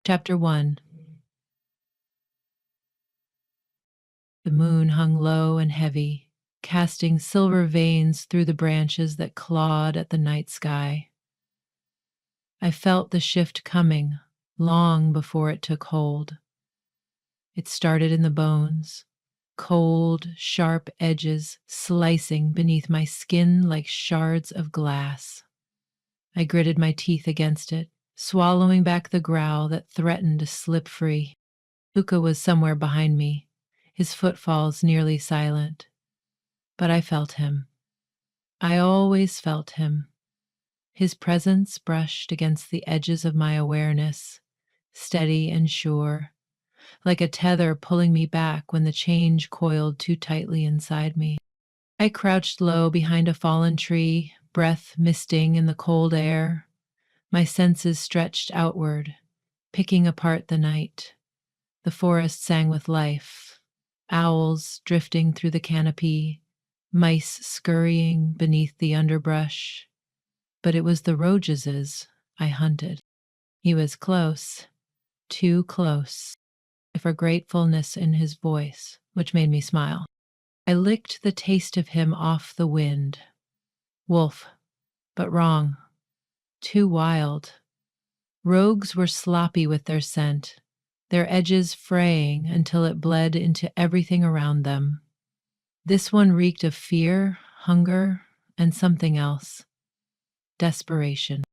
Chapter 1. The moon hung low and heavy, casting silver veins through the branches that clawed at the night sky. I felt the shift coming long before it took hold. It started in the bones, cold, sharp edges slicing beneath my skin like shards of glass. I gritted my teeth against it, swallowing back the growl that threatened to slip free. Luca was somewhere behind me, his footfalls nearly silent. But I felt him. I always felt him. His presence brushed against the edges of my awareness, steady and sure, like a tether pulling me back when the change coiled too tightly inside me. I crouched low behind a fallen tree, breath misting in the cold air, my senses stretched outward, picking apart the night. The forest sang with life, owls drifting through the canopy, mice scurrying beneath the underbrush. But it was the Rogeses I hunted. He was close, too close, for gratefulness in his voice, which made me smile. I licked the taste of him off the wind. Wolf, but wrong, too wild. Rogues were sloppy with their scent, their edges fraying until it bled into everything around them. This one reeked of fear, hunger, and something else. Desperation.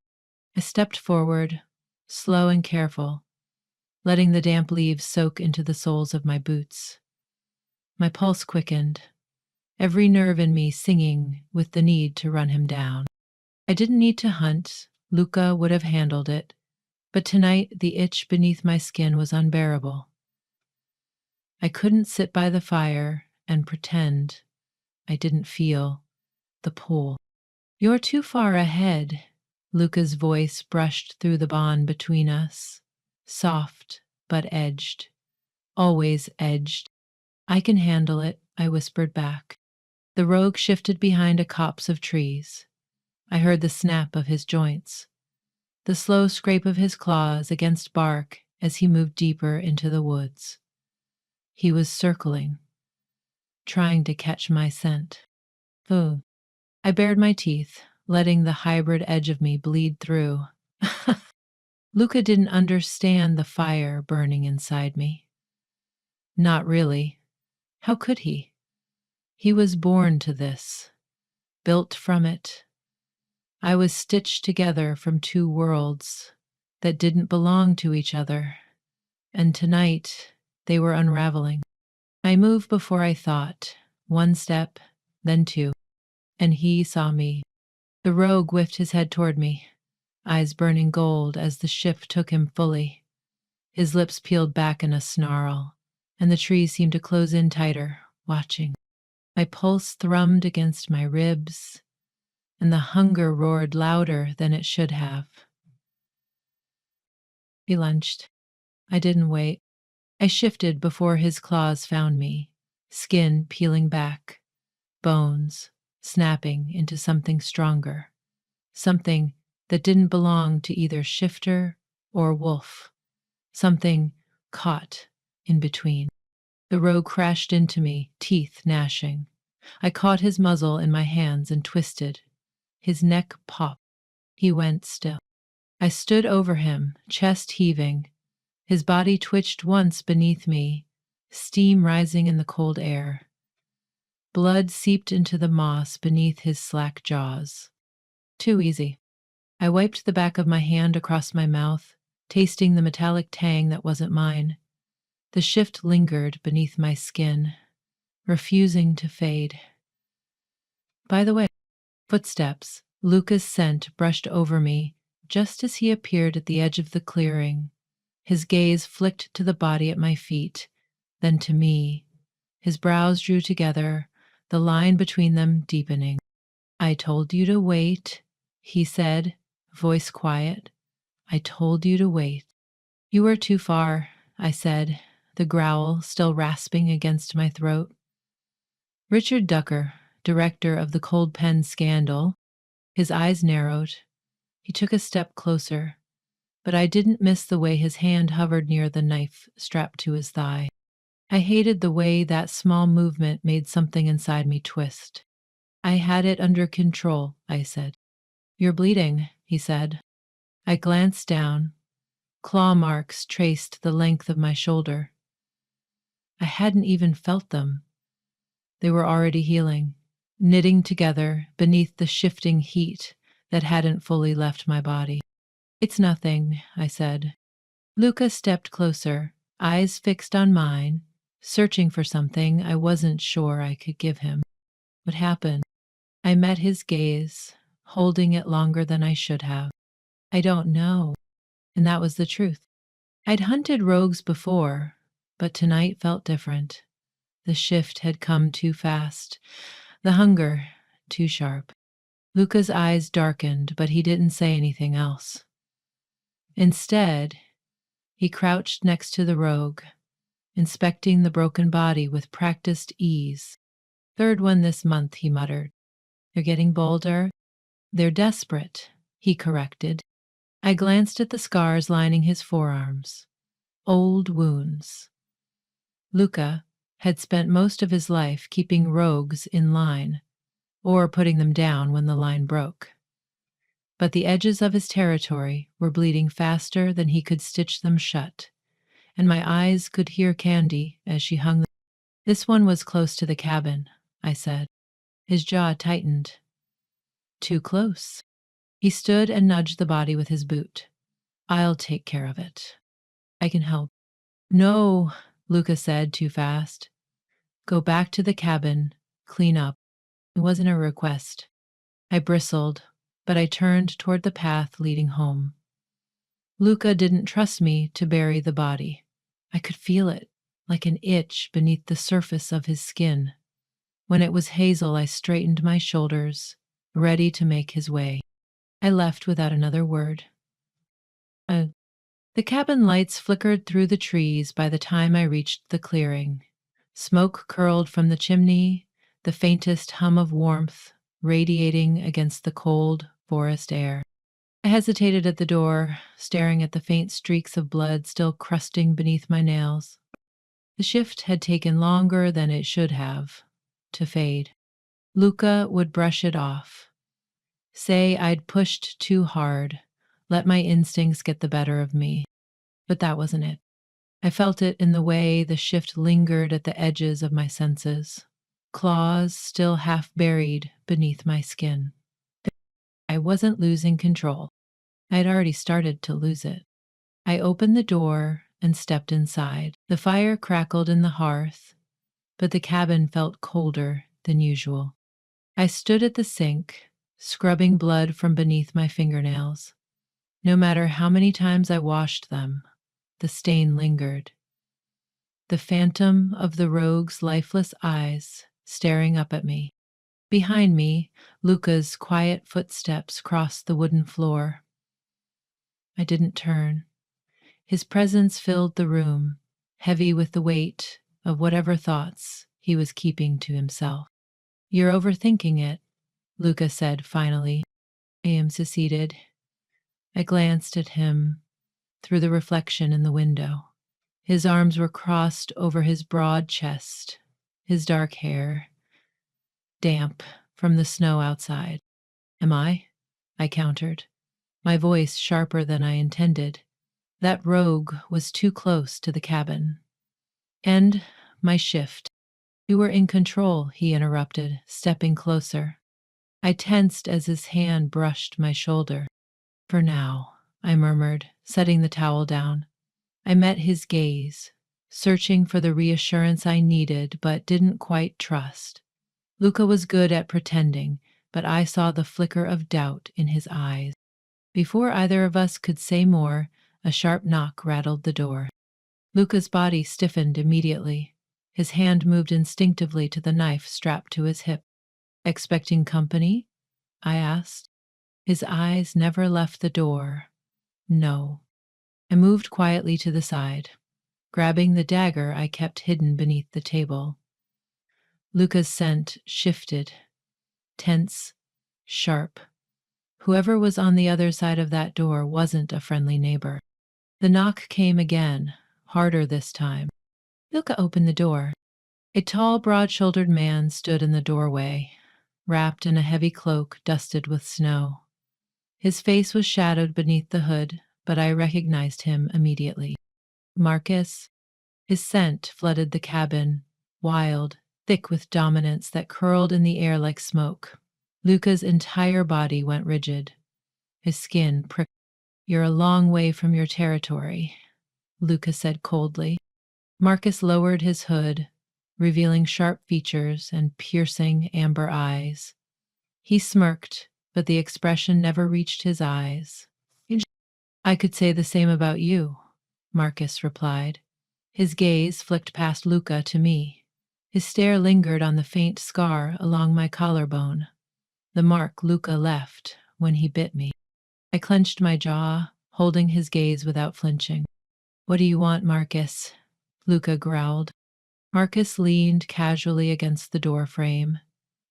I stepped forward, slow and careful, letting the damp leaves soak into the soles of my boots. My pulse quickened, every nerve in me singing with the need to run him down. I didn't need to hunt, Luca would have handled it, but tonight the itch beneath my skin was unbearable. I couldn't sit by the fire and pretend I didn't feel the pull. "You're too far ahead," Luca's voice brushed through the bond between us, soft but edged, always edged. "I can handle it," I whispered back. The rogue shifted behind a copse of trees. I heard the snap of his joints, the slow scrape of his claws against bark as he moved deeper into the woods. He was circling, trying to catch my scent. Ugh. I bared my teeth, letting the hybrid edge of me bleed through. Luca didn't understand the fire burning inside me. Not really. How could he? He was born to this, built from it. I was stitched together from two worlds that didn't belong to each other, and tonight they were unraveling. I moved before I thought, one step, then two, and he saw me. The rogue whiffed his head toward me, eyes burning gold as the shift took him fully. His lips peeled back in a snarl, and the trees seemed to close in tighter, watching. My pulse thrummed against my ribs, and the hunger roared louder than it should have. He lunched. I didn't wait. I shifted before his claws found me, skin peeling back, bones snapping into something stronger, something that didn't belong to either Shifter or Wolf, something caught in between. The rogue crashed into me, teeth gnashing. I caught his muzzle in my hands and twisted. His neck popped. He went still. I stood over him, chest heaving. His body twitched once beneath me, steam rising in the cold air. Blood seeped into the moss beneath his slack jaws. Too easy. I wiped the back of my hand across my mouth, tasting the metallic tang that wasn't mine. The shift lingered beneath my skin, refusing to fade. By the way, footsteps, Luca's scent brushed over me just as he appeared at the edge of the clearing. His gaze flicked to the body at my feet, then to me. His brows drew together, the line between them deepening. "I told you to wait," he said, voice quiet. "I told you to wait." "You were too far," I said, the growl still rasping against my throat. Richard Ducker, director of the Cold Pen scandal, his eyes narrowed. He took a step closer, but I didn't miss the way his hand hovered near the knife strapped to his thigh. I hated the way that small movement made something inside me twist. I had it under control, I said. You're bleeding, he said. I glanced down. Claw marks traced the length of my shoulder. I hadn't even felt them. They were already healing, knitting together beneath the shifting heat that hadn't fully left my body. It's nothing, I said. Luca stepped closer, eyes fixed on mine, searching for something I wasn't sure I could give him. What happened? I met his gaze, holding it longer than I should have. I don't know. And that was the truth. I'd hunted rogues before, but tonight felt different. The shift had come too fast, the hunger too sharp. Luca's eyes darkened, but he didn't say anything else. Instead, he crouched next to the rogue, inspecting the broken body with practiced ease. Third one this month, he muttered. They're getting bolder. They're desperate, he corrected. I glanced at the scars lining his forearms. Old wounds. Luca had spent most of his life keeping rogues in line, or putting them down when the line broke. But the edges of his territory were bleeding faster than he could stitch them shut, and my eyes could hear Candy as she hung. This one was close to the cabin, I said. His jaw tightened. Too close. He stood and nudged the body with his boot. I'll take care of it. I can help. No, Luca said too fast. Go back to the cabin, clean up. It wasn't a request. I bristled, but I turned toward the path leading home. Luca didn't trust me to bury the body. I could feel it, like an itch beneath the surface of his skin. When it was Hazel, I straightened my shoulders, ready to make his way. I left without another word. The cabin lights flickered through the trees by the time I reached the clearing. Smoke curled from the chimney, the faintest hum of warmth radiating against the cold forest air. I hesitated at the door, staring at the faint streaks of blood still crusting beneath my nails. The shift had taken longer than it should have to fade. Luca would brush it off, say I'd pushed too hard, let my instincts get the better of me. But that wasn't it. I felt it in the way the shift lingered at the edges of my senses, claws still half buried beneath my skin. I wasn't losing control. I had already started to lose it. I opened the door and stepped inside. The fire crackled in the hearth, but the cabin felt colder than usual. I stood at the sink, scrubbing blood from beneath my fingernails. No matter how many times I washed them, the stain lingered. The phantom of the rogue's lifeless eyes staring up at me. Behind me, Luca's quiet footsteps crossed the wooden floor. I didn't turn. His presence filled the room, heavy with the weight of whatever thoughts he was keeping to himself. You're overthinking it, Luca said finally. I seceded. I glanced at him through the reflection in the window. His arms were crossed over his broad chest, his dark hair damp from the snow outside. Am I? I countered, my voice sharper than I intended. That rogue was too close to the cabin. And my shift. You were in control, he interrupted, stepping closer. I tensed as his hand brushed my shoulder. For now, I murmured, setting the towel down. I met his gaze, searching for the reassurance I needed but didn't quite trust. Luca was good at pretending, but I saw the flicker of doubt in his eyes. Before either of us could say more, a sharp knock rattled the door. Luca's body stiffened immediately. His hand moved instinctively to the knife strapped to his hip. Expecting company? I asked. His eyes never left the door. No. I moved quietly to the side, grabbing the dagger I kept hidden beneath the table. Luca's scent shifted, tense, sharp. Whoever was on the other side of that door wasn't a friendly neighbor. The knock came again, harder this time. Luca opened the door. A tall, broad-shouldered man stood in the doorway, wrapped in a heavy cloak dusted with snow. His face was shadowed beneath the hood, but I recognized him immediately. Marcus. His scent flooded the cabin, wild, thick with dominance that curled in the air like smoke. Luca's entire body went rigid. His skin pricked. "You're a long way from your territory," Luca said coldly. Marcus lowered his hood, revealing sharp features and piercing amber eyes. He smirked, but the expression never reached his eyes. "I could say the same about you," Marcus replied. His gaze flicked past Luca to me. His stare lingered on the faint scar along my collarbone, the mark Luca left when he bit me. I clenched my jaw, holding his gaze without flinching. "What do you want, Marcus?" Luca growled. Marcus leaned casually against the door frame,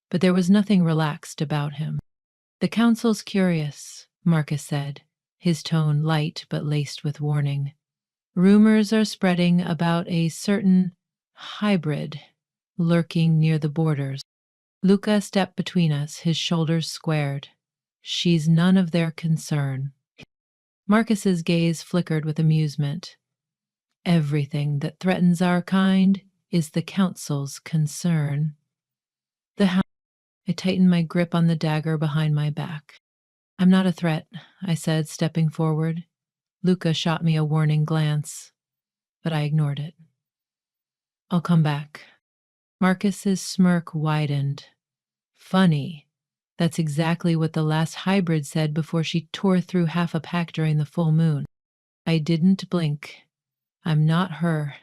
but there was nothing relaxed about him. "The council's curious," Marcus said, his tone light but laced with warning. "Rumors are spreading about a certain hybrid lurking near the borders." Luca stepped between us, his shoulders squared. "She's none of their concern." Marcus's gaze flickered with amusement. "Everything that threatens our kind is the council's concern." I tightened my grip on the dagger behind my back. "I'm not a threat," I said, stepping forward. Luca shot me a warning glance, but I ignored it. "I'll come back." Marcus's smirk widened. "Funny. That's exactly what the last hybrid said before she tore through half a pack during the full moon." I didn't blink. "I'm not her."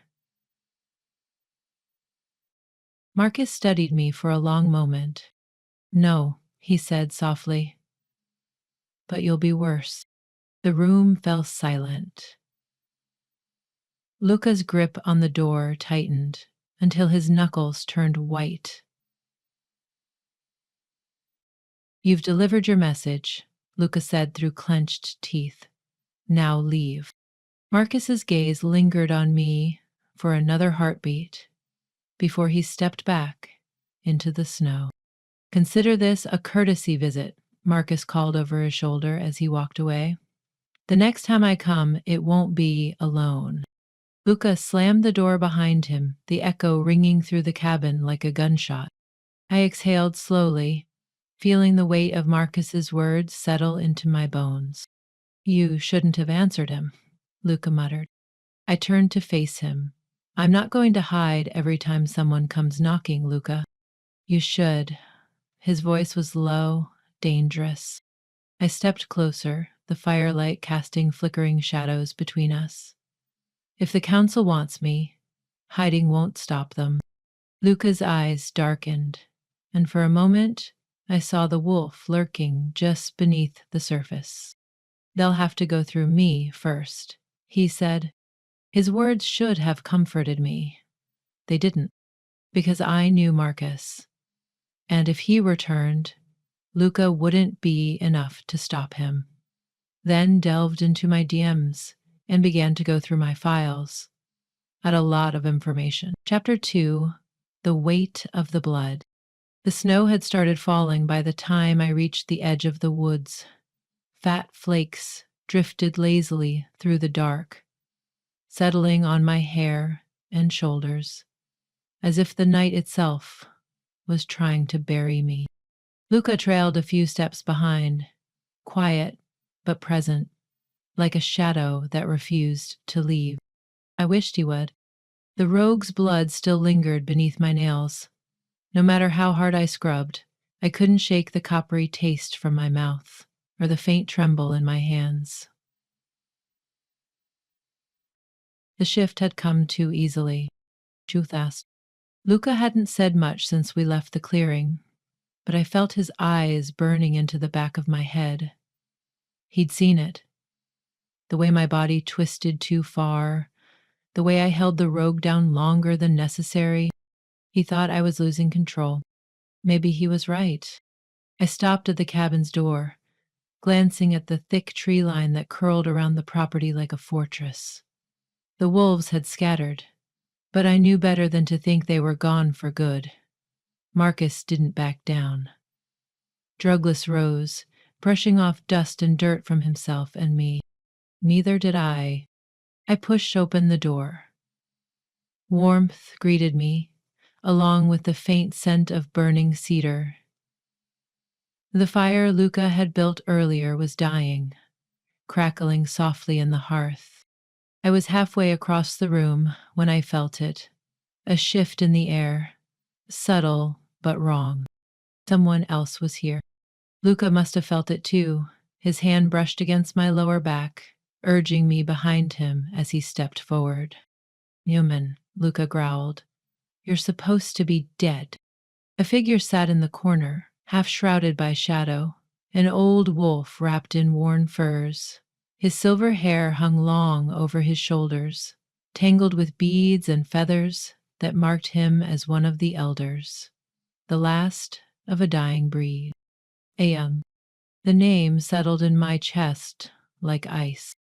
Marcus studied me for a long moment. "No," he said softly, "but you'll be worse." The room fell silent. Luca's grip on the door tightened until his knuckles turned white. "You've delivered your message," Luca said through clenched teeth. "Now leave." Marcus's gaze lingered on me for another heartbeat before he stepped back into the snow. "Consider this a courtesy visit," Marcus called over his shoulder as he walked away. "The next time I come, it won't be alone." Luca slammed the door behind him, the echo ringing through the cabin like a gunshot. I exhaled slowly, feeling the weight of Marcus's words settle into my bones. "You shouldn't have answered him," Luca muttered. I turned to face him. "I'm not going to hide every time someone comes knocking, Luca." "You should." His voice was low, dangerous. I stepped closer, the firelight casting flickering shadows between us. "If the council wants me, hiding won't stop them." Luca's eyes darkened, and for a moment I saw the wolf lurking just beneath the surface. "They'll have to go through me first," he said. His words should have comforted me. They didn't, because I knew Marcus. And if he returned, Luca wouldn't be enough to stop him. Then delved into my DMs and began to go through my files. Had a lot of information. Chapter 2, The Weight of the Blood. The snow had started falling by the time I reached the edge of the woods. Fat flakes drifted lazily through the dark, settling on my hair and shoulders, as if the night itself was trying to bury me. Luca trailed a few steps behind, quiet but present, like a shadow that refused to leave. I wished he would. The rogue's blood still lingered beneath my nails. No matter how hard I scrubbed, I couldn't shake the coppery taste from my mouth or the faint tremble in my hands. The shift had come too easily. Truth asked. Luca hadn't said much since we left the clearing, but I felt his eyes burning into the back of my head. He'd seen it. The way my body twisted too far, the way I held the rogue down longer than necessary. He thought I was losing control. Maybe he was right. I stopped at the cabin's door, glancing at the thick tree line that curled around the property like a fortress. The wolves had scattered, but I knew better than to think they were gone for good. Marcus didn't back down. Drugless rose, brushing off dust and dirt from himself and me. Neither did I. I pushed open the door. Warmth greeted me, along with the faint scent of burning cedar. The fire Luca had built earlier was dying, crackling softly in the hearth. I was halfway across the room when I felt it, a shift in the air, subtle but wrong. Someone else was here. Luca must have felt it too. His hand brushed against my lower back, urging me behind him as he stepped forward. "Human," Luca growled. "You're supposed to be dead." A figure sat in the corner, half shrouded by shadow, an old wolf wrapped in worn furs. His silver hair hung long over his shoulders, tangled with beads and feathers that marked him as one of the elders, the last of a dying breed. Ayam. The name settled in my chest like ice.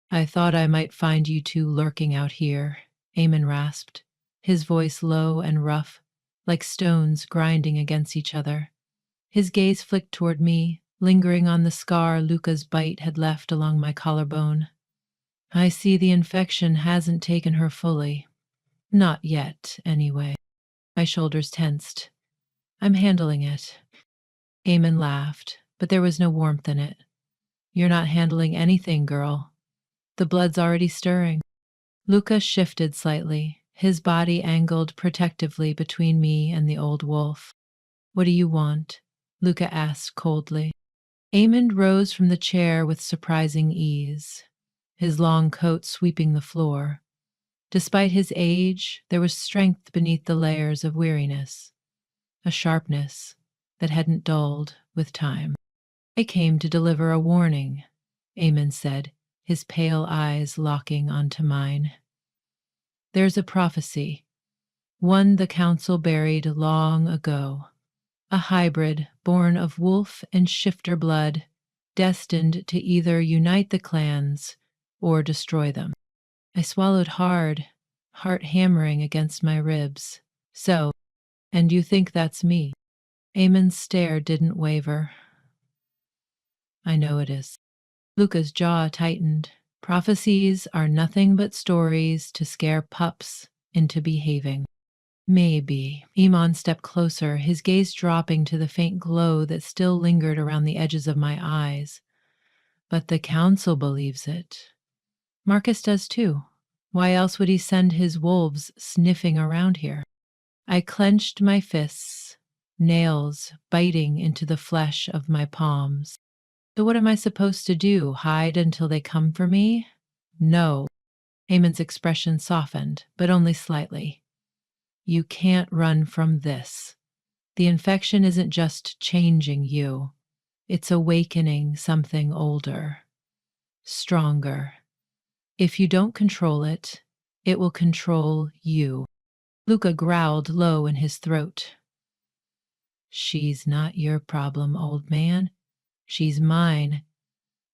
"I thought I might find you two lurking out here," Eamon rasped, his voice low and rough, like stones grinding against each other. His gaze flicked toward me, lingering on the scar Luca's bite had left along my collarbone. "I see the infection hasn't taken her fully. Not yet, anyway." My shoulders tensed. "I'm handling it." Eamon laughed, but there was no warmth in it. "You're not handling anything, girl. The blood's already stirring." Luca shifted slightly, his body angled protectively between me and the old wolf. "What do you want?" Luca asked coldly. Eamon rose from the chair with surprising ease, his long coat sweeping the floor. Despite his age, there was strength beneath the layers of weariness, a sharpness that hadn't dulled with time. "I came to deliver a warning," Eamon said, his pale eyes locking onto mine. "There's a prophecy, one the council buried long ago. A hybrid born of wolf and shifter blood, destined to either unite the clans or destroy them." I swallowed hard, heart hammering against my ribs. "So, and you think that's me?" Eamon's stare didn't waver. "I know it is." Luca's jaw tightened. "Prophecies are nothing but stories to scare pups into behaving." "Maybe." Eamon stepped closer, his gaze dropping to the faint glow that still lingered around the edges of my eyes. "But the council believes it. Marcus does too. Why else would he send his wolves sniffing around here?" I clenched my fists, nails biting into the flesh of my palms. "So what am I supposed to do? Hide until they come for me?" "No." Eamon's expression softened, but only slightly. "You can't run from this. The infection isn't just changing you. It's awakening something older, stronger. If you don't control it, it will control you." Luca growled low in his throat. "She's not your problem, old man. She's mine.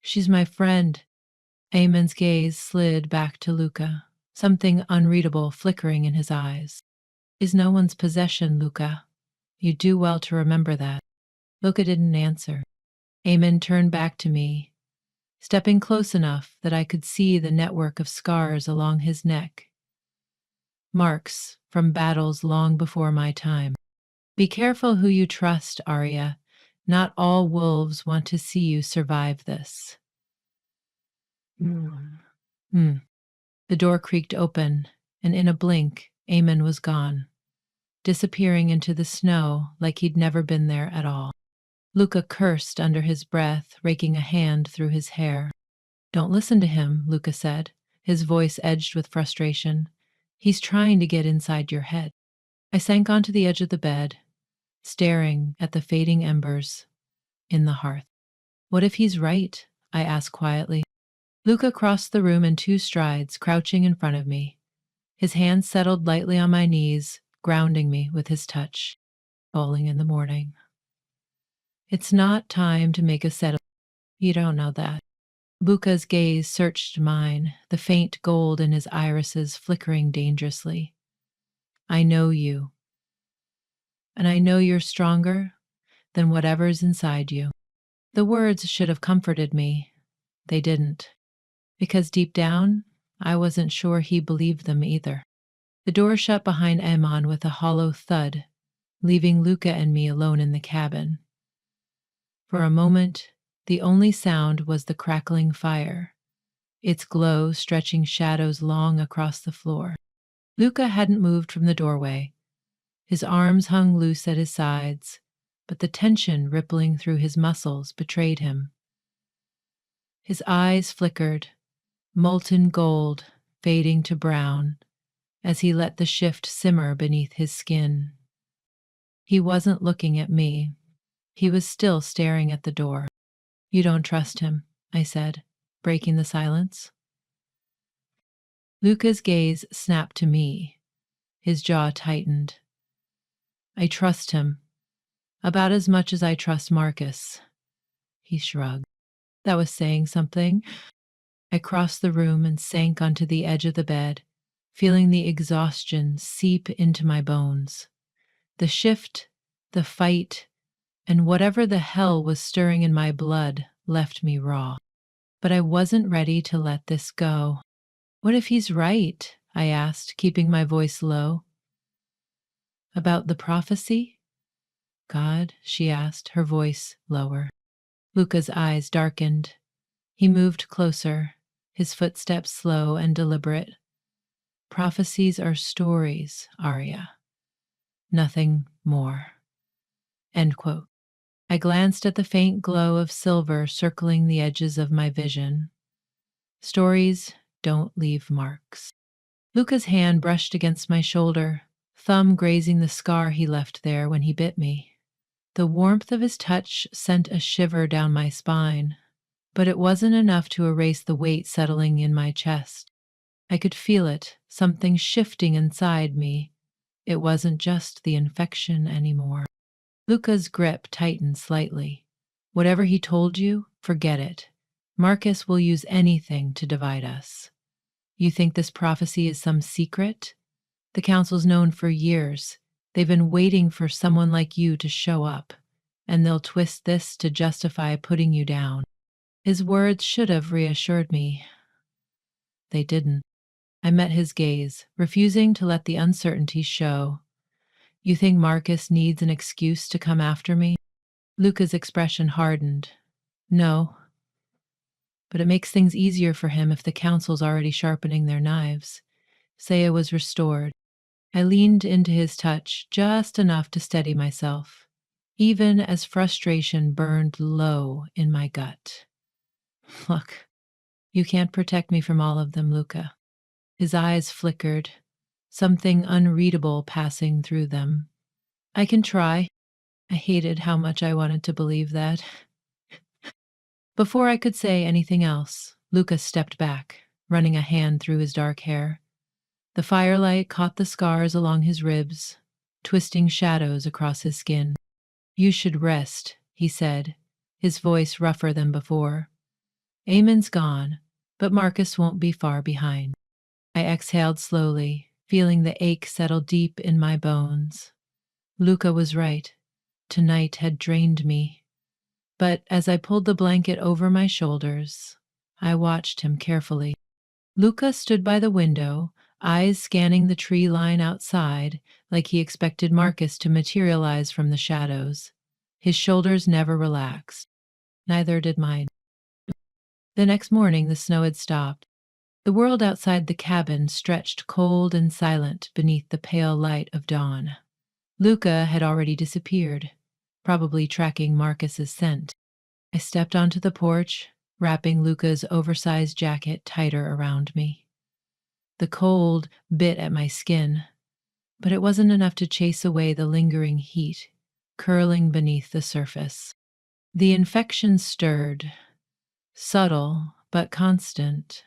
She's my friend." Eamon's gaze slid back to Luca, something unreadable flickering in his eyes. "Is no one's possession, Luca. You do well to remember that." Luca didn't answer. Eamon turned back to me, stepping close enough that I could see the network of scars along his neck. Marks from battles long before my time. "Be careful who you trust, Arya. Not all wolves want to see you survive this." Hmm. The door creaked open, and in a blink, Eamon was gone, disappearing into the snow like he'd never been there at all. Luca cursed under his breath, raking a hand through his hair. "Don't listen to him," Luca said, his voice edged with frustration. "He's trying to get inside your head." I sank onto the edge of the bed, staring at the fading embers in the hearth. "What if he's right?" I asked quietly. Luca crossed the room in 2 strides, crouching in front of me. His hands settled lightly on my knees, grounding me with his touch. "Falling in the morning. It's not time to make a set of..." You don't know that. Luca's gaze searched mine, the faint gold in his irises flickering dangerously. I know you, and I know you're stronger than whatever's inside you. The words should have comforted me. They didn't, because deep down, I wasn't sure he believed them either. The door shut behind Eamon with a hollow thud, leaving Luca and me alone in the cabin. For a moment, the only sound was the crackling fire, its glow stretching shadows long across the floor. Luca hadn't moved from the doorway. His arms hung loose at his sides, but the tension rippling through his muscles betrayed him. His eyes flickered, molten gold fading to brown, as he let the shift simmer beneath his skin. He wasn't looking at me. He was still staring at the door. You don't trust him, I said, breaking the silence. Luca's gaze snapped to me. His jaw tightened. I trust him. About as much as I trust Marcus. He shrugged. That was saying something. I crossed the room and sank onto the edge of the bed, feeling the exhaustion seep into my bones. The shift, the fight, and whatever the hell was stirring in my blood left me raw. But I wasn't ready to let this go. What if he's right? I asked, keeping my voice low. About the prophecy? God, she asked, her voice lower. Luca's eyes darkened. He moved closer, his footsteps slow and deliberate. Prophecies are stories, Arya. Nothing more. End quote. I glanced at the faint glow of silver circling the edges of my vision. Stories don't leave marks. Luca's hand brushed against my shoulder, thumb grazing the scar he left there when he bit me. The warmth of his touch sent a shiver down my spine, but it wasn't enough to erase the weight settling in my chest. I could feel it, something shifting inside me. It wasn't just the infection anymore. Luca's grip tightened slightly. Whatever he told you, forget it. Marcus will use anything to divide us. You think this prophecy is some secret? The council's known for years. They've been waiting for someone like you to show up, and they'll twist this to justify putting you down. His words should have reassured me. They didn't. I met his gaze, refusing to let the uncertainty show. You think Marcus needs an excuse to come after me? Luca's expression hardened. No. But it makes things easier for him if the council's already sharpening their knives. Saya was restored. I leaned into his touch just enough to steady myself, even as frustration burned low in my gut. Look, you can't protect me from all of them, Luca. His eyes flickered, something unreadable passing through them. I can try. I hated how much I wanted to believe that. Before I could say anything else, Luca stepped back, running a hand through his dark hair. The firelight caught the scars along his ribs, twisting shadows across his skin. You should rest, he said, his voice rougher than before. Eamon's gone, but Marcus won't be far behind. I exhaled slowly, feeling the ache settle deep in my bones. Luca was right. Tonight had drained me. But as I pulled the blanket over my shoulders, I watched him carefully. Luca stood by the window, eyes scanning the tree line outside like he expected Marcus to materialize from the shadows. His shoulders never relaxed. Neither did mine. The next morning the snow had stopped. The world outside the cabin stretched cold and silent beneath the pale light of dawn. Luca had already disappeared, probably tracking Marcus's scent. I stepped onto the porch, wrapping Luca's oversized jacket tighter around me. The cold bit at my skin, but it wasn't enough to chase away the lingering heat, curling beneath the surface. The infection stirred, subtle but constant.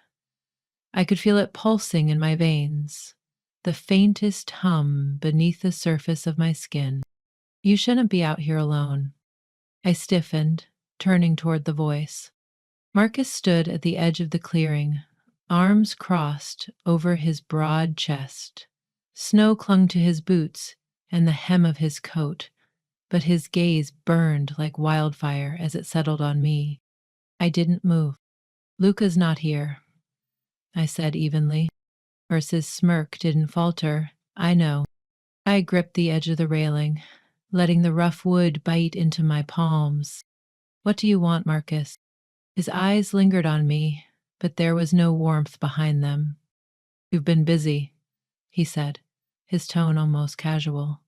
I could feel it pulsing in my veins, the faintest hum beneath the surface of my skin. You shouldn't be out here alone. I stiffened, turning toward the voice. Marcus stood at the edge of the clearing, arms crossed over his broad chest. Snow clung to his boots and the hem of his coat, but his gaze burned like wildfire as it settled on me. I didn't move. "Luca's not here," I said evenly. Ursa's smirk didn't falter. "I know." I gripped the edge of the railing, letting the rough wood bite into my palms. "What do you want, Marcus?" His eyes lingered on me, but there was no warmth behind them. "You've been busy," he said, his tone almost casual.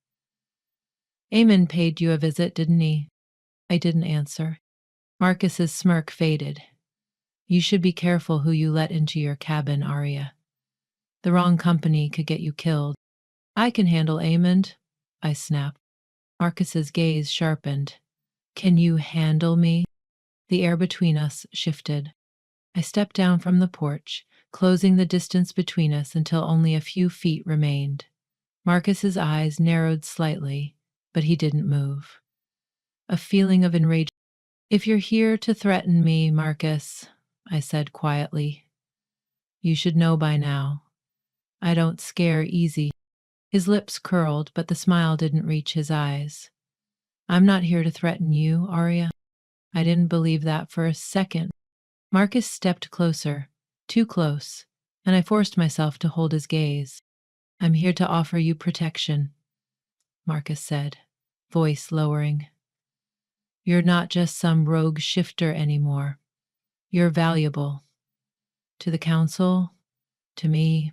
"Eamon paid you a visit, didn't he?" I didn't answer. Marcus's smirk faded. "You should be careful who you let into your cabin, Arya. The wrong company could get you killed." "I can handle Eamon," I snapped. Marcus's gaze sharpened. "Can you handle me?" The air between us shifted. I stepped down from the porch, closing the distance between us until only a few feet remained. Marcus's eyes narrowed slightly, but he didn't move. A feeling of enragement. "If you're here to threaten me, Marcus," I said quietly, "you should know by now. I don't scare easy." His lips curled, but the smile didn't reach his eyes. "I'm not here to threaten you, Arya." I didn't believe that for a second. Marcus stepped closer, too close, and I forced myself to hold his gaze. "I'm here to offer you protection," Marcus said, voice lowering. "You're not just some rogue shifter anymore. You're valuable. To the council, to me,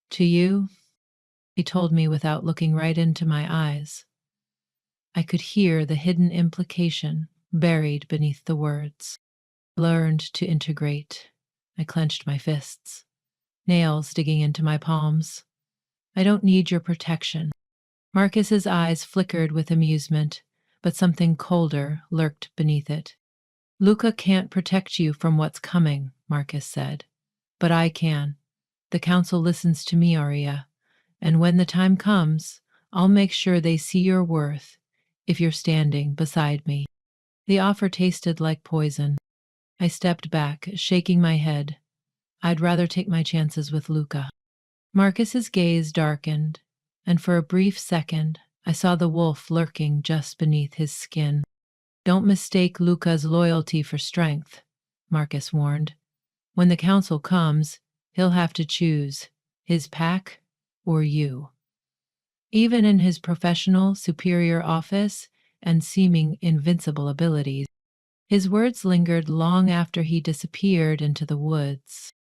to you," he told me without looking right into my eyes. I could hear the hidden implication buried beneath the words. "Learned to integrate." I clenched my fists, nails digging into my palms. "I don't need your protection." Marcus's eyes flickered with amusement, but something colder lurked beneath it. "Luca can't protect you from what's coming," Marcus said. "But I can. The council listens to me, Arya, and when the time comes, I'll make sure they see your worth if you're standing beside me." The offer tasted like poison. I stepped back, shaking my head. I'd rather take my chances with Luca. Marcus's gaze darkened, and for a brief second, I saw the wolf lurking just beneath his skin. "Don't mistake Luca's loyalty for strength," Marcus warned. "When the council comes, he'll have to choose his pack or you." Even in his professional, superior office and seeming invincible abilities, his words lingered long after he disappeared into the woods.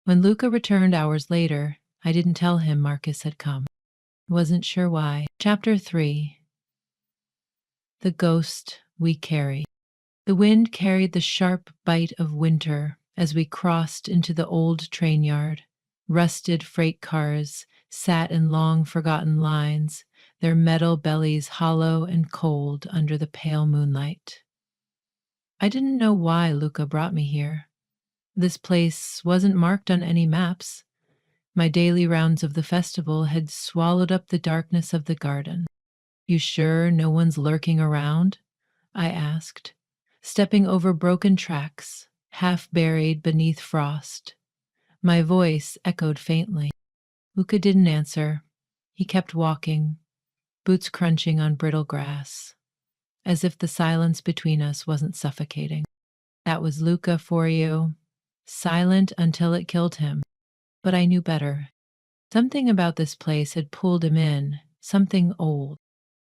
When Luca returned hours later, I didn't tell him Marcus had come. Wasn't sure why. Chapter 3. The Ghost We Carry. The wind carried the sharp bite of winter as we crossed into the old train yard. Rusted freight cars sat in long forgotten lines, their metal bellies hollow and cold under the pale moonlight. I didn't know why Luca brought me here. This place wasn't marked on any maps. My daily rounds of the festival had swallowed up the darkness of the garden. "You sure no one's lurking around?" I asked, stepping over broken tracks, half buried beneath frost. My voice echoed faintly. Luca didn't answer. He kept walking, boots crunching on brittle grass, as if the silence between us wasn't suffocating. That was Luca for you. Silent until it killed him. But I knew better. Something about this place had pulled him in, something old.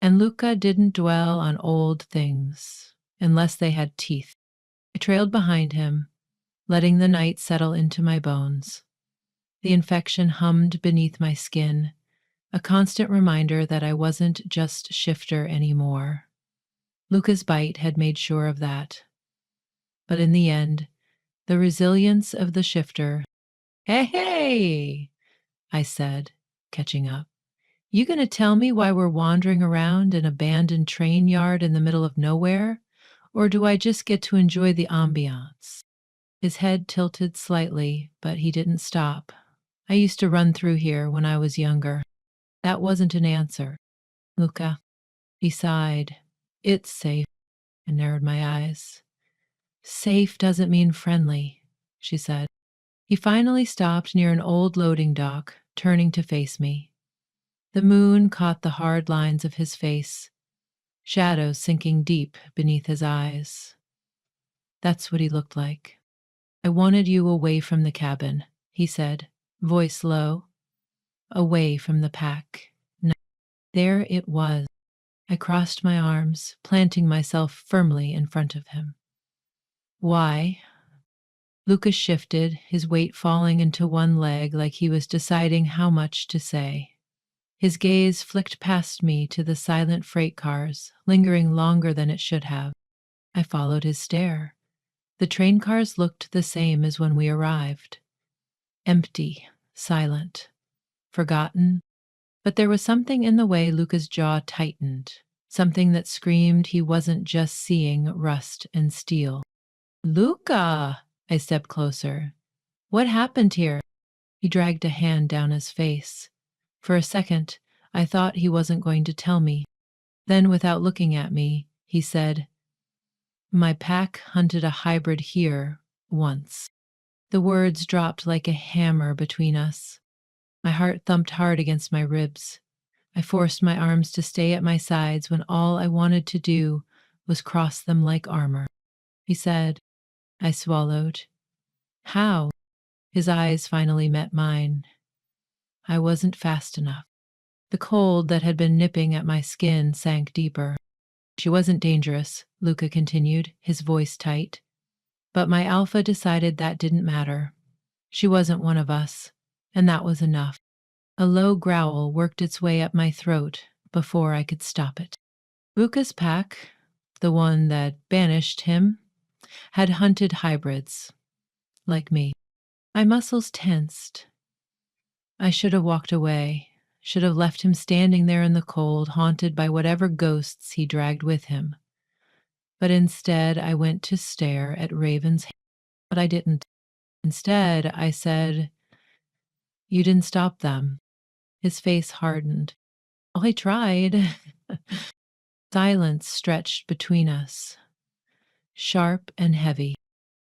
And Luca didn't dwell on old things, unless they had teeth. I trailed behind him, letting the night settle into my bones. The infection hummed beneath my skin, a constant reminder that I wasn't just Shifter anymore. Luca's bite had made sure of that. But in the end, the resilience of the Shifter. "Hey, hey!" I said, catching up. "You gonna tell me why we're wandering around an abandoned train yard in the middle of nowhere? Or do I just get to enjoy the ambiance?" His head tilted slightly, but he didn't stop. "I used to run through here when I was younger." That wasn't an answer. "Luca," he sighed. "It's safe." I narrowed my eyes. Safe doesn't mean friendly, she said. He finally stopped near an old loading dock, turning to face me. The moon caught the hard lines of his face, shadows sinking deep beneath his eyes. That's what he looked like. I wanted you away from the cabin, he said, voice low, away from the pack. There it was. I crossed my arms, planting myself firmly in front of him. Why? Lucas shifted, his weight falling into one leg like he was deciding how much to say. His gaze flicked past me to the silent freight cars, lingering longer than it should have. I followed his stare. The train cars looked the same as when we arrived. Empty, silent, forgotten. But there was something in the way Luca's jaw tightened, something that screamed he wasn't just seeing rust and steel. Luca! I stepped closer. What happened here? He dragged a hand down his face. For a second, I thought he wasn't going to tell me. Then, without looking at me, he said, "My pack hunted a hybrid here once." The words dropped like a hammer between us. My heart thumped hard against my ribs. I forced my arms to stay at my sides when all I wanted to do was cross them like armor. He said. I swallowed. How? His eyes finally met mine. I wasn't fast enough. The cold that had been nipping at my skin sank deeper. She wasn't dangerous, Luca continued, his voice tight. But my alpha decided that didn't matter. She wasn't one of us, and that was enough. A low growl worked its way up my throat before I could stop it. Luca's pack, the one that banished him, had hunted hybrids, like me. My muscles tensed. I should have walked away, should have left him standing there in the cold, haunted by whatever ghosts he dragged with him. But instead, I went to stare at Raven's hand. But I didn't. Instead, I said, "You didn't stop them." His face hardened. "Oh, I tried." Silence stretched between us, sharp and heavy.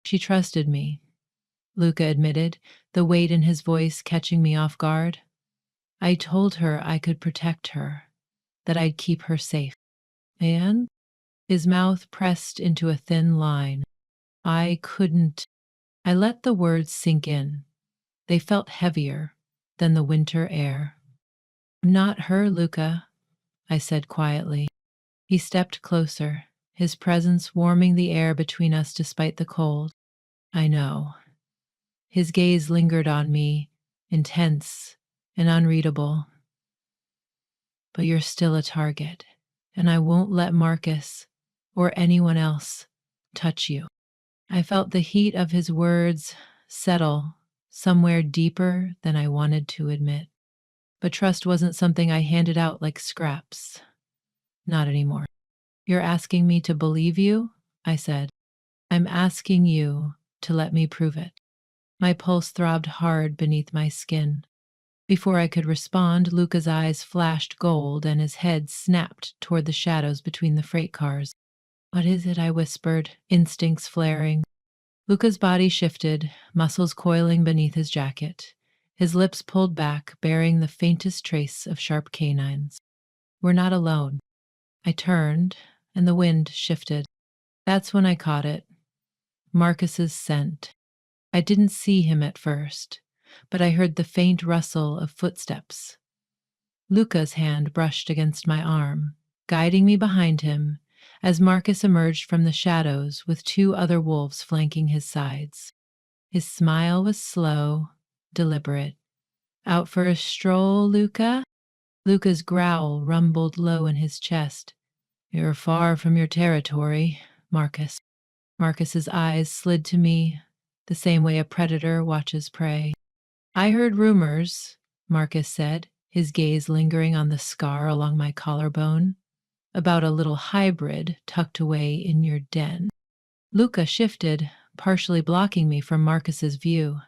She trusted me, Luca admitted, the weight in his voice catching me off guard. I told her I could protect her, that I'd keep her safe. And his mouth pressed into a thin line. I couldn't. I let the words sink in. They felt heavier than the winter air. "I'm not her, Luca," I said quietly. He stepped closer, his presence warming the air between us despite the cold. I know. His gaze lingered on me, intense and unreadable. But you're still a target, and I won't let Marcus or anyone else touch you. I felt the heat of his words settle somewhere deeper than I wanted to admit. But trust wasn't something I handed out like scraps. Not anymore. "You're asking me to believe you?" I said. "I'm asking you to let me prove it." My pulse throbbed hard beneath my skin. Before I could respond, Luca's eyes flashed gold and his head snapped toward the shadows between the freight cars. "What is it?" I whispered, instincts flaring. Luca's body shifted, muscles coiling beneath his jacket. His lips pulled back, bearing the faintest trace of sharp canines. "We're not alone." I turned, and the wind shifted. That's when I caught it. Marcus's scent. I didn't see him at first, but I heard the faint rustle of footsteps. Luca's hand brushed against my arm, guiding me behind him as Marcus emerged from the shadows with two other wolves flanking his sides. His smile was slow, deliberate. "Out for a stroll, Luca?" Luca's growl rumbled low in his chest. "You're far from your territory, Marcus." Marcus's eyes slid to me, the same way a predator watches prey. "I heard rumors," Marcus said, his gaze lingering on the scar along my collarbone, "about a little hybrid tucked away in your den." Luca shifted, partially blocking me from Marcus's view.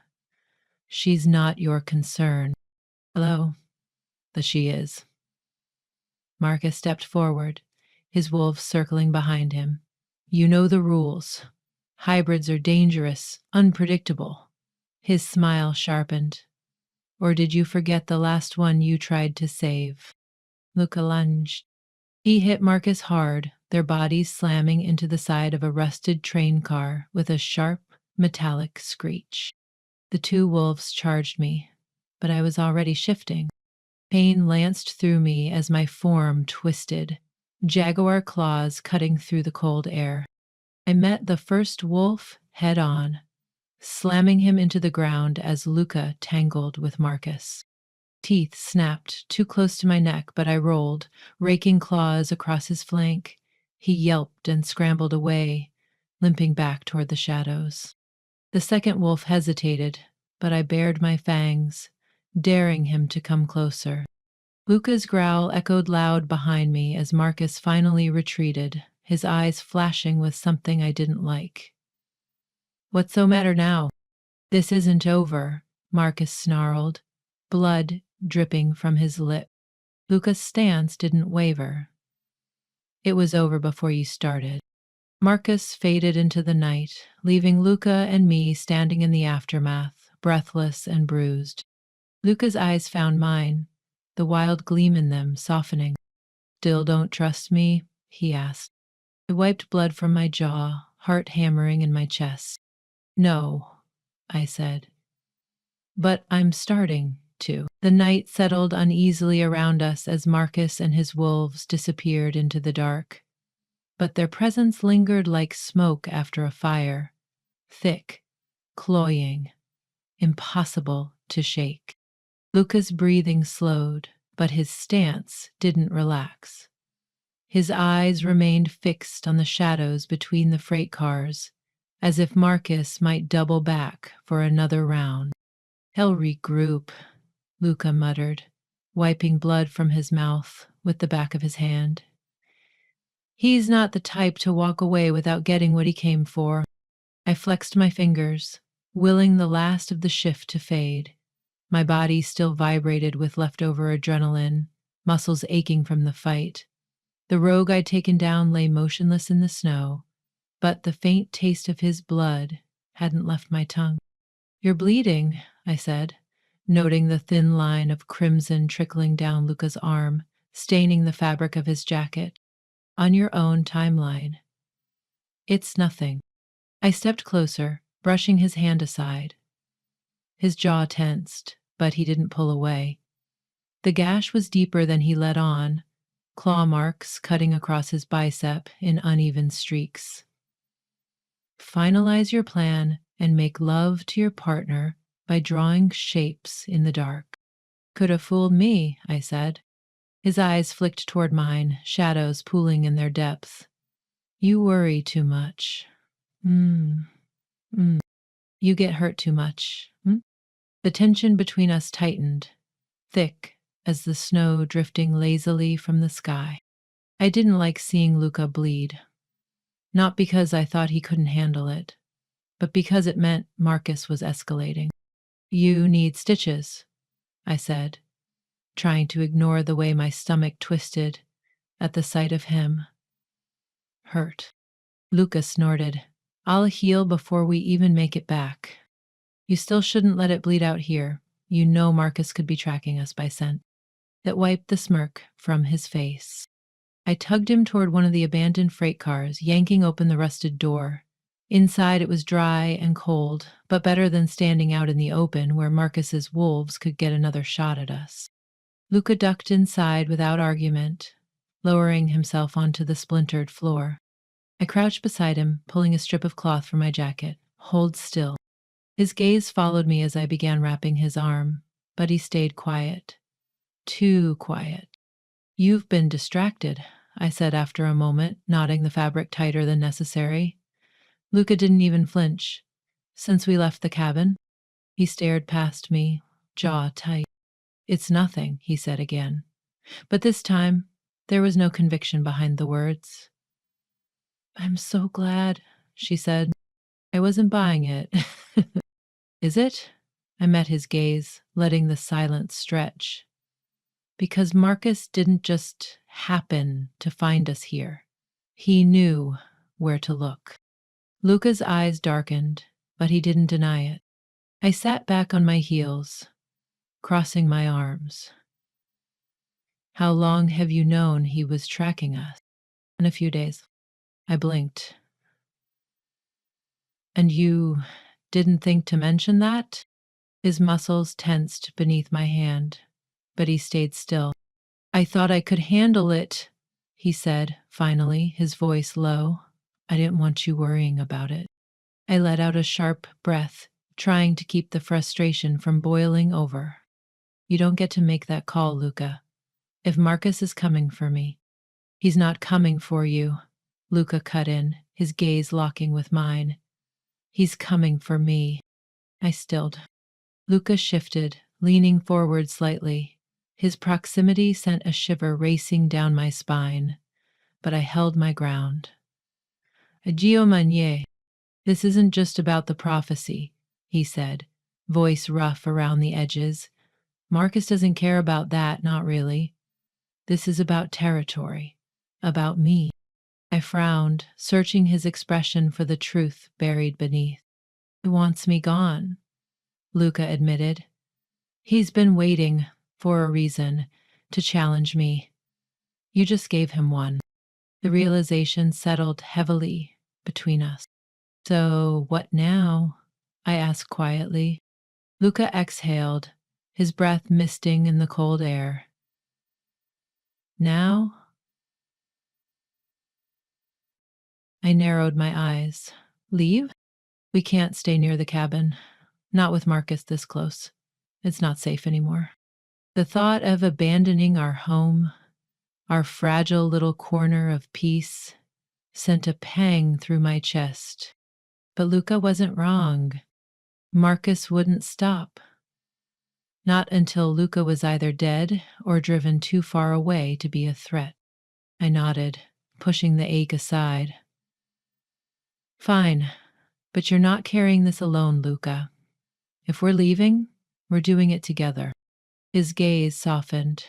"She's not your concern." "Hello." "The she is." Marcus stepped forward, his wolves circling behind him. "You know the rules. Hybrids are dangerous, unpredictable. His smile sharpened. Or did you forget the last one you tried to save? Luca lunged. He hit Marcus hard, their bodies slamming into the side of a rusted train car with a sharp, metallic screech. The two wolves charged me, but I was already shifting. Pain lanced through me as my form twisted, jaguar claws cutting through the cold air. I met the first wolf head on, slamming him into the ground as Luca tangled with Marcus. Teeth snapped too close to my neck, but I rolled, raking claws across his flank. He yelped and scrambled away, limping back toward the shadows. The second wolf hesitated, but I bared my fangs, daring him to come closer. Luca's growl echoed loud behind me as Marcus finally retreated, his eyes flashing with something I didn't like. What's so matter now? This isn't over, Marcus snarled, blood dripping from his lip. Luca's stance didn't waver. It was over before you started. Marcus faded into the night, leaving Luca and me standing in the aftermath, breathless and bruised. Luca's eyes found mine, the wild gleam in them softening. Still don't trust me? He asked. I wiped blood from my jaw, heart hammering in my chest. No, I said. But I'm starting to. The night settled uneasily around us as Marcus and his wolves disappeared into the dark. But their presence lingered like smoke after a fire, thick, cloying, impossible to shake. Luca's breathing slowed, but his stance didn't relax. His eyes remained fixed on the shadows between the freight cars, as if Marcus might double back for another round. He'll regroup, Luca muttered, wiping blood from his mouth with the back of his hand. He's not the type to walk away without getting what he came for. I flexed my fingers, willing the last of the shift to fade. My body still vibrated with leftover adrenaline, muscles aching from the fight. The rogue I'd taken down lay motionless in the snow, but the faint taste of his blood hadn't left my tongue. You're bleeding, I said, noting the thin line of crimson trickling down Luca's arm, staining the fabric of his jacket. On your own timeline. It's nothing. I stepped closer, brushing his hand aside. His jaw tensed, but he didn't pull away. The gash was deeper than he let on, claw marks cutting across his bicep in uneven streaks. Finalize your plan and make love to your partner by drawing shapes in the dark. Could have fooled me, I said. His eyes flicked toward mine, shadows pooling in their depths. You worry too much. You get hurt too much. The tension between us tightened, thick as the snow drifting lazily from the sky. I didn't like seeing Luca bleed. Not because I thought he couldn't handle it, but because it meant Marcus was escalating. You need stitches, I said, trying to ignore the way my stomach twisted at the sight of him. Hurt. Luca snorted. I'll heal before we even make it back. You still shouldn't let it bleed out here. You know Marcus could be tracking us by scent. That wiped the smirk from his face. I tugged him toward one of the abandoned freight cars, yanking open the rusted door. Inside it was dry and cold, but better than standing out in the open where Marcus's wolves could get another shot at us. Luca ducked inside without argument, lowering himself onto the splintered floor. I crouched beside him, pulling a strip of cloth from my jacket. Hold still. His gaze followed me as I began wrapping his arm, but he stayed quiet. Too quiet. You've been distracted, I said after a moment, knotting the fabric tighter than necessary. Luca didn't even flinch. Since we left the cabin? He stared past me, jaw tight. It's nothing, he said again. But this time, there was no conviction behind the words. I'm so glad, she said. I wasn't buying it. Is it? I met his gaze, letting the silence stretch. Because Marcus didn't just happen to find us here. He knew where to look. Luca's eyes darkened, but he didn't deny it. I sat back on my heels, crossing my arms. How long have you known he was tracking us? In a few days. I blinked. And you didn't think to mention that? His muscles tensed beneath my hand, but he stayed still. I thought I could handle it, he said, finally, his voice low. I didn't want you worrying about it. I let out a sharp breath, trying to keep the frustration from boiling over. You don't get to make that call, Luca. If Marcus is coming for me, he's not coming for you. Luca cut in, his gaze locking with mine. He's coming for me. I stilled. Luca shifted, leaning forward slightly. His proximity sent a shiver racing down my spine, but I held my ground. Addio Manier. This isn't just about the prophecy, he said, voice rough around the edges. Marcus doesn't care about that, not really. This is about territory, about me. I frowned, searching his expression for the truth buried beneath. He wants me gone, Luca admitted. He's been waiting, for a reason, to challenge me. You just gave him one. The realization settled heavily between us. So what now? I asked quietly. Luca exhaled, his breath misting in the cold air. Now? I narrowed my eyes. Leave? We can't stay near the cabin. Not with Marcus this close. It's not safe anymore. The thought of abandoning our home, our fragile little corner of peace, sent a pang through my chest. But Luca wasn't wrong. Marcus wouldn't stop. Not until Luca was either dead or driven too far away to be a threat. I nodded, pushing the ache aside. Fine, but you're not carrying this alone, Luca. If we're leaving, we're doing it together. His gaze softened.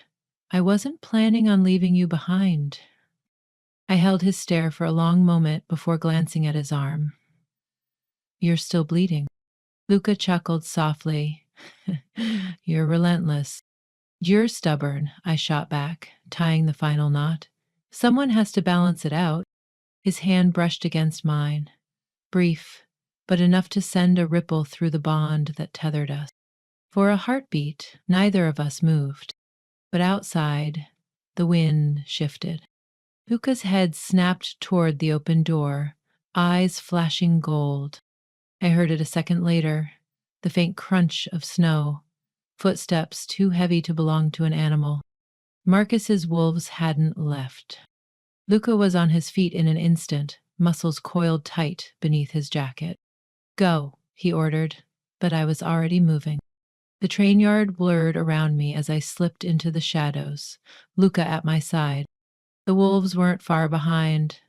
I wasn't planning on leaving you behind. I held his stare for a long moment before glancing at his arm. You're still bleeding. Luca chuckled softly. You're relentless. You're stubborn, I shot back, tying the final knot. Someone has to balance it out. His hand brushed against mine. Brief, but enough to send a ripple through the bond that tethered us. For a heartbeat, neither of us moved. But outside, the wind shifted. Luca's head snapped toward the open door, eyes flashing gold. I heard it a second later, the faint crunch of snow, footsteps too heavy to belong to an animal. Marcus's wolves hadn't left. Luca was on his feet in an instant, muscles coiled tight beneath his jacket. Go, he ordered, but I was already moving. The train yard blurred around me as I slipped into the shadows, Luca at my side. The wolves weren't far behind.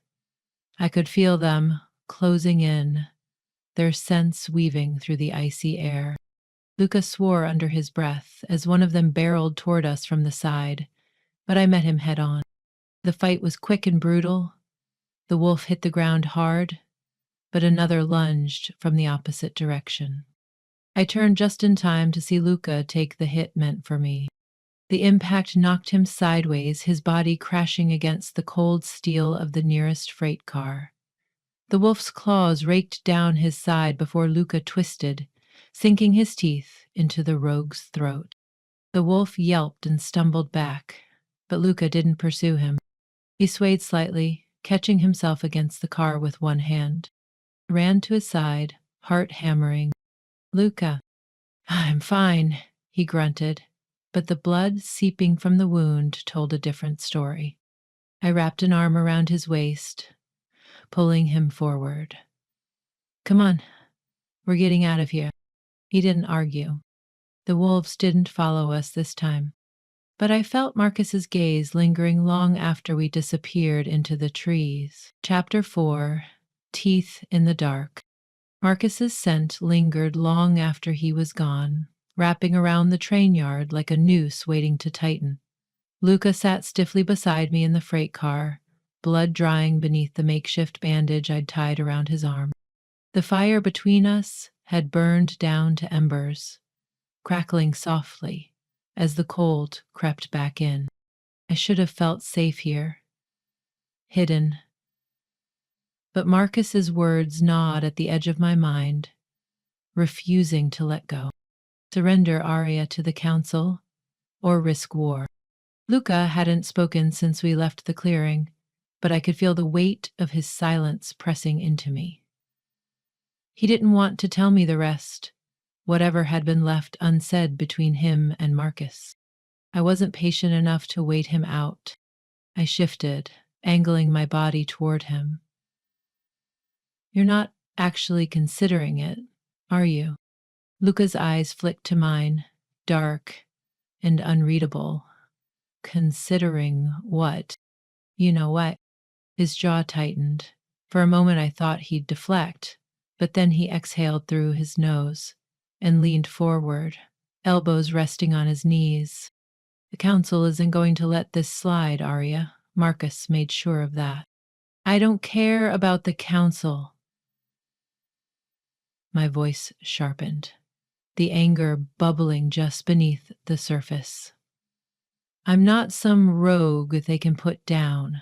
I could feel them closing in, their scents weaving through the icy air. Luca swore under his breath as one of them barreled toward us from the side, but I met him head on. The fight was quick and brutal. The wolf hit the ground hard, but another lunged from the opposite direction. I turned just in time to see Luca take the hit meant for me. The impact knocked him sideways, his body crashing against the cold steel of the nearest freight car. The wolf's claws raked down his side before Luca twisted, sinking his teeth into the rogue's throat. The wolf yelped and stumbled back, but Luca didn't pursue him. He swayed slightly, catching himself against the car with one hand. I ran to his side, heart hammering. Luca, I'm fine, he grunted, but the blood seeping from the wound told a different story. I wrapped an arm around his waist, pulling him forward. Come on, we're getting out of here. He didn't argue. The wolves didn't follow us this time. But I felt Marcus's gaze lingering long after we disappeared into the trees. Chapter 4, Teeth in the Dark. Marcus's scent lingered long after he was gone, wrapping around the train yard like a noose waiting to tighten. Luca sat stiffly beside me in the freight car, blood drying beneath the makeshift bandage I'd tied around his arm. The fire between us had burned down to embers, crackling softly as the cold crept back in. I should have felt safe here, hidden. But Marcus's words gnawed at the edge of my mind, refusing to let go. Surrender Arya to the council or risk war. Luca hadn't spoken since we left the clearing, but I could feel the weight of his silence pressing into me. He didn't want to tell me the rest, whatever had been left unsaid between him and Marcus. I wasn't patient enough to wait him out. I shifted, angling my body toward him. You're not actually considering it, are you? Luca's eyes flicked to mine, dark and unreadable. Considering what? You know what? His jaw tightened. For a moment I thought he'd deflect, but then he exhaled through his nose and leaned forward, elbows resting on his knees. The council isn't going to let this slide, Arya. Marcus made sure of that. I don't care about the council. My voice sharpened, the anger bubbling just beneath the surface. I'm not some rogue they can put down.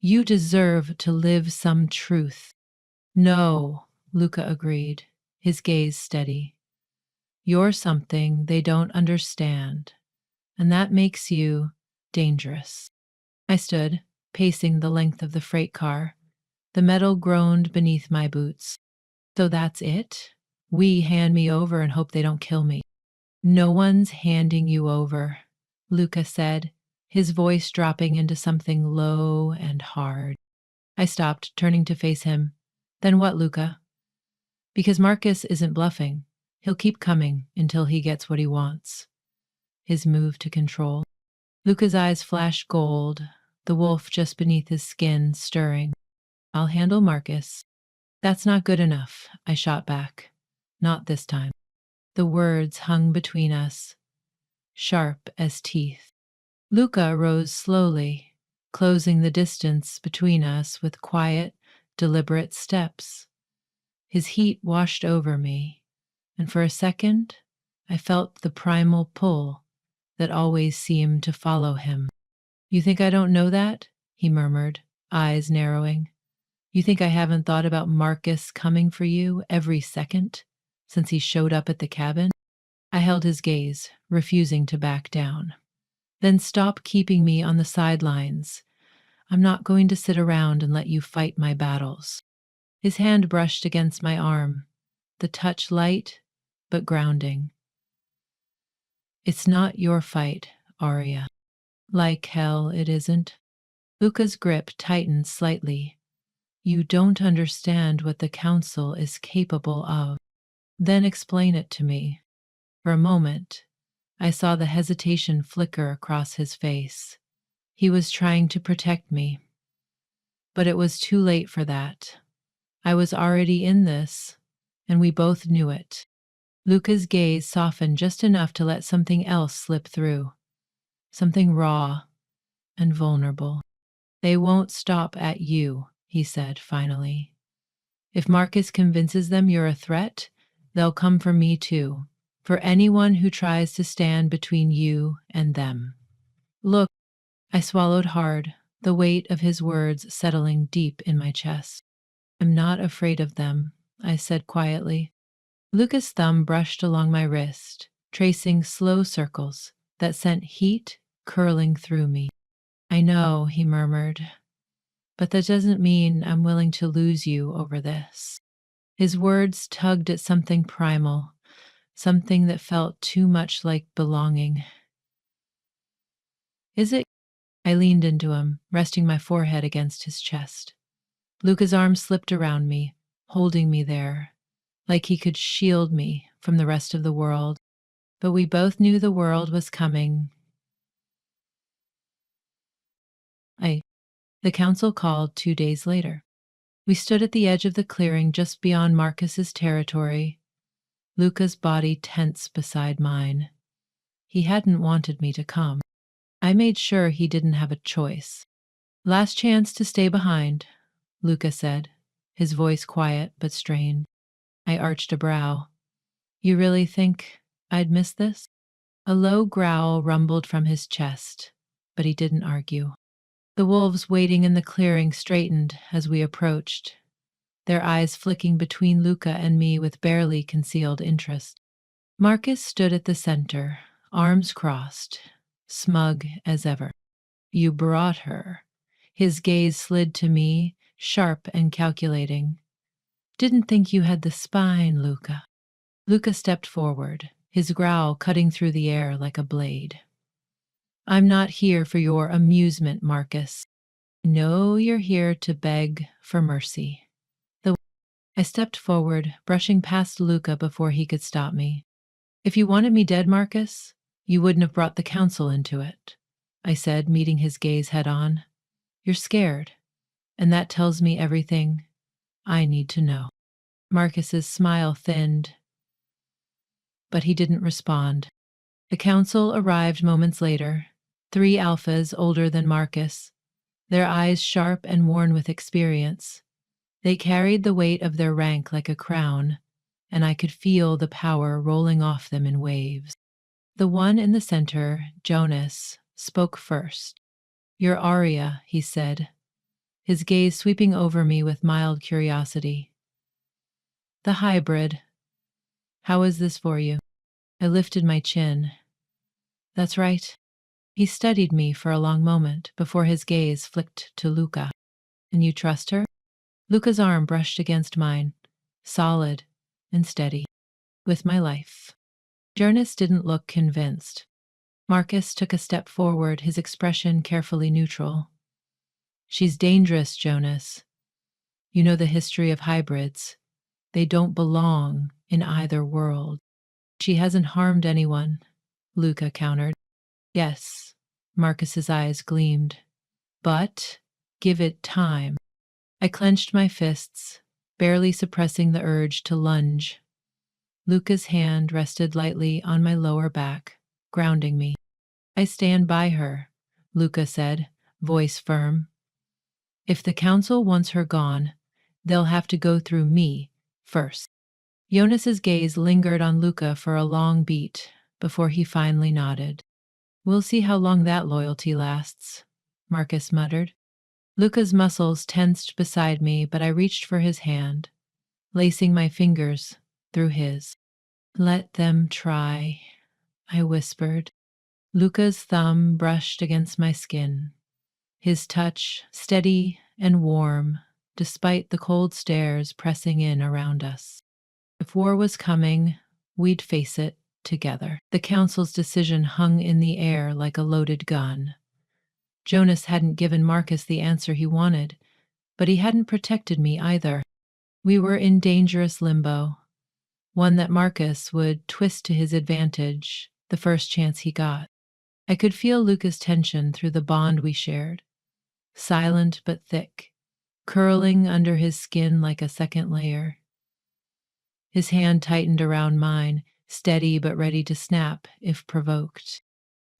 You deserve to live some truth. No, Luca agreed, his gaze steady. You're something they don't understand, and that makes you dangerous. I stood, pacing the length of the freight car. The metal groaned beneath my boots. So that's it? We hand me over and hope they don't kill me. No one's handing you over, Luca said, his voice dropping into something low and hard. I stopped, turning to face him. Then what, Luca? Because Marcus isn't bluffing. He'll keep coming until he gets what he wants. His move to control. Luca's eyes flashed gold, the wolf just beneath his skin stirring. I'll handle Marcus. That's not good enough, I shot back. Not this time. The words hung between us, sharp as teeth. Luca rose slowly, closing the distance between us with quiet, deliberate steps. His heat washed over me, and for a second, I felt the primal pull that always seemed to follow him. You think I don't know that? He murmured, eyes narrowing. You think I haven't thought about Marcus coming for you every second since he showed up at the cabin? I held his gaze, refusing to back down. Then stop keeping me on the sidelines. I'm not going to sit around and let you fight my battles. His hand brushed against my arm, the touch light but grounding. It's not your fight, Arya. Like hell it isn't. Luca's grip tightened slightly. You don't understand what the council is capable of. Then explain it to me. For a moment, I saw the hesitation flicker across his face. He was trying to protect me. But it was too late for that. I was already in this, and we both knew it. Luca's gaze softened just enough to let something else slip through. Something raw and vulnerable. They won't stop at you, he said finally. If Marcus convinces them you're a threat, they'll come for me too, for anyone who tries to stand between you and them. Look, I swallowed hard, the weight of his words settling deep in my chest. I'm not afraid of them, I said quietly. Luca's thumb brushed along my wrist, tracing slow circles that sent heat curling through me. I know, he murmured, but that doesn't mean I'm willing to lose you over this. His words tugged at something primal, something that felt too much like belonging. Is it? I leaned into him, resting my forehead against his chest. Luca's arm slipped around me, holding me there, like he could shield me from the rest of the world. But we both knew the world was coming. The council called 2 days later. We stood at the edge of the clearing just beyond Marcus's territory, Luca's body tense beside mine. He hadn't wanted me to come. I made sure he didn't have a choice. Last chance to stay behind, Luca said, his voice quiet but strained. I arched a brow. You really think I'd miss this? A low growl rumbled from his chest, but he didn't argue. The wolves waiting in the clearing straightened as we approached, their eyes flicking between Luca and me with barely concealed interest. Marcus stood at the center, arms crossed, smug as ever. You brought her. His gaze slid to me, sharp and calculating. Didn't think you had the spine, Luca. Luca stepped forward, his growl cutting through the air like a blade. I'm not here for your amusement, Marcus. No, you're here to beg for mercy. I stepped forward, brushing past Luca before he could stop me. If you wanted me dead, Marcus, you wouldn't have brought the council into it, I said, meeting his gaze head on. You're scared, and that tells me everything I need to know. Marcus's smile thinned, but he didn't respond. The council arrived moments later, 3 alphas older than Marcus, their eyes sharp and worn with experience. They carried the weight of their rank like a crown, and I could feel the power rolling off them in waves. The one in the center, Jonas, spoke first. Your aria, he said, his gaze sweeping over me with mild curiosity. The hybrid. How is this for you? I lifted my chin. That's right. He studied me for a long moment before his gaze flicked to Luca. And you trust her? Luca's arm brushed against mine, solid and steady, with my life. Jonas didn't look convinced. Marcus took a step forward, his expression carefully neutral. She's dangerous, Jonas. You know the history of hybrids. They don't belong in either world. She hasn't harmed anyone, Luca countered. Yes, Marcus's eyes gleamed. But give it time. I clenched my fists, barely suppressing the urge to lunge. Luca's hand rested lightly on my lower back, grounding me. I stand by her, Luca said, voice firm. If the council wants her gone, they'll have to go through me first. Jonas's gaze lingered on Luca for a long beat before he finally nodded. We'll see how long that loyalty lasts, Marcus muttered. Luca's muscles tensed beside me, but I reached for his hand, lacing my fingers through his. Let them try, I whispered. Luca's thumb brushed against my skin, his touch steady and warm, despite the cold stares pressing in around us. If war was coming, we'd face it together. The council's decision hung in the air like a loaded gun. Jonas hadn't given Marcus the answer he wanted, but he hadn't protected me either. We were in dangerous limbo, one that Marcus would twist to his advantage the first chance he got. I could feel Luca's tension through the bond we shared, silent but thick, curling under his skin like a second layer. His hand tightened around mine, steady but ready to snap if provoked.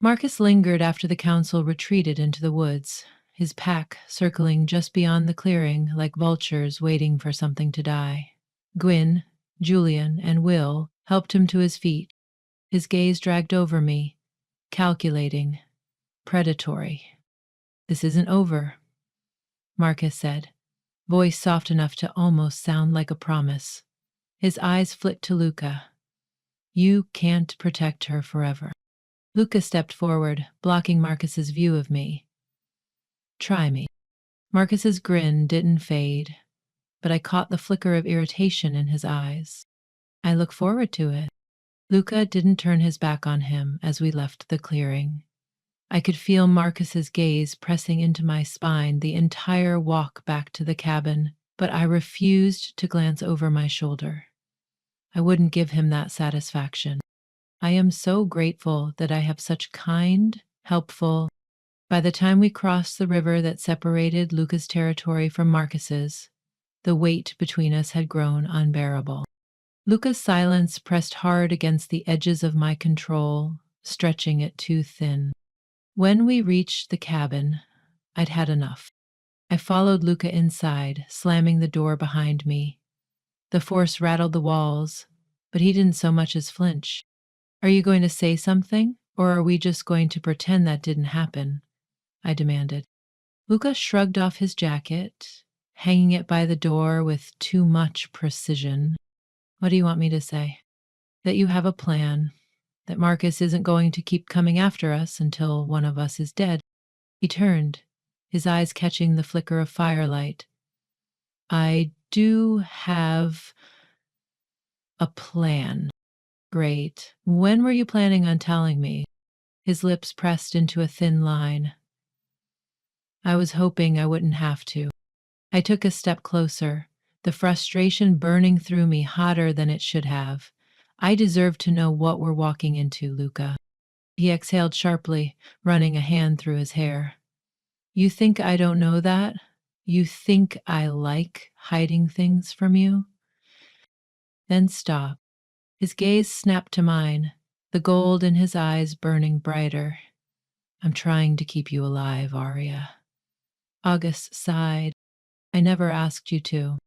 Marcus lingered after the council retreated into the woods, his pack circling just beyond the clearing like vultures waiting for something to die. Gwyn, Julian, and Will helped him to his feet. His gaze dragged over me, calculating, predatory. This isn't over, Marcus said, voice soft enough to almost sound like a promise. His eyes flicked to Luca. You can't protect her forever. Luca stepped forward, blocking Marcus's view of me. Try me. Marcus's grin didn't fade, but I caught the flicker of irritation in his eyes. I look forward to it. Luca didn't turn his back on him as we left the clearing. I could feel Marcus's gaze pressing into my spine the entire walk back to the cabin, but I refused to glance over my shoulder. I wouldn't give him that satisfaction. I am so grateful that I have such kind, helpful. By the time we crossed the river that separated Luca's territory from Marcus's, the weight between us had grown unbearable. Luca's silence pressed hard against the edges of my control, stretching it too thin. When we reached the cabin, I'd had enough. I followed Luca inside, slamming the door behind me. The force rattled the walls, but he didn't so much as flinch. Are you going to say something, or are we just going to pretend that didn't happen? I demanded. Luca shrugged off his jacket, hanging it by the door with too much precision. What do you want me to say? That you have a plan, that Marcus isn't going to keep coming after us until one of us is dead. He turned, his eyes catching the flicker of firelight. I do have a plan. Great. When were you planning on telling me? His lips pressed into a thin line. I was hoping I wouldn't have to. I took a step closer, the frustration burning through me hotter than it should have. I deserve to know what we're walking into, Luca. He exhaled sharply, running a hand through his hair. You think I don't know that? You think I like hiding things from you? Then stop. His gaze snapped to mine, the gold in his eyes burning brighter. I'm trying to keep you alive, Arya. August sighed. I never asked you to.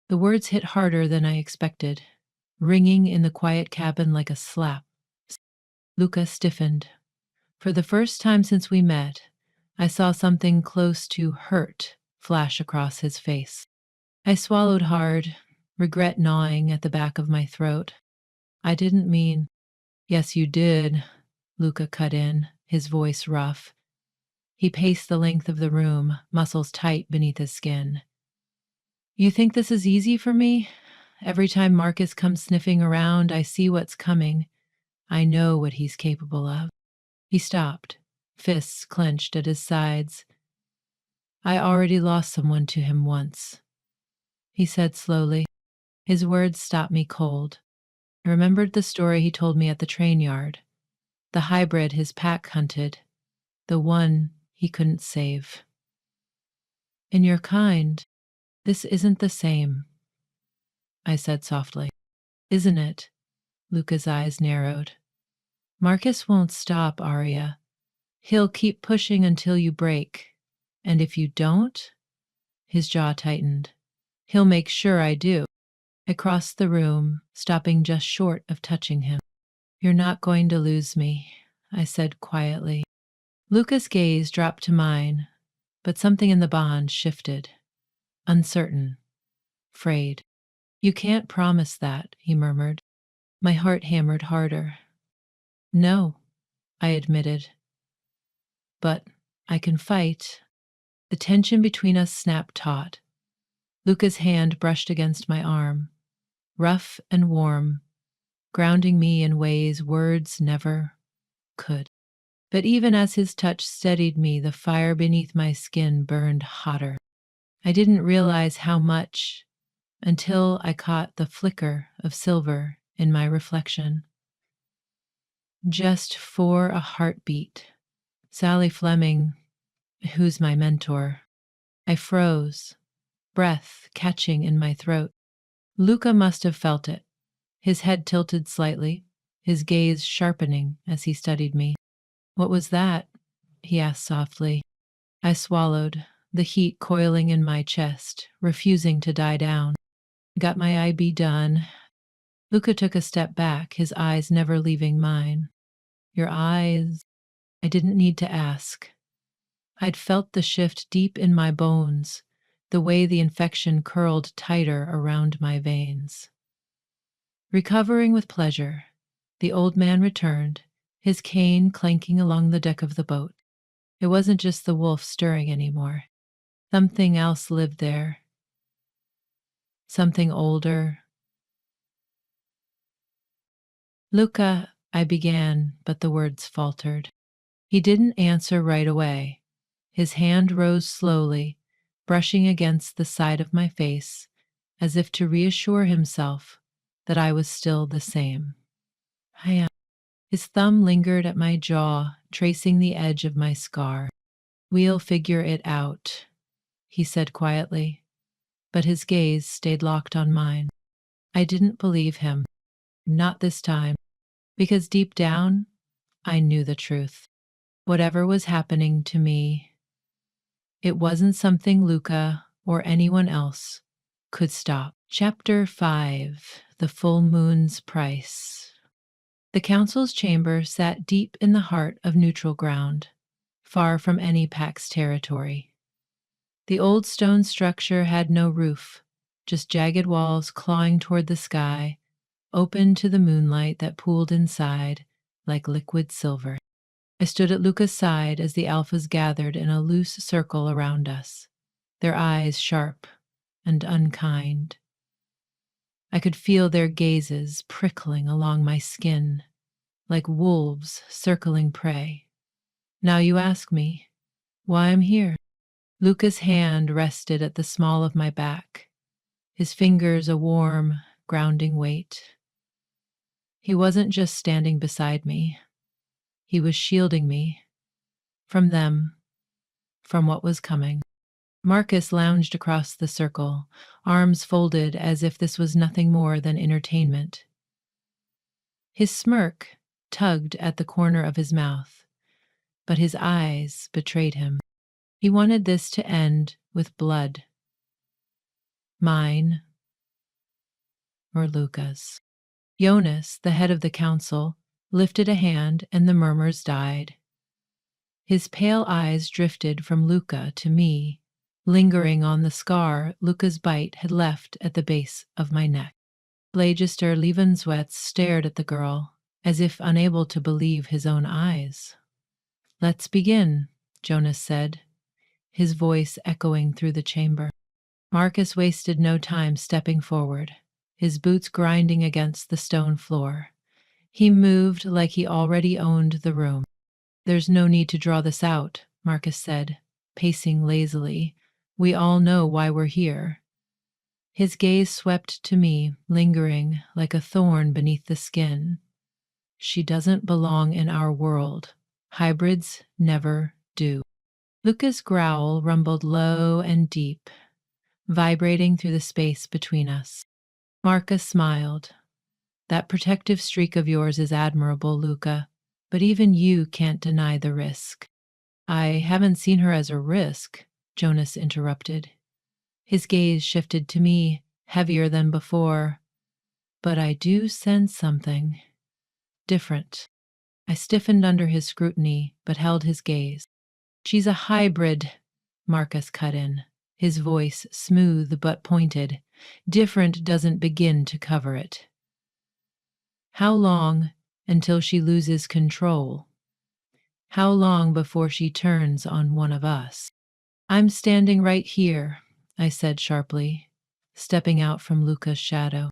The words hit harder than I expected, ringing in the quiet cabin like a slap. Luca stiffened. For the first time since we met, I saw something close to hurt flash across his face. I swallowed hard, regret gnawing at the back of my throat. I didn't mean. Yes, you did, Luca cut in, his voice rough. He paced the length of the room, muscles tight beneath his skin. You think this is easy for me? Every time Marcus comes sniffing around, I see what's coming. I know what he's capable of. He stopped, fists clenched at his sides. I already lost someone to him once, he said slowly. His words stopped me cold. I remembered the story he told me at the train yard. The hybrid his pack hunted. The one he couldn't save. In your kind, this isn't the same, I said softly. Isn't it? Luca's eyes narrowed. Marcus won't stop, Arya. He'll keep pushing until you break. And if you don't, his jaw tightened. He'll make sure I do. I crossed the room, stopping just short of touching him. You're not going to lose me, I said quietly. Luca's gaze dropped to mine, but something in the bond shifted. Uncertain. Frayed. You can't promise that, he murmured. My heart hammered harder. No, I admitted. But I can fight. The tension between us snapped taut. Luca's hand brushed against my arm, rough and warm, grounding me in ways words never could. But even as his touch steadied me, the fire beneath my skin burned hotter. I didn't realize how much until I caught the flicker of silver in my reflection. Just for a heartbeat. Sally Fleming, who's my mentor. I froze, breath catching in my throat. Luca must have felt it. His head tilted slightly, his gaze sharpening as he studied me. What was that? He asked softly. I swallowed, the heat coiling in my chest, refusing to die down. Got my IB done. Luca took a step back, his eyes never leaving mine. Your eyes? I didn't need to ask. I'd felt the shift deep in my bones, the way the infection curled tighter around my veins. Recovering with pleasure, the old man returned, his cane clanking along the deck of the boat. It wasn't just the wolf stirring anymore. Something else lived there. Something older. Luca, I began, but the words faltered. He didn't answer right away. His hand rose slowly, brushing against the side of my face, as if to reassure himself that I was still the same. I am. His thumb lingered at my jaw, tracing the edge of my scar. We'll figure it out, he said quietly, but his gaze stayed locked on mine. I didn't believe him. Not this time, because deep down, I knew the truth. Whatever was happening to me, It wasn't something Luca or anyone else could stop. Chapter 5: The Full Moon's Price. The council's chamber sat deep in the heart of neutral ground, far from any Pax territory. The old stone structure had no roof, just jagged walls clawing toward the sky, open to the moonlight that pooled inside like liquid silver. I stood at Luca's side as the alphas gathered in a loose circle around us, their eyes sharp and unkind. I could feel their gazes prickling along my skin, like wolves circling prey. Now you ask me why I'm here. Luca's hand rested at the small of my back, his fingers a warm, grounding weight. He wasn't just standing beside me. He was shielding me from them, from what was coming. Marcus lounged across the circle, arms folded as if this was nothing more than entertainment. His smirk tugged at the corner of his mouth, but his eyes betrayed him. He wanted this to end with blood. Mine or Luca's. Jonas, the head of the council, lifted a hand and the murmurs died. His pale eyes drifted from Luca to me, lingering on the scar Luca's bite had left at the base of my neck. Legister Levenswets stared at the girl, as if unable to believe his own eyes. "Let's begin," Jonas said, his voice echoing through the chamber. Marcus wasted no time stepping forward, his boots grinding against the stone floor. He moved like he already owned the room. "There's no need to draw this out," Marcus said, pacing lazily. "We all know why we're here." His gaze swept to me, lingering like a thorn beneath the skin. "She doesn't belong in our world. Hybrids never do." Luca's growl rumbled low and deep, vibrating through the space between us. Marcus smiled. "That protective streak of yours is admirable, Luca, but even you can't deny the risk." "I haven't seen her as a risk," Jonas interrupted. His gaze shifted to me, heavier than before. "But I do sense something different." I stiffened under his scrutiny, but held his gaze. "She's a hybrid," Marcus cut in, his voice smooth but pointed. "Different doesn't begin to cover it." "How long until she loses control? How long before she turns on one of us?" "I'm standing right here," I said sharply, stepping out from Luca's shadow.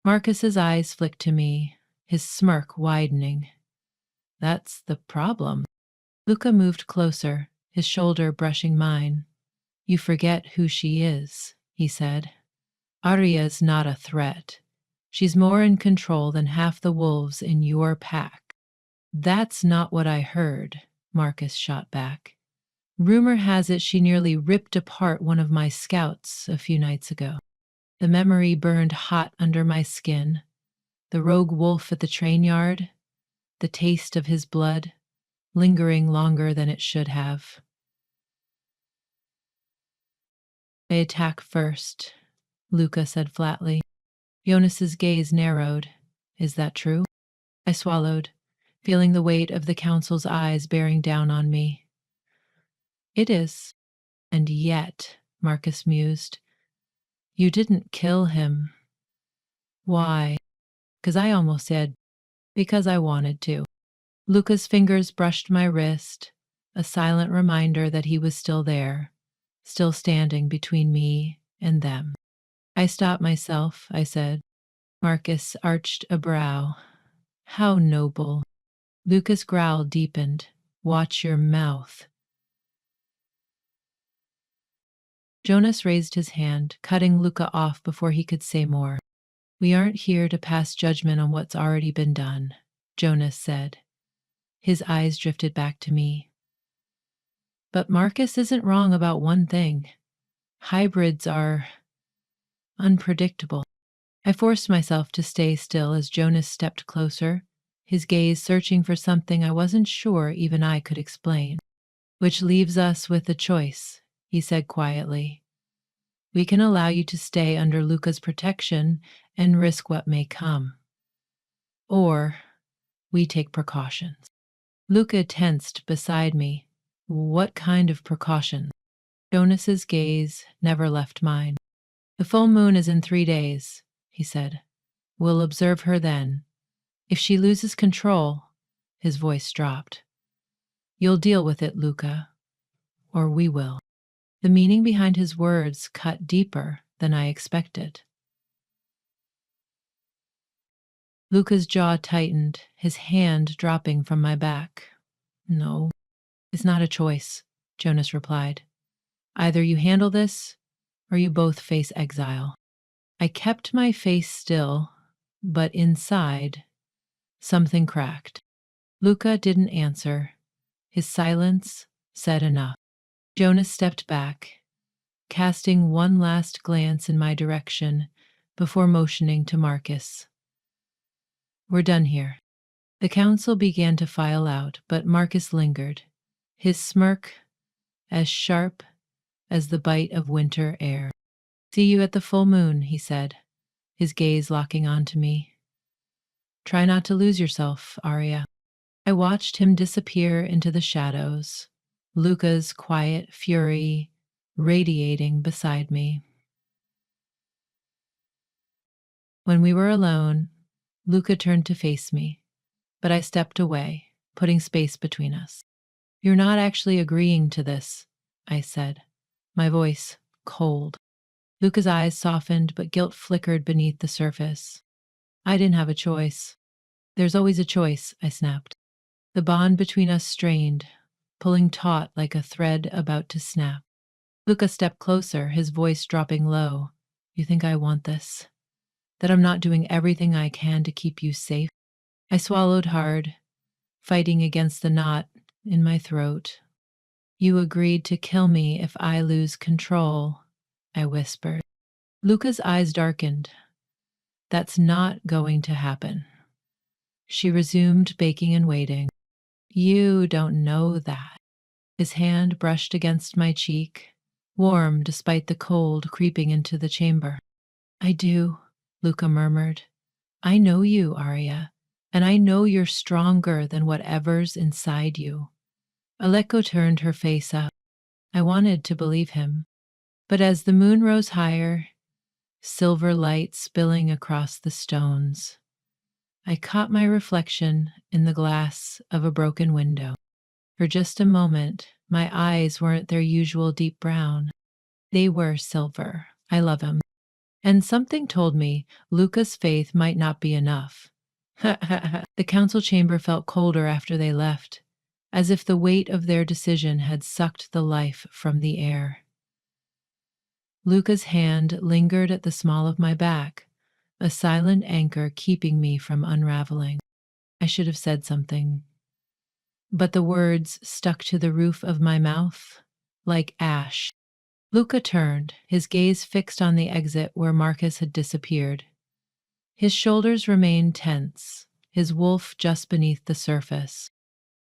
Marcus's eyes flicked to me, his smirk widening. "That's the problem." Luca moved closer, his shoulder brushing mine. "You forget who she is," he said. "Arya's not a threat. She's more in control than half the wolves in your pack." "That's not what I heard," Marcus shot back. "Rumor has it she nearly ripped apart one of my scouts a few nights ago." The memory burned hot under my skin. The rogue wolf at the train yard, the taste of his blood, lingering longer than it should have. "They attack first," Luca said flatly. Jonas's gaze narrowed. "Is that true?" I swallowed, feeling the weight of the council's eyes bearing down on me. "It is. And yet," Marcus mused, "you didn't kill him." "Why?" "'Cause I almost said, because I wanted to." Luca's fingers brushed my wrist, a silent reminder that he was still there, still standing between me and them. "I stopped myself," I said. Marcus arched a brow. "How noble." Luca's growl deepened. "Watch your mouth." Jonas raised his hand, cutting Luca off before he could say more. "We aren't here to pass judgment on what's already been done," Jonas said. His eyes drifted back to me. "But Marcus isn't wrong about one thing. Hybrids are unpredictable." I forced myself to stay still as Jonas stepped closer, his gaze searching for something I wasn't sure even I could explain. "Which leaves us with a choice," he said quietly. We can allow you to stay under Luca's protection and risk what may come. Or we take precautions. Luca tensed beside me. What kind of precautions? Jonas's gaze never left mine. The full moon is in 3 days, he said. We'll observe her then. If she loses control, his voice dropped. You'll deal with it, Luca, or we will. The meaning behind his words cut deeper than I expected. Luca's jaw tightened, his hand dropping from my back. No, it's not a choice, Jonas replied. Either you handle this, or you both face exile. I kept my face still, but inside, something cracked. Luca didn't answer. His silence said enough. Jonas stepped back, casting one last glance in my direction before motioning to Marcus. We're done here. The council began to file out, but Marcus lingered, his smirk as sharp as the bite of winter air. See you at the full moon, he said, his gaze locking onto me. Try not to lose yourself, Arya. I watched him disappear into the shadows, Luca's quiet fury radiating beside me. When we were alone, Luca turned to face me, but I stepped away, putting space between us. You're not actually agreeing to this, I said, my voice cold. Luca's eyes softened, but guilt flickered beneath the surface. I didn't have a choice. There's always a choice, I snapped. The bond between us strained, pulling taut like a thread about to snap. Luca stepped closer, his voice dropping low. You think I want this? That I'm not doing everything I can to keep you safe? I swallowed hard, fighting against the knot in my throat. You agreed to kill me if I lose control, I whispered. Luca's eyes darkened. That's not going to happen. She resumed baking and waiting. You don't know that. His hand brushed against my cheek, warm despite the cold creeping into the chamber. I do, Luca murmured. I know you, Arya, and I know you're stronger than whatever's inside you. Aleko turned her face up. I wanted to believe him, but as the moon rose higher, silver light spilling across the stones, I caught my reflection in the glass of a broken window. For just a moment, my eyes weren't their usual deep brown. They were silver. I love him. And something told me Luca's faith might not be enough. The council chamber felt colder after they left, as if the weight of their decision had sucked the life from the air. Luca's hand lingered at the small of my back, a silent anchor keeping me from unraveling. I should have said something, but the words stuck to the roof of my mouth like ash. Luca turned, his gaze fixed on the exit where Marcus had disappeared. His shoulders remained tense, his wolf just beneath the surface.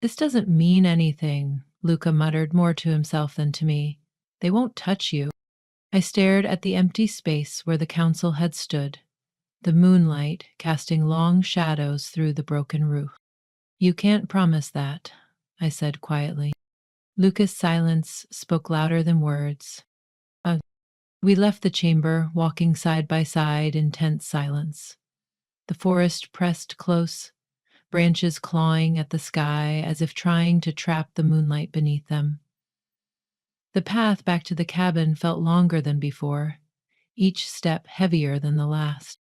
This doesn't mean anything, Luca muttered more to himself than to me. They won't touch you. I stared at the empty space where the council had stood, the moonlight casting long shadows through the broken roof. You can't promise that, I said quietly. Luca's silence spoke louder than words. We left the chamber, walking side by side in tense silence. The forest pressed close, branches clawing at the sky as if trying to trap the moonlight beneath them. The path back to the cabin felt longer than before, each step heavier than the last.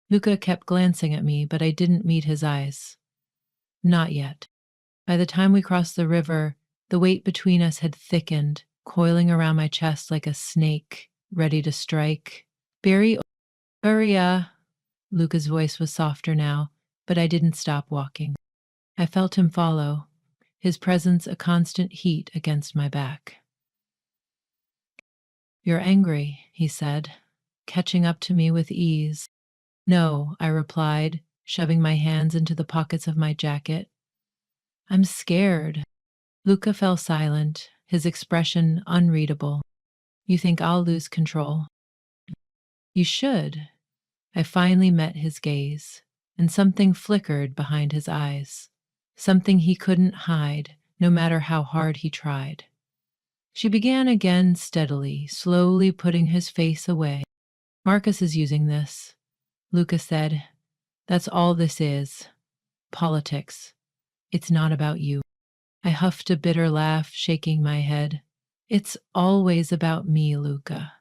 Luca kept glancing at me, but I didn't meet his eyes. Not yet. By the time we crossed the river, the weight between us had thickened, coiling around my chest like a snake, ready to strike. Arya. Luca's voice was softer now, but I didn't stop walking. I felt him follow, his presence a constant heat against my back. You're angry, he said, catching up to me with ease. No, I replied, shoving my hands into the pockets of my jacket. I'm scared. Luca fell silent, his expression unreadable. You think I'll lose control? You should. I finally met his gaze, and something flickered behind his eyes. Something he couldn't hide, no matter how hard he tried. She began again steadily, slowly putting his face away. Marcus is using this, Luca said. That's all this is. Politics. It's not about you. I huffed a bitter laugh, shaking my head. It's always about me, Luca.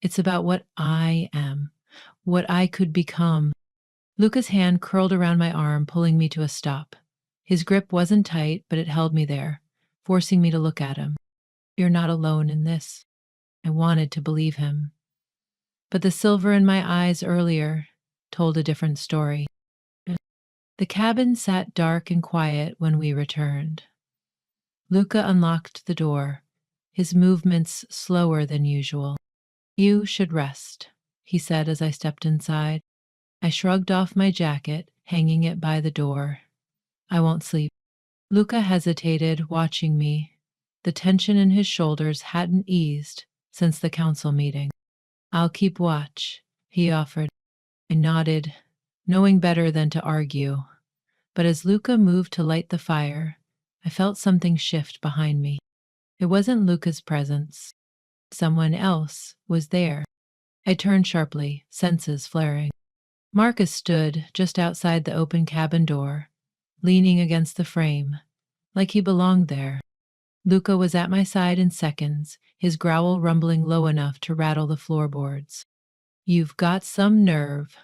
It's about what I am, what I could become. Luca's hand curled around my arm, pulling me to a stop. His grip wasn't tight, but it held me there, forcing me to look at him. You're not alone in this. I wanted to believe him. But the silver in my eyes earlier told a different story. The cabin sat dark and quiet when we returned. Luca unlocked the door, his movements slower than usual. You should rest, he said as I stepped inside. I shrugged off my jacket, hanging it by the door. I won't sleep. Luca hesitated, watching me. The tension in his shoulders hadn't eased since the council meeting. I'll keep watch, he offered. I nodded, knowing better than to argue. But as Luca moved to light the fire, I felt something shift behind me. It wasn't Luca's presence. Someone else was there. I turned sharply, senses flaring. Marcus stood just outside the open cabin door, leaning against the frame, like he belonged there. Luca was at my side in seconds, his growl rumbling low enough to rattle the floorboards. You've got some nerve,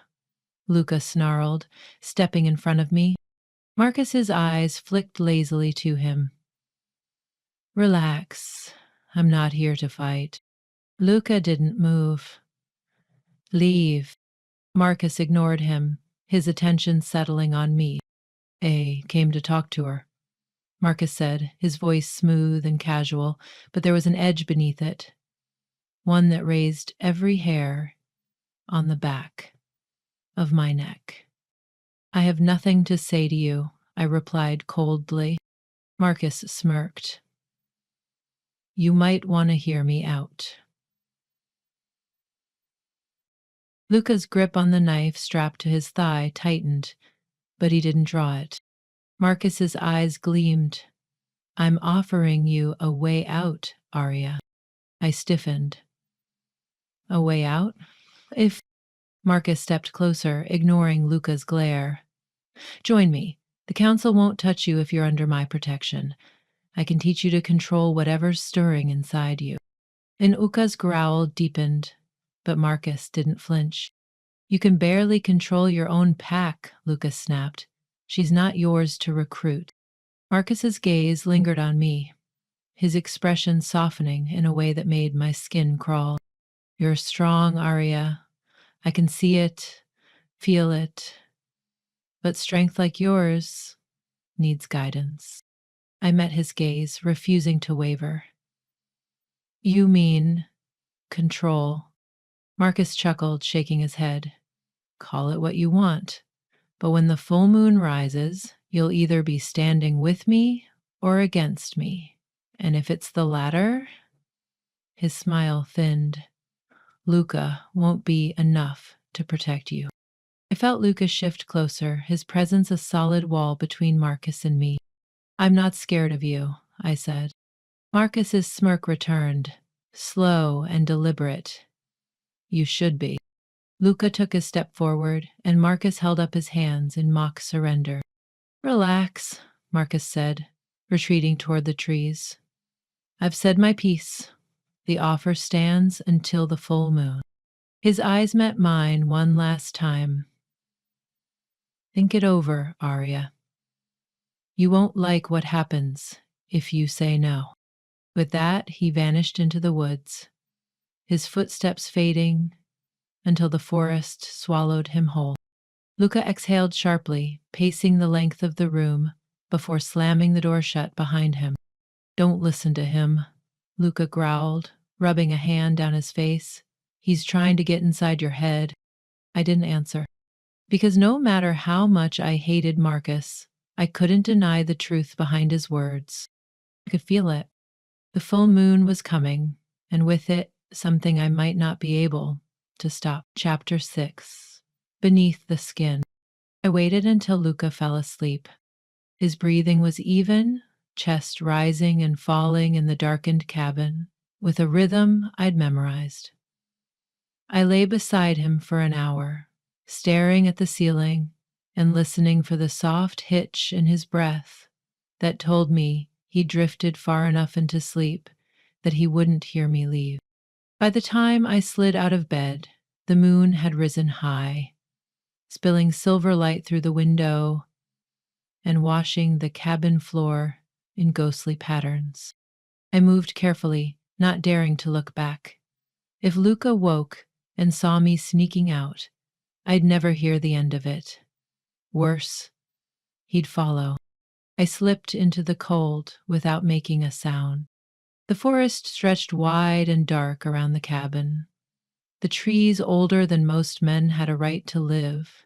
Luca snarled, stepping in front of me. Marcus's eyes flicked lazily to him. Relax. I'm not here to fight. Luca didn't move. Leave. Marcus ignored him, his attention settling on me. A came to talk to her, Marcus said, his voice smooth and casual, but there was an edge beneath it, one that raised every hair on the back of my neck. I have nothing to say to you, I replied coldly. Marcus smirked. You might want to hear me out. Luca's grip on the knife strapped to his thigh tightened, but he didn't draw it. Marcus's eyes gleamed. I'm offering you a way out, Arya. I stiffened. A way out? If... Marcus stepped closer, ignoring Luca's glare. Join me. The council won't touch you if you're under my protection. I can teach you to control whatever's stirring inside you. Inuka's growl deepened, but Marcus didn't flinch. You can barely control your own pack, Luca snapped. She's not yours to recruit. Marcus's gaze lingered on me, his expression softening in a way that made my skin crawl. You're strong, Arya. I can see it, feel it. But strength like yours needs guidance. I met his gaze, refusing to waver. You mean control? Marcus chuckled, shaking his head. Call it what you want. But when the full moon rises, you'll either be standing with me or against me. And if it's the latter, his smile thinned. Luca won't be enough to protect you. I felt Luca shift closer, his presence a solid wall between Marcus and me. I'm not scared of you, I said. Marcus's smirk returned, slow and deliberate. You should be. Luca took a step forward, and Marcus held up his hands in mock surrender. Relax, Marcus said, retreating toward the trees. I've said my piece. The offer stands until the full moon. His eyes met mine one last time. Think it over, Arya. You won't like what happens if you say no. With that, he vanished into the woods, his footsteps fading until the forest swallowed him whole. Luca exhaled sharply, pacing the length of the room before slamming the door shut behind him. Don't listen to him, Luca growled, rubbing a hand down his face. He's trying to get inside your head. I didn't answer. Because no matter how much I hated Marcus, I couldn't deny the truth behind his words. I could feel it. The full moon was coming, and with it, something I might not be able to stop. Chapter 6. Beneath the Skin. I waited until Luca fell asleep. His breathing was even, chest rising and falling in the darkened cabin, with a rhythm I'd memorized. I lay beside him for an hour, staring at the ceiling and listening for the soft hitch in his breath that told me he drifted far enough into sleep that he wouldn't hear me leave. By the time I slid out of bed, the moon had risen high, spilling silver light through the window and washing the cabin floor in ghostly patterns. I moved carefully, not daring to look back. If Luca woke and saw me sneaking out, I'd never hear the end of it. Worse, he'd follow. I slipped into the cold without making a sound. The forest stretched wide and dark around the cabin. The trees older than most men had a right to live,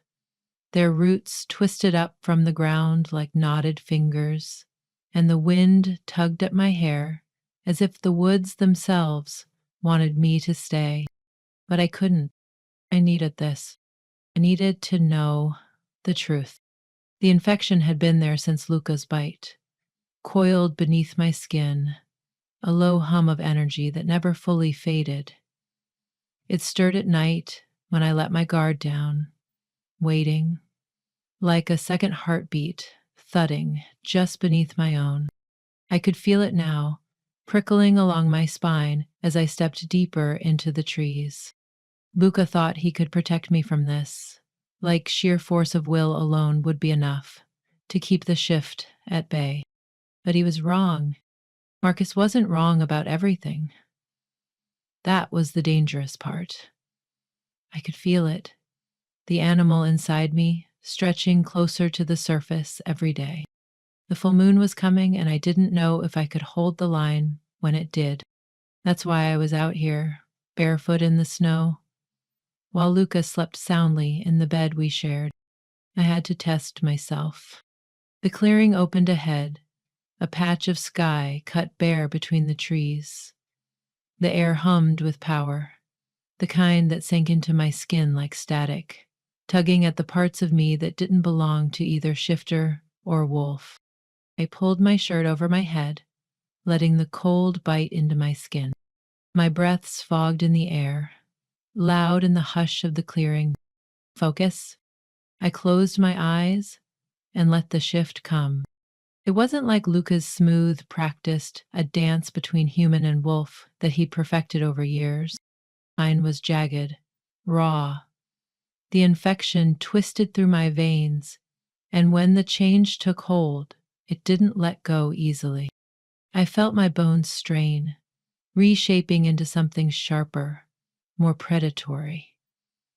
their roots twisted up from the ground like knotted fingers, and the wind tugged at my hair as if the woods themselves wanted me to stay. But I couldn't. I needed this. I needed to know the truth. The infection had been there since Luca's bite, coiled beneath my skin, a low hum of energy that never fully faded. It stirred at night when I let my guard down, waiting, like a second heartbeat thudding just beneath my own. I could feel it now, prickling along my spine as I stepped deeper into the trees. Luca thought he could protect me from this, like sheer force of will alone would be enough to keep the shift at bay. But he was wrong. Marcus wasn't wrong about everything. That was the dangerous part. I could feel it, the animal inside me stretching closer to the surface every day. The full moon was coming, and I didn't know if I could hold the line when it did. That's why I was out here, barefoot in the snow, while Luca slept soundly in the bed we shared. I had to test myself. The clearing opened ahead, a patch of sky cut bare between the trees. The air hummed with power, the kind that sank into my skin like static, tugging at the parts of me that didn't belong to either Shifter or Wolf. I pulled my shirt over my head, letting the cold bite into my skin. My breaths fogged in the air, loud in the hush of the clearing. Focus. I closed my eyes and let the shift come. It wasn't like Luca's smooth, practiced, a dance between human and wolf that he perfected over years. Mine was jagged, raw. The infection twisted through my veins, and when the change took hold, it didn't let go easily. I felt my bones strain, reshaping into something sharper, more predatory.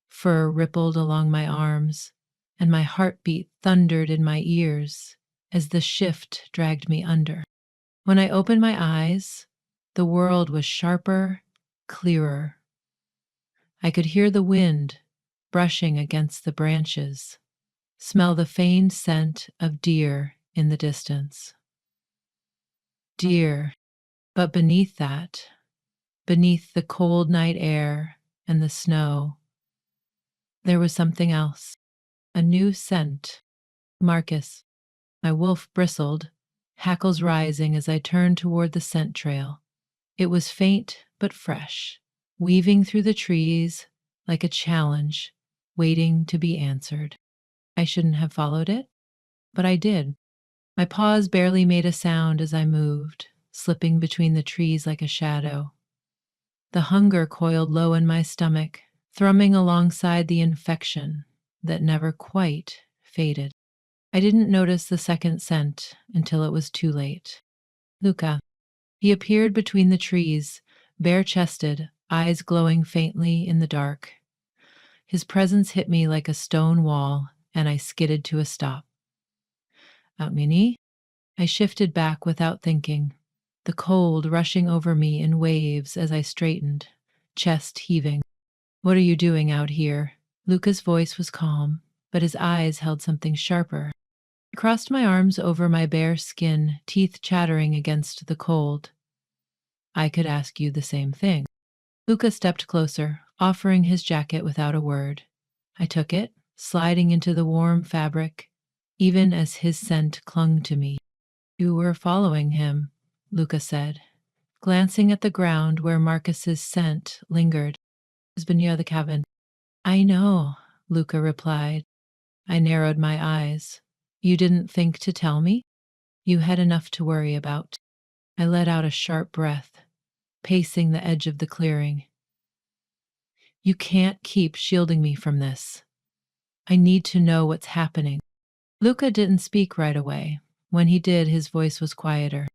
Fur rippled along my arms, and my heartbeat thundered in my ears as the shift dragged me under. When I opened my eyes, the world was sharper, clearer. I could hear the wind brushing against the branches, smell the faint scent of deer in the distance. Deer, but beneath that, beneath the cold night air and the snow, there was something else, a new scent. Marcus. My wolf bristled, hackles rising as I turned toward the scent trail. It was faint but fresh, weaving through the trees like a challenge, waiting to be answered. I shouldn't have followed it, but I did. My paws barely made a sound as I moved, slipping between the trees like a shadow. The hunger coiled low in my stomach, thrumming alongside the infection that never quite faded. I didn't notice the second scent until it was too late. Luca. He appeared between the trees, bare-chested, eyes glowing faintly in the dark. His presence hit me like a stone wall, and I skidded to a stop. Minnie? I shifted back without thinking, the cold rushing over me in waves as I straightened, chest heaving. What are you doing out here? Luca's voice was calm, but his eyes held something sharper. I crossed my arms over my bare skin, teeth chattering against the cold. I could ask you the same thing. Luca stepped closer, offering his jacket without a word. I took it, sliding into the warm fabric, even as his scent clung to me. You were following him, Luca said, glancing at the ground where Marcus's scent lingered. It was beneath the cabin. I know, Luca replied. I narrowed my eyes. You didn't think to tell me? You had enough to worry about. I let out a sharp breath, pacing the edge of the clearing. You can't keep shielding me from this. I need to know what's happening. Luca didn't speak right away. When he did, his voice was quieter.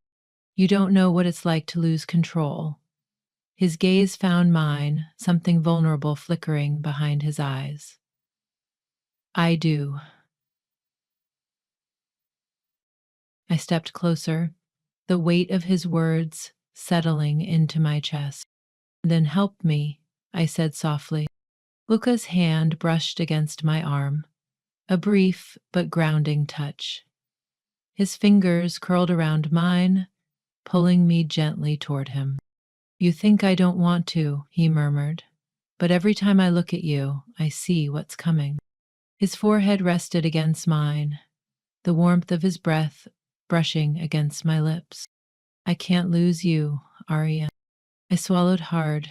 You don't know what it's like to lose control. His gaze found mine, something vulnerable flickering behind his eyes. I do. I stepped closer, the weight of his words settling into my chest. Then help me, I said softly. Luca's hand brushed against my arm, a brief but grounding touch. His fingers curled around mine, pulling me gently toward him. You think I don't want to, he murmured, but every time I look at you, I see what's coming. His forehead rested against mine, the warmth of his breath brushing against my lips. I can't lose you, Arya. I swallowed hard,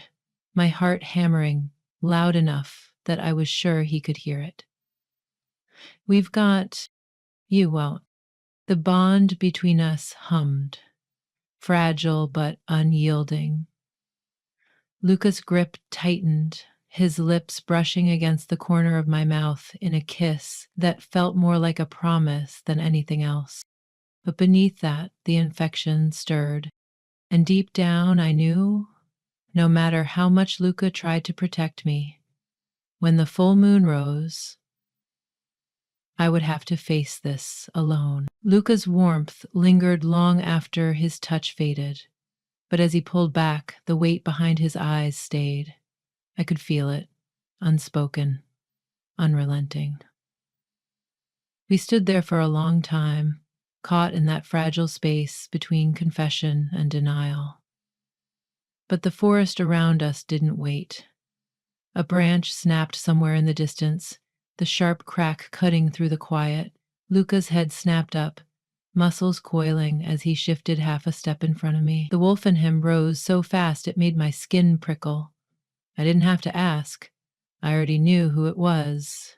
my heart hammering loud enough that I was sure he could hear it. We've got... You won't. The bond between us hummed, fragile but unyielding. Luca's grip tightened, his lips brushing against the corner of my mouth in a kiss that felt more like a promise than anything else. But beneath that, the infection stirred, and deep down I knew, no matter how much Luca tried to protect me, when the full moon rose, I would have to face this alone. Luca's warmth lingered long after his touch faded, but as he pulled back, the weight behind his eyes stayed. I could feel it, unspoken, unrelenting. We stood there for a long time, caught in that fragile space between confession and denial. But the forest around us didn't wait. A branch snapped somewhere in the distance, the sharp crack cutting through the quiet. Luca's head snapped up, muscles coiling as he shifted half a step in front of me. The wolf in him rose so fast it made my skin prickle. I didn't have to ask. I already knew who it was.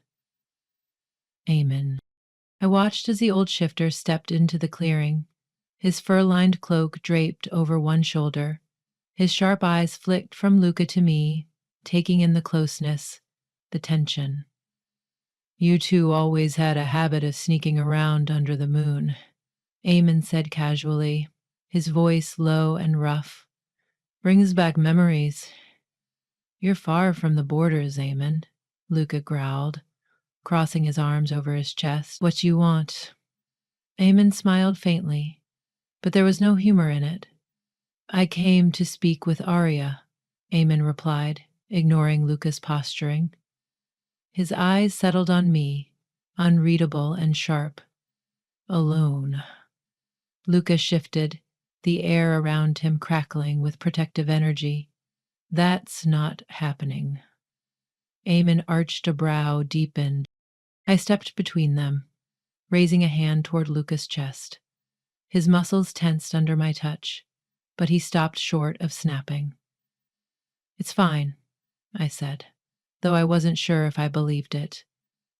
Amen. I watched as the old shifter stepped into the clearing, his fur-lined cloak draped over one shoulder. His sharp eyes flicked from Luca to me, taking in the closeness, the tension. You two always had a habit of sneaking around under the moon, Eamon said casually, his voice low and rough. Brings back memories. You're far from the borders, Eamon, Luca growled, crossing his arms over his chest. What you want? Eamon smiled faintly, but there was no humor in it. I came to speak with Arya, Eamon replied, ignoring Luca's posturing. His eyes settled on me, unreadable and sharp. Alone. Luca shifted, the air around him crackling with protective energy. That's not happening. Eamon arched a brow, deepened. I stepped between them, raising a hand toward Luca's chest. His muscles tensed under my touch, but he stopped short of snapping. It's fine, I said, though I wasn't sure if I believed it.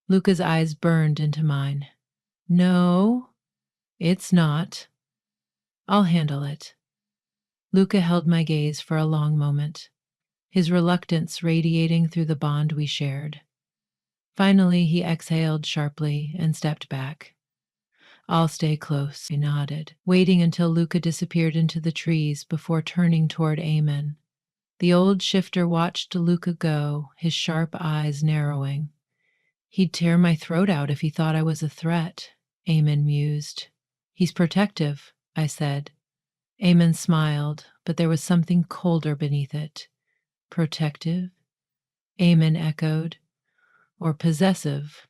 Luca's eyes burned into mine. No, it's not. I'll handle it. Luca held my gaze for a long moment, his reluctance radiating through the bond we shared. Finally, he exhaled sharply and stepped back. I'll stay close, he nodded, waiting until Luca disappeared into the trees before turning toward Eamon. The old shifter watched Luca go, his sharp eyes narrowing. He'd tear my throat out if he thought I was a threat, Eamon mused. He's protective, I said. Eamon smiled, but there was something colder beneath it. Protective? Eamon echoed. Or possessive?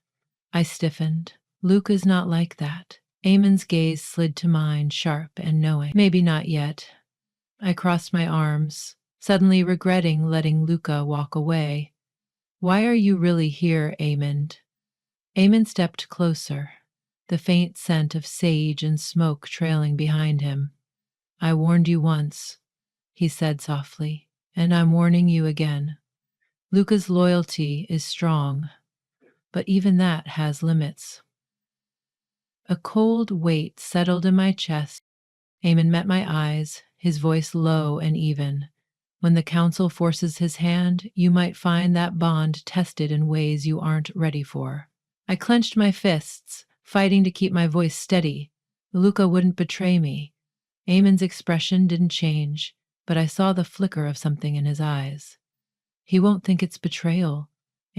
I stiffened. Luca's not like that. Eamon's gaze slid to mine, sharp and knowing. Maybe not yet. I crossed my arms, suddenly regretting letting Luca walk away. Why are you really here, Amond? Amond stepped closer, the faint scent of sage and smoke trailing behind him. I warned you once, he said softly, and I'm warning you again. Luca's loyalty is strong, but even that has limits. A cold weight settled in my chest. Amon met my eyes, his voice low and even. When the council forces his hand, you might find that bond tested in ways you aren't ready for. I clenched my fists, fighting to keep my voice steady. Luca wouldn't betray me. Amon's expression didn't change, but I saw the flicker of something in his eyes. He won't think it's betrayal,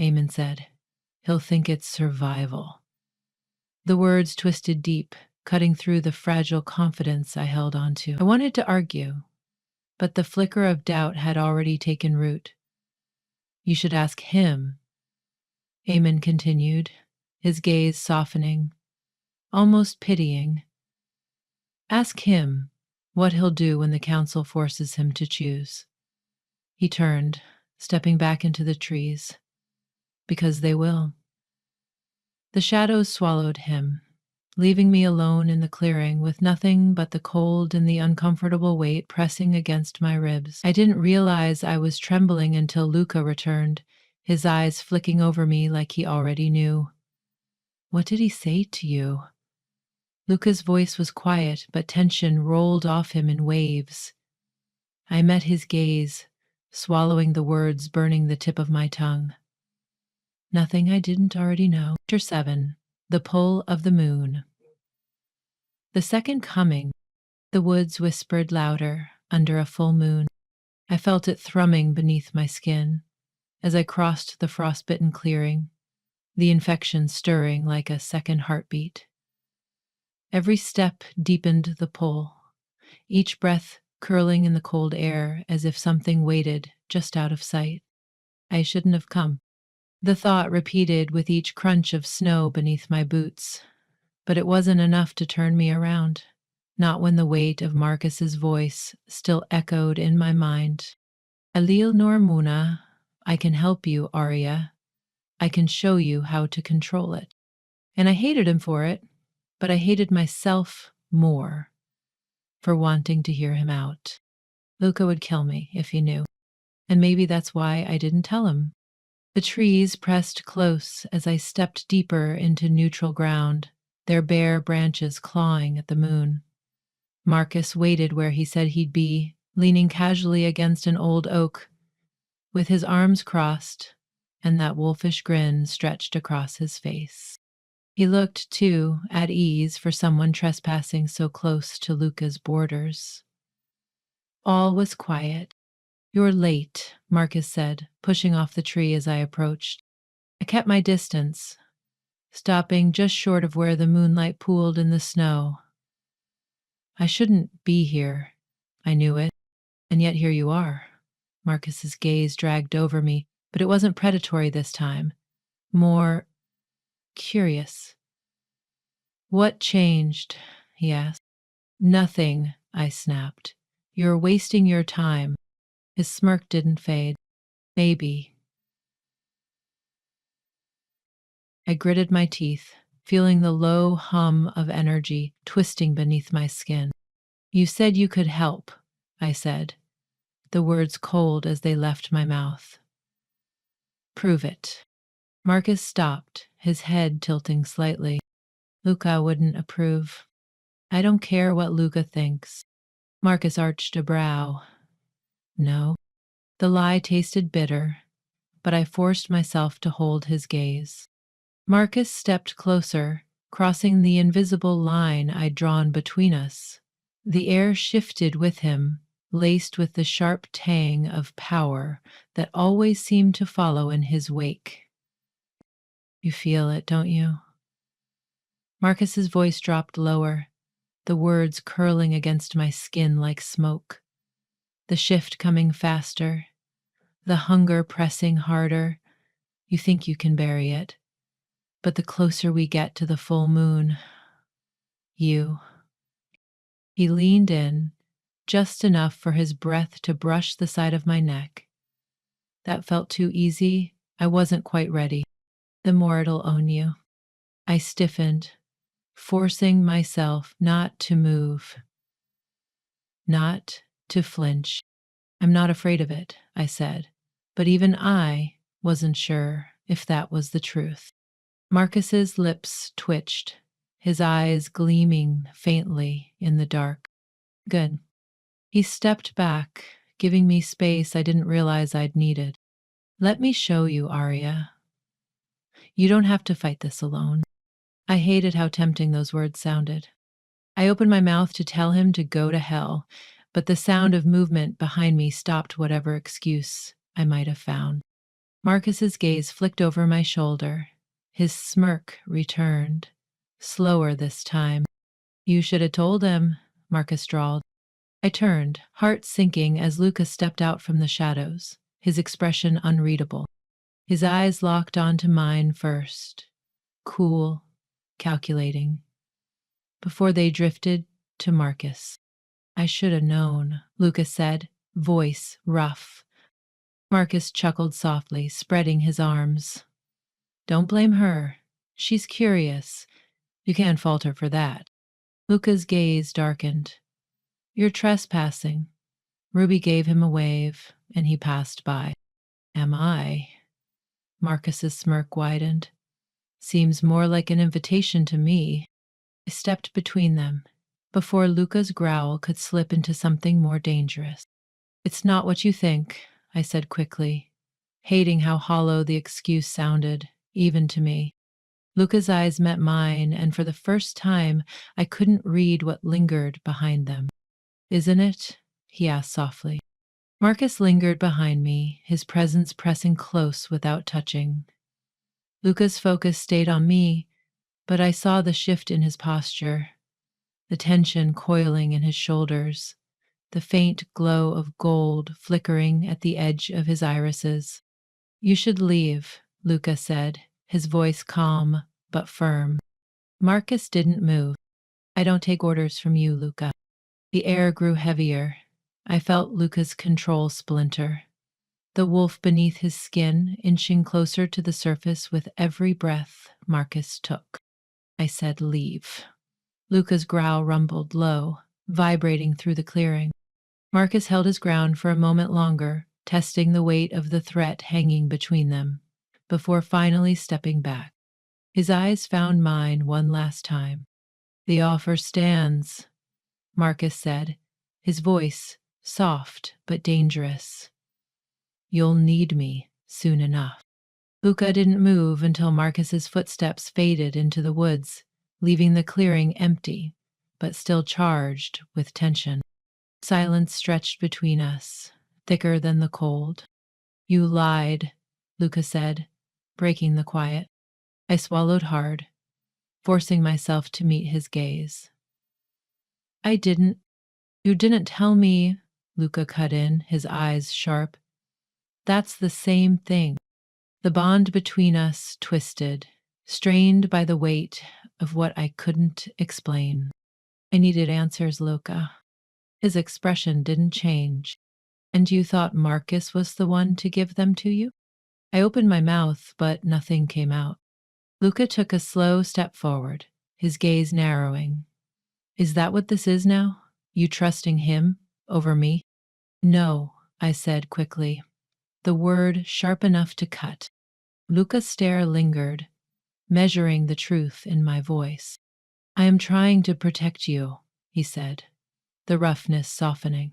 Amon said. He'll think it's survival. The words twisted deep, cutting through the fragile confidence I held onto. I wanted to argue, but the flicker of doubt had already taken root. You should ask him, Amon continued, his gaze softening, almost pitying. Ask him what he'll do when the council forces him to choose. He turned, stepping back into the trees. Because they will. The shadows swallowed him, leaving me alone in the clearing with nothing but the cold and the uncomfortable weight pressing against my ribs. I didn't realize I was trembling until Luca returned, his eyes flicking over me like he already knew. What did he say to you? Luca's voice was quiet, but tension rolled off him in waves. I met his gaze, swallowing the words burning the tip of my tongue. Nothing I didn't already know. Chapter 7. The Pull of the Moon. The second coming, the woods whispered louder under a full moon. I felt it thrumming beneath my skin as I crossed the frostbitten clearing, the infection stirring like a second heartbeat. Every step deepened the pull, each breath curling in the cold air as if something waited just out of sight. I shouldn't have come. The thought repeated with each crunch of snow beneath my boots, but it wasn't enough to turn me around, not when the weight of Marcus's voice still echoed in my mind. Alil Normuna, I can help you, Arya. I can show you how to control it. And I hated him for it, but I hated myself more for wanting to hear him out. Luca would kill me if he knew, and maybe that's why I didn't tell him. The trees pressed close as I stepped deeper into neutral ground, their bare branches clawing at the moon. Marcus waited where he said he'd be, leaning casually against an old oak, with his arms crossed and that wolfish grin stretched across his face. He looked, too, at ease for someone trespassing so close to Luca's borders. All was quiet. You're late, Marcus said, pushing off the tree as I approached. I kept my distance, stopping just short of where the moonlight pooled in the snow. I shouldn't be here. I knew it, and yet here you are. Marcus's gaze dragged over me, but it wasn't predatory this time. More curious. What changed? He asked. Nothing, I snapped. You're wasting your time. His smirk didn't fade. Maybe. I gritted my teeth, feeling the low hum of energy twisting beneath my skin. You said you could help, I said, the words cold as they left my mouth. Prove it. Marcus stopped, his head tilting slightly. Luca wouldn't approve. I don't care what Luca thinks. Marcus arched a brow. No. The lie tasted bitter, but I forced myself to hold his gaze. Marcus stepped closer, crossing the invisible line I'd drawn between us. The air shifted with him, laced with the sharp tang of power that always seemed to follow in his wake. You feel it, don't you? Marcus's voice dropped lower, the words curling against my skin like smoke. The shift coming faster, the hunger pressing harder. You think you can bury it, but the closer we get to the full moon, He leaned in, just enough for his breath to brush the side of my neck. That felt too easy. I wasn't quite ready. The more it'll own you. I stiffened, forcing myself not to move, not to flinch. I'm not afraid of it, I said, but even I wasn't sure if that was the truth. Marcus's lips twitched, his eyes gleaming faintly in the dark. Good. He stepped back, giving me space I didn't realize I'd needed. Let me show you, Arya. You don't have to fight this alone. I hated how tempting those words sounded. I opened my mouth to tell him to go to hell, but the sound of movement behind me stopped whatever excuse I might have found. Marcus's gaze flicked over my shoulder. His smirk returned, slower this time. You should have told him, Marcus drawled. I turned, heart sinking as Lucas stepped out from the shadows, his expression unreadable. His eyes locked onto mine first, cool, calculating, before they drifted to Marcus. I should have known, Lucas said, voice rough. Marcus chuckled softly, spreading his arms. Don't blame her. She's curious. You can't fault her for that. Luca's gaze darkened. You're trespassing. Ruby gave him a wave, and he passed by. Am I? Marcus's smirk widened. Seems more like an invitation to me. I stepped between them, before Luca's growl could slip into something more dangerous. It's not what you think, I said quickly, hating how hollow the excuse sounded, even to me. Luca's eyes met mine, and for the first time I couldn't read what lingered behind them. Isn't it? He asked softly. Marcus lingered behind me, his presence pressing close without touching. Luca's focus stayed on me, but I saw the shift in his posture, the tension coiling in his shoulders, the faint glow of gold flickering at the edge of his irises. You should leave, Luca said, his voice calm but firm. Marcus didn't move. I don't take orders from you, Luca. The air grew heavier. I felt Luca's control splinter, the wolf beneath his skin inching closer to the surface with every breath Marcus took. I said, leave. Luca's growl rumbled low, vibrating through the clearing. Marcus held his ground for a moment longer, testing the weight of the threat hanging between them, before finally stepping back. His eyes found mine one last time. The offer stands, Marcus said, his voice soft but dangerous. You'll need me soon enough. Luca didn't move until Marcus's footsteps faded into the woods, leaving the clearing empty, but still charged with tension. Silence stretched between us, thicker than the cold. You lied, Luca said, breaking the quiet. I swallowed hard, forcing myself to meet his gaze. I didn't. You didn't tell me, Luca cut in, his eyes sharp. That's the same thing. The bond between us twisted, strained by the weight of what I couldn't explain. I needed answers, Luca. His expression didn't change. And you thought Marcus was the one to give them to you? I opened my mouth, but nothing came out. Luca took a slow step forward, his gaze narrowing. Is that what this is now? You trusting him over me? No, I said quickly, the word sharp enough to cut. Luca's stare lingered, measuring the truth in my voice. I am trying to protect you, he said, the roughness softening.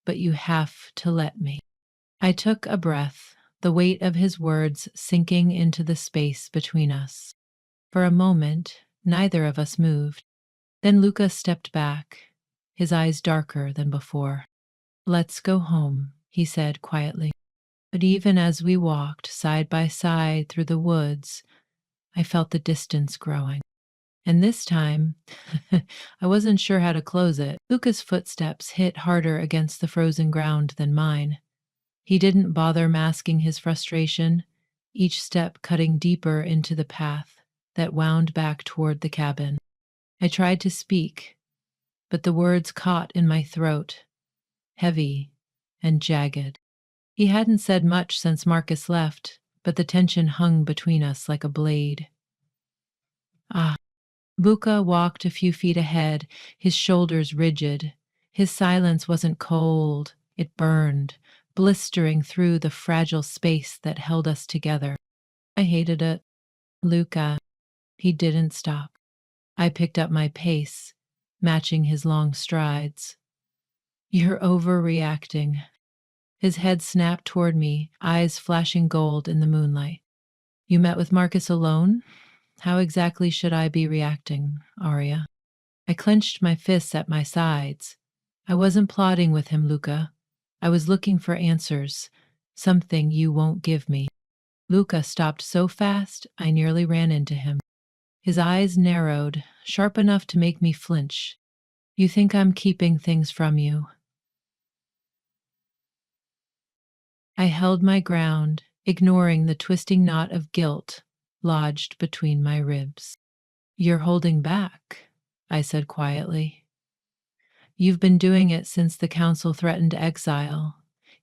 But you have to let me. I took a breath, the weight of his words sinking into the space between us. For a moment, neither of us moved. Then Luca stepped back, his eyes darker than before. Let's go home, he said quietly. But even as we walked side by side through the woods, I felt the distance growing. And this time, I wasn't sure how to close it. Luca's footsteps hit harder against the frozen ground than mine. He didn't bother masking his frustration, each step cutting deeper into the path that wound back toward the cabin. I tried to speak, but the words caught in my throat, heavy and jagged. He hadn't said much since Marcus left, but the tension hung between us like a blade. Ah, Buka walked a few feet ahead, his shoulders rigid. His silence wasn't cold, it burned, blistering through the fragile space that held us together. I hated it. Luca, he didn't stop. I picked up my pace, matching his long strides. You're overreacting. His head snapped toward me, eyes flashing gold in the moonlight. You met with Marcus alone? How exactly should I be reacting, Arya? I clenched my fists at my sides. I wasn't plotting with him, Luca. I was looking for answers, something you won't give me. Luca stopped so fast, I nearly ran into him. His eyes narrowed, sharp enough to make me flinch. You think I'm keeping things from you? I held my ground, ignoring the twisting knot of guilt lodged between my ribs. You're holding back, I said quietly. You've been doing it since the council threatened exile.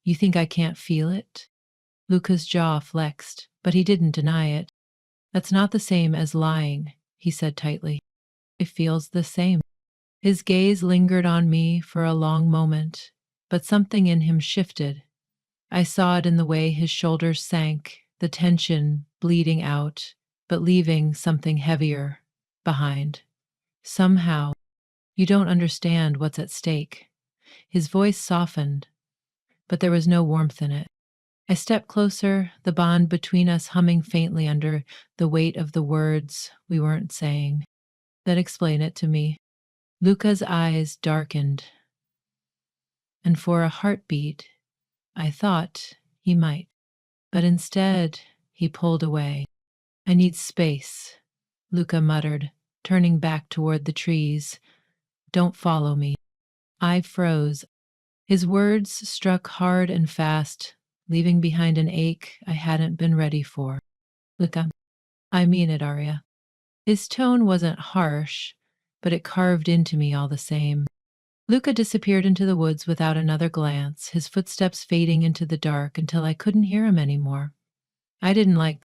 You think I can't feel it? Luca's jaw flexed, but he didn't deny it. That's not the same as lying, he said tightly. It feels the same. His gaze lingered on me for a long moment, but something in him shifted. I saw it in the way his shoulders sank, the tension bleeding out, but leaving something heavier behind. Somehow, you don't understand what's at stake. His voice softened, but there was no warmth in it. I stepped closer, the bond between us humming faintly under the weight of the words we weren't saying. Then explain it to me. Luca's eyes darkened, and for a heartbeat, I thought he might. But instead, he pulled away. I need space, Luca muttered, turning back toward the trees. Don't follow me. I froze. His words struck hard and fast, leaving behind an ache I hadn't been ready for. Luca, I mean it, Arya. His tone wasn't harsh, but it carved into me all the same. Luca disappeared into the woods without another glance, his footsteps fading into the dark until I couldn't hear him anymore. I didn't like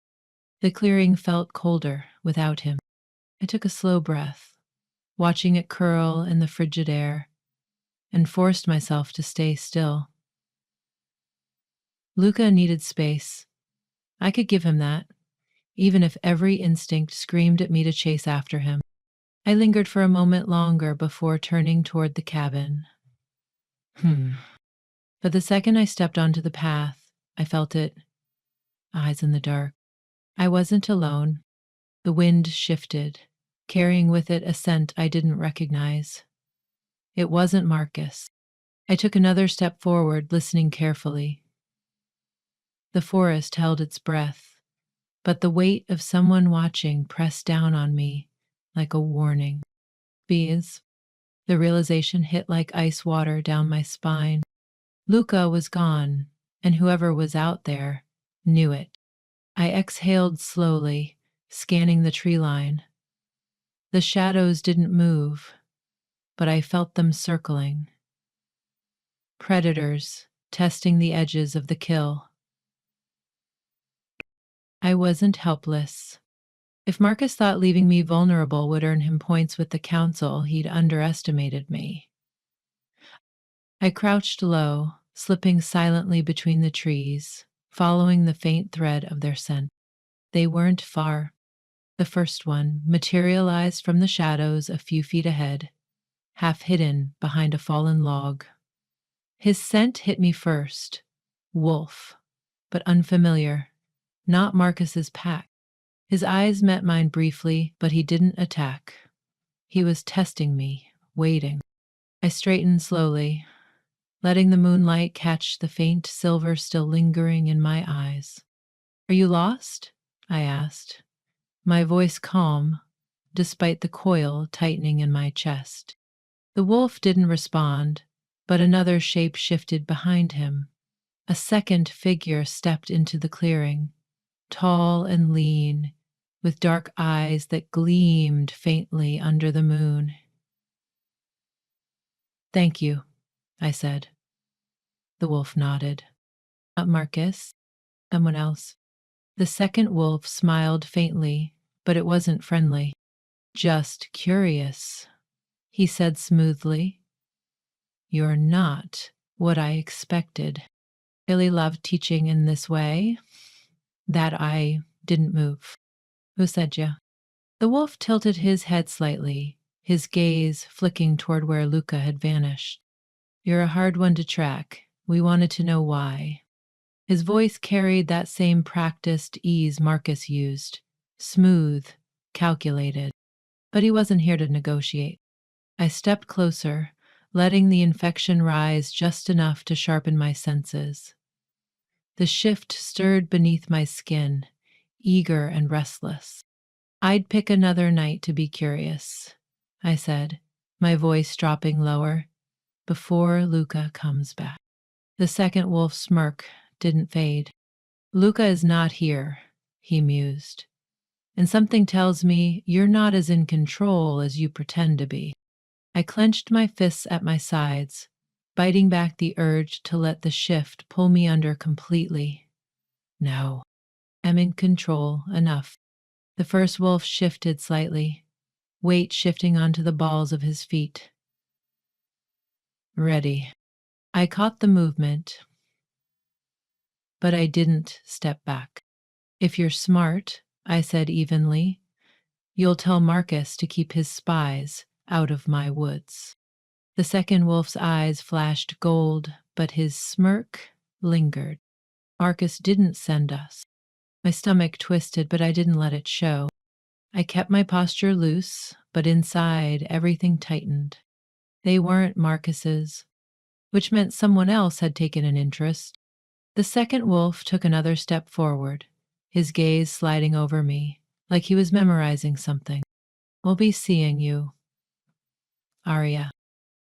the clearing felt colder without him. I took a slow breath, watching it curl in the frigid air, and forced myself to stay still. Luca needed space. I could give him that, even if every instinct screamed at me to chase after him. I lingered for a moment longer before turning toward the cabin. But the second I stepped onto the path, I felt it, eyes in the dark. I wasn't alone. The wind shifted, carrying with it a scent I didn't recognize. It wasn't Marcus. I took another step forward, listening carefully. The forest held its breath, but the weight of someone watching pressed down on me like a warning. Bees. The realization hit like ice water down my spine. Luca was gone, and whoever was out there knew it. I exhaled slowly, scanning the tree line. The shadows didn't move, but I felt them circling. Predators testing the edges of the kill. I wasn't helpless. If Marcus thought leaving me vulnerable would earn him points with the council, he'd underestimated me. I crouched low, slipping silently between the trees, following the faint thread of their scent. They weren't far. The first one materialized from the shadows a few feet ahead, half hidden behind a fallen log. His scent hit me first. Wolf, but unfamiliar. Not Marcus's pack. His eyes met mine briefly, but he didn't attack. He was testing me, waiting. I straightened slowly, letting the moonlight catch the faint silver still lingering in my eyes. Are you lost? I asked, my voice calm, despite the coil tightening in my chest. The wolf didn't respond, but another shape shifted behind him. A second figure stepped into the clearing, tall and lean, with dark eyes that gleamed faintly under the moon. Thank you, I said. The wolf nodded. Marcus? Someone else. The second wolf smiled faintly, but it wasn't friendly. Just curious, he said smoothly. You're not what I expected. Really loved teaching in this way. That I didn't move. Who said ya? The wolf tilted his head slightly, his gaze flicking toward where Luca had vanished. You're a hard one to track. We wanted to know why. His voice carried that same practiced ease Marcus used. Smooth, calculated. But he wasn't here to negotiate. I stepped closer, letting the infection rise just enough to sharpen my senses. The shift stirred beneath my skin, eager and restless. I'd pick another night to be curious, I said, my voice dropping lower, before Luca comes back. The second wolf's smirk didn't fade. Luca is not here, he mused, and something tells me you're not as in control as you pretend to be. I clenched my fists at my sides, biting back the urge to let the shift pull me under completely. No, I'm in control enough. The first wolf shifted slightly, weight shifting onto the balls of his feet. Ready. I caught the movement, but I didn't step back. If you're smart, I said evenly, you'll tell Marcus to keep his spies out of my woods. The second wolf's eyes flashed gold, but his smirk lingered. Marcus didn't send us. My stomach twisted, but I didn't let it show. I kept my posture loose, but inside everything tightened. They weren't Marcus's, which meant someone else had taken an interest. The second wolf took another step forward, his gaze sliding over me, like he was memorizing something. We'll be seeing you, Arya.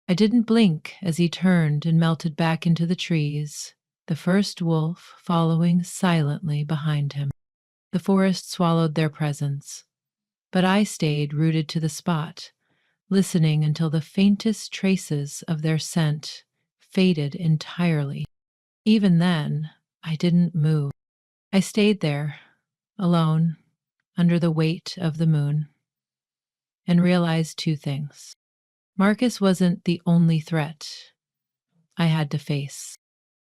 I didn't blink as he turned and melted back into the trees, the first wolf following silently behind him. The forest swallowed their presence, but I stayed rooted to the spot, listening until the faintest traces of their scent faded entirely. Even then, I didn't move. I stayed there, alone, under the weight of the moon, and realized two things. Marcus wasn't the only threat I had to face,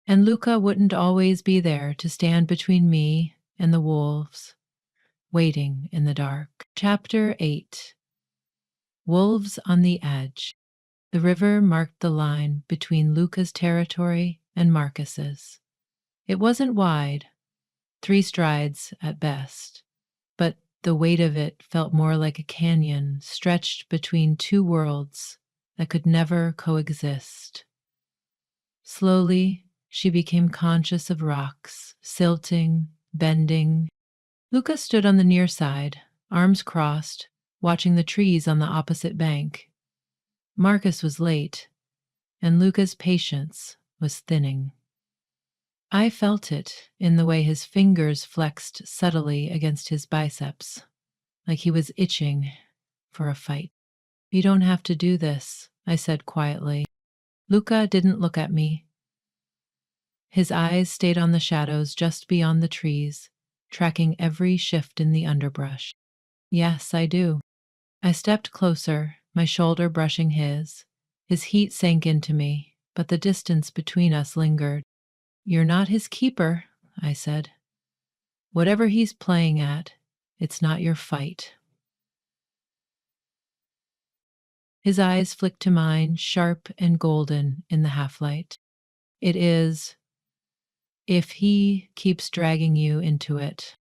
and Luca wouldn't always be there to stand between me and the wolves, waiting in the dark. Chapter 8. Wolves on the Edge. The river marked the line between Luca's territory and Marcus's. It wasn't wide, 3 strides at best, but the weight of it felt more like a canyon stretched between 2 worlds that could never coexist. Slowly, she became conscious of rocks, silting, bending. Luca stood on the near side, arms crossed, watching the trees on the opposite bank. Marcus was late, and Luca's patience was thinning. I felt it in the way his fingers flexed subtly against his biceps, like he was itching for a fight. You don't have to do this, I said quietly. Luca didn't look at me. His eyes stayed on the shadows just beyond the trees, tracking every shift in the underbrush. Yes, I do. I stepped closer, my shoulder brushing his. His heat sank into me, but the distance between us lingered. You're not his keeper, I said. Whatever he's playing at, it's not your fight. His eyes flicked to mine, sharp and golden in the half-light. It is, if he keeps dragging you into it.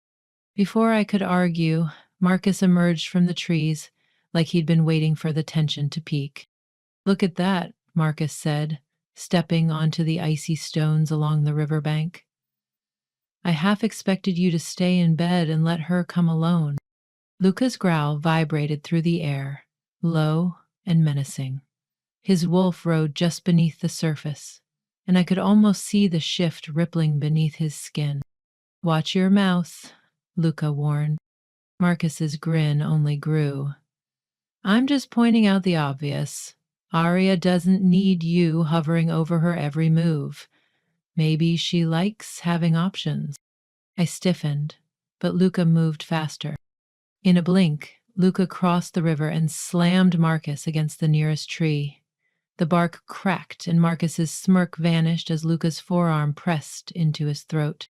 Before I could argue, Marcus emerged from the trees like he'd been waiting for the tension to peak. Look at that, Marcus said, stepping onto the icy stones along the riverbank. I half expected you to stay in bed and let her come alone. Luca's growl vibrated through the air, low and menacing. His wolf rode just beneath the surface, and I could almost see the shift rippling beneath his skin. Watch your mouth, Luca warned. Marcus's grin only grew. I'm just pointing out the obvious. Arya doesn't need you hovering over her every move. Maybe she likes having options. I stiffened, but Luca moved faster. In a blink, Luca crossed the river and slammed Marcus against the nearest tree. The bark cracked and Marcus's smirk vanished as Luca's forearm pressed into his throat.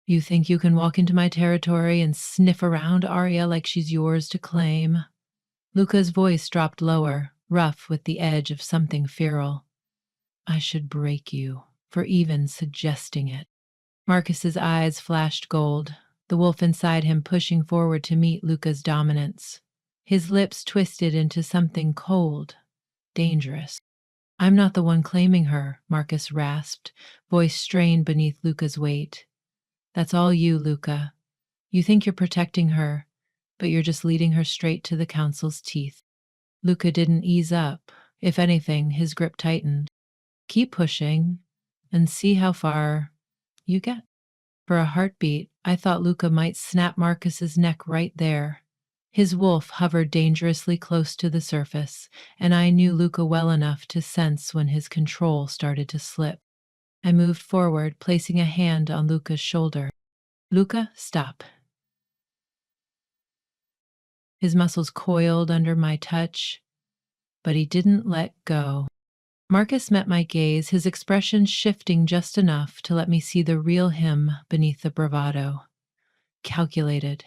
You think you can walk into my territory and sniff around Arya like she's yours to claim? Luca's voice dropped lower, rough with the edge of something feral. I should break you for even suggesting it. Marcus's eyes flashed gold, the wolf inside him pushing forward to meet Luca's dominance. His lips twisted into something cold, dangerous. I'm not the one claiming her, Marcus rasped, voice strained beneath Luca's weight. That's all you, Luca. You think you're protecting her, but you're just leading her straight to the council's teeth. Luca didn't ease up. If anything, his grip tightened. Keep pushing and see how far you get. For a heartbeat, I thought Luca might snap Marcus's neck right there. His wolf hovered dangerously close to the surface, and I knew Luca well enough to sense when his control started to slip. I moved forward, placing a hand on Luca's shoulder. Luca, stop. His muscles coiled under my touch, but he didn't let go. Marcus met my gaze, his expression shifting just enough to let me see the real him beneath the bravado. Calculated,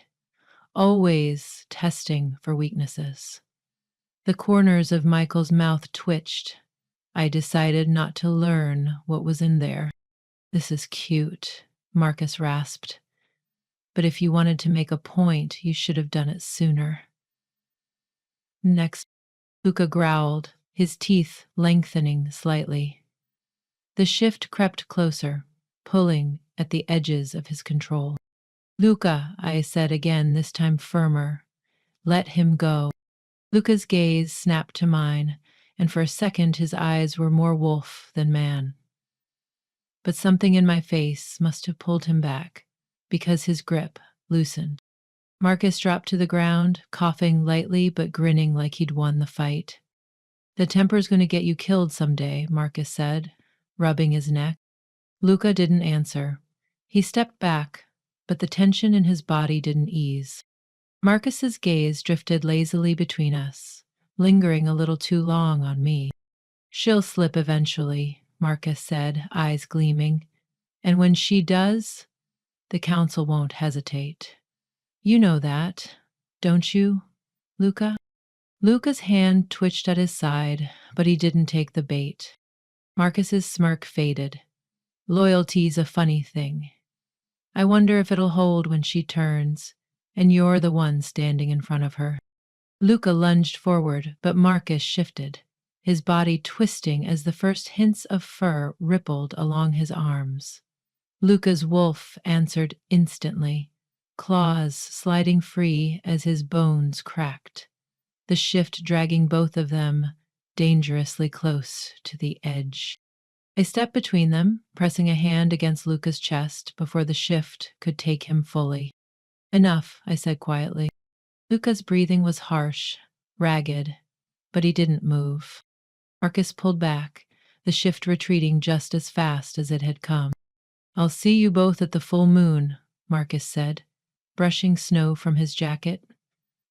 always testing for weaknesses. The corners of Michael's mouth twitched. I decided not to learn what was in there. This is cute, Marcus rasped. But if you wanted to make a point, you should have done it sooner. Next, Luca growled, his teeth lengthening slightly. The shift crept closer, pulling at the edges of his control. Luca, I said again, this time firmer. Let him go. Luca's gaze snapped to mine, and for a second his eyes were more wolf than man. But something in my face must have pulled him back, because his grip loosened. Marcus dropped to the ground, coughing lightly but grinning like he'd won the fight. The temper's going to get you killed someday, Marcus said, rubbing his neck. Luca didn't answer. He stepped back, but the tension in his body didn't ease. Marcus's gaze drifted lazily between us, lingering a little too long on me. She'll slip eventually, Marcus said, eyes gleaming. And when she does, the council won't hesitate. You know that, don't you, Luca? Luca's hand twitched at his side, but he didn't take the bait. Marcus's smirk faded. Loyalty's a funny thing. I wonder if it'll hold when she turns, and you're the one standing in front of her. Luca lunged forward, but Marcus shifted, his body twisting as the first hints of fur rippled along his arms. Luca's wolf answered instantly, claws sliding free as his bones cracked, the shift dragging both of them dangerously close to the edge. I stepped between them, pressing a hand against Luca's chest before the shift could take him fully. Enough, I said quietly. Luca's breathing was harsh, ragged, but he didn't move. Marcus pulled back, the shift retreating just as fast as it had come. I'll see you both at the full moon, Marcus said, brushing snow from his jacket.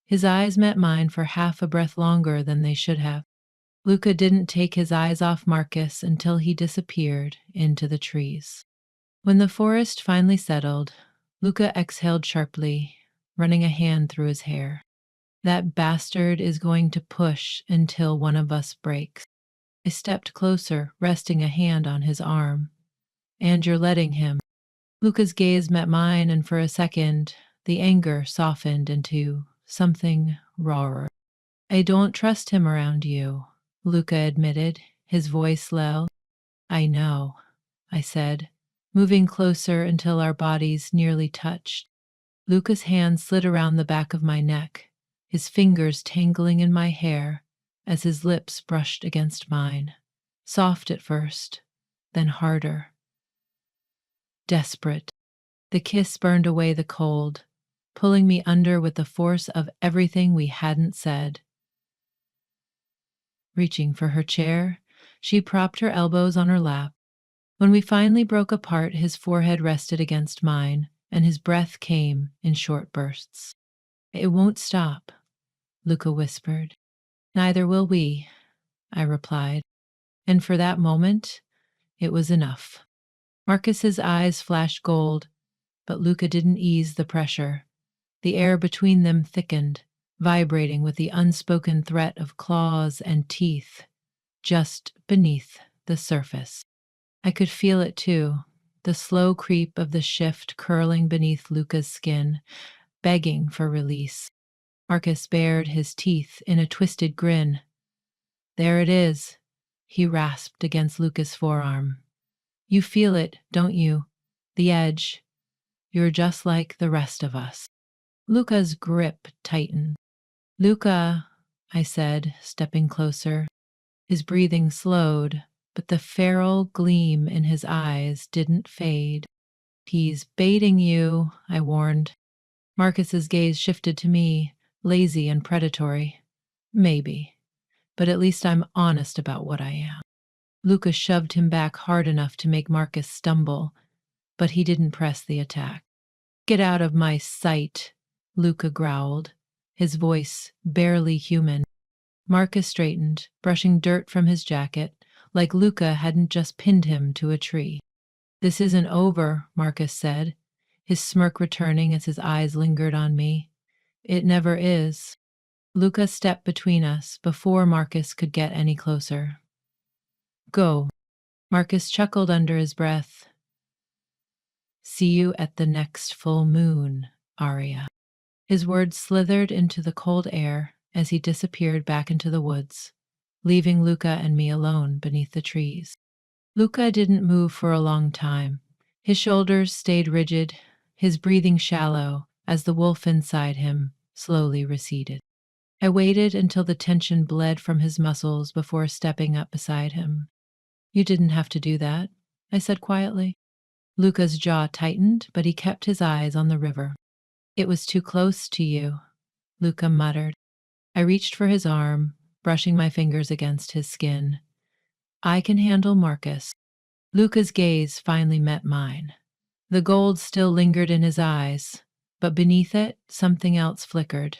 His eyes met mine for half a breath longer than they should have. Luca didn't take his eyes off Marcus until he disappeared into the trees. When the forest finally settled, Luca exhaled sharply, running a hand through his hair. That bastard is going to push until one of us breaks. I stepped closer, resting a hand on his arm. And you're letting him. Luca's gaze met mine, and for a second, the anger softened into something rawer. I don't trust him around you, Luca admitted, his voice low. I know, I said, moving closer until our bodies nearly touched. Luca's hand slid around the back of my neck, his fingers tangling in my hair as his lips brushed against mine, soft at first, then harder. Desperate. The kiss burned away the cold, pulling me under with the force of everything we hadn't said. Reaching for her chair, she propped her elbows on her lap. When we finally broke apart, his forehead rested against mine, and his breath came in short bursts. "It won't stop," Luca whispered. "Neither will we," I replied, and for that moment, it was enough. Marcus's eyes flashed gold, but Luca didn't ease the pressure. The air between them thickened, vibrating with the unspoken threat of claws and teeth just beneath the surface. I could feel it too, the slow creep of the shift curling beneath Luca's skin, begging for release. Marcus bared his teeth in a twisted grin. "There it is," he rasped against Luca's forearm. "You feel it, don't you? The edge. You're just like the rest of us." Luca's grip tightened. "Luca," I said, stepping closer. His breathing slowed, but the feral gleam in his eyes didn't fade. "He's baiting you," I warned. Marcus's gaze shifted to me, lazy and predatory. "Maybe, but at least I'm honest about what I am." Luca shoved him back hard enough to make Marcus stumble, but he didn't press the attack. "Get out of my sight," Luca growled, his voice barely human. Marcus straightened, brushing dirt from his jacket, like Luca hadn't just pinned him to a tree. "This isn't over," Marcus said, his smirk returning as his eyes lingered on me. "It never is." Luca stepped between us before Marcus could get any closer. "Go." Marcus chuckled under his breath. "See you at the next full moon, Arya." His words slithered into the cold air as he disappeared back into the woods, leaving Luca and me alone beneath the trees. Luca didn't move for a long time. His shoulders stayed rigid, his breathing shallow as the wolf inside him slowly receded. I waited until the tension bled from his muscles before stepping up beside him. "You didn't have to do that," I said quietly. Luca's jaw tightened, but he kept his eyes on the river. "It was too close to you," Luca muttered. I reached for his arm, brushing my fingers against his skin. "I can handle Marcus." Luca's gaze finally met mine. The gold still lingered in his eyes, but beneath it, something else flickered.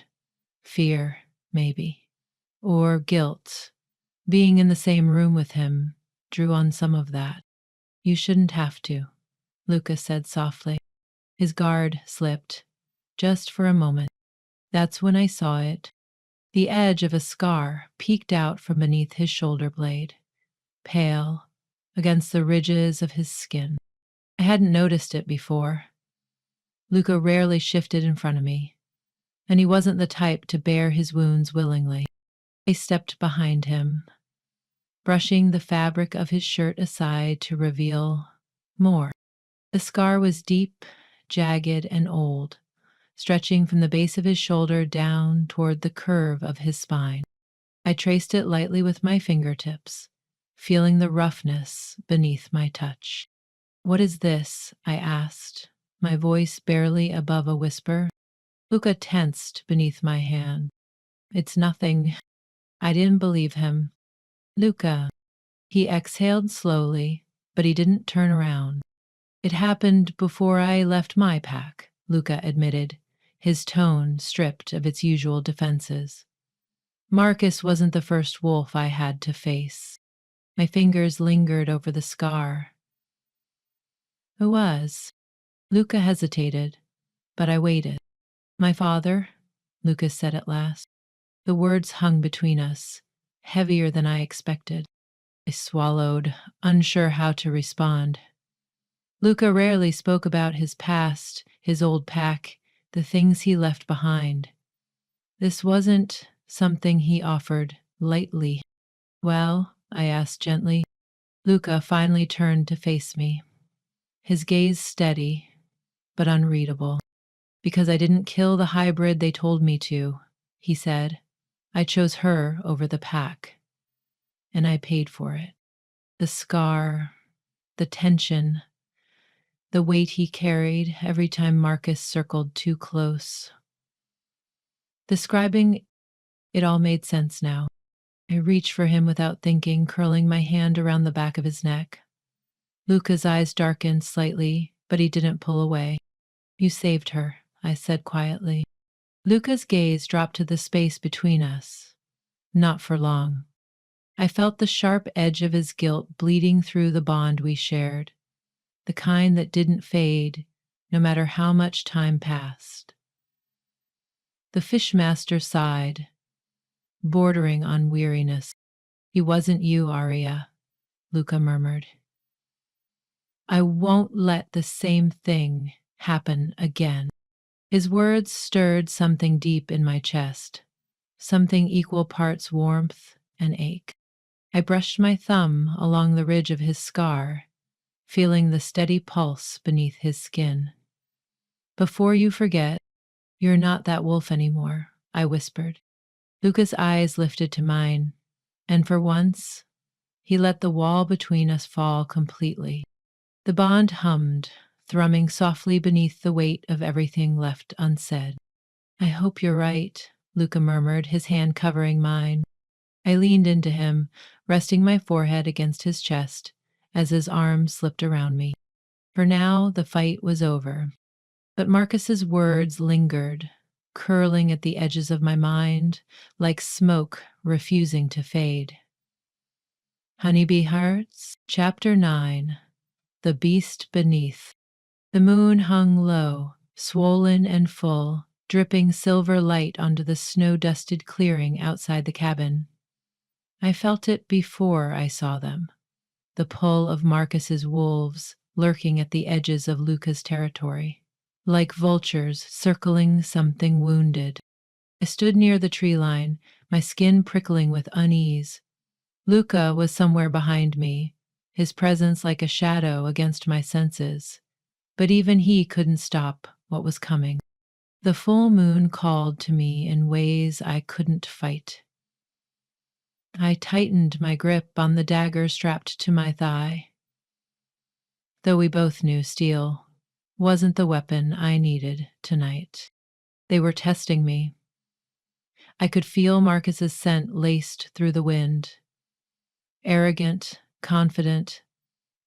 Fear, maybe. Or guilt. Being in the same room with him drew on some of that. "You shouldn't have to," Luca said softly. His guard slipped, just for a moment. That's when I saw it. The edge of a scar peeked out from beneath his shoulder blade, pale, against the ridges of his skin. I hadn't noticed it before. Luca rarely shifted in front of me, and he wasn't the type to bare his wounds willingly. I stepped behind him, brushing the fabric of his shirt aside to reveal more. The scar was deep, jagged, and old, stretching from the base of his shoulder down toward the curve of his spine. I traced it lightly with my fingertips, feeling the roughness beneath my touch. "What is this?" I asked, my voice barely above a whisper. Luca tensed beneath my hand. "It's nothing." I didn't believe him. "Luca." He exhaled slowly, but he didn't turn around. "It happened before I left my pack," Luca admitted, his tone stripped of its usual defenses. "Marcus wasn't the first wolf I had to face." My fingers lingered over the scar. "Who was?" Luca hesitated, but I waited. "My father," Luca said at last. The words hung between us, heavier than I expected. I swallowed, unsure how to respond. Luca rarely spoke about his past, his old pack, the things he left behind. This wasn't something he offered lightly. "Well?" I asked gently. Luca finally turned to face me, his gaze steady but unreadable. "Because I didn't kill the hybrid they told me to," he said. "I chose her over the pack, and I paid for it. The scar, the tension, the weight he carried every time Marcus circled too close." Describing it all made sense now. I reached for him without thinking, curling my hand around the back of his neck. Luca's eyes darkened slightly, but he didn't pull away. You saved her, I said quietly. Luca's gaze dropped to the space between us. Not for long. I felt the sharp edge of his guilt bleeding through the bond we shared, the kind that didn't fade, no matter how much time passed. The fishmaster sighed, bordering on weariness. He wasn't you, Arya, Luca murmured. I won't let the same thing happen again. His words stirred something deep in my chest, something equal parts warmth and ache. I brushed my thumb along the ridge of his scar, feeling the steady pulse beneath his skin. Before you forget, you're not that wolf anymore, I whispered. Luca's eyes lifted to mine, and for once, he let the wall between us fall completely. The bond hummed, thrumming softly beneath the weight of everything left unsaid. I hope you're right, Luca murmured, his hand covering mine. I leaned into him, resting my forehead against his chest as his arms slipped around me. For now, the fight was over. But Marcus's words lingered, curling at the edges of my mind like smoke refusing to fade. Honeybee Hearts, Chapter 9. The Beast Beneath. The moon hung low, swollen and full, dripping silver light onto the snow-dusted clearing outside the cabin. I felt it before I saw them, the pull of Marcus's wolves lurking at the edges of Luca's territory, like vultures circling something wounded. I stood near the tree line, my skin prickling with unease. Luca was somewhere behind me, his presence like a shadow against my senses, but even he couldn't stop what was coming. The full moon called to me in ways I couldn't fight. I tightened my grip on the dagger strapped to my thigh, though we both knew steel wasn't the weapon I needed tonight. They were testing me. I could feel Marcus's scent laced through the wind, arrogant, confident,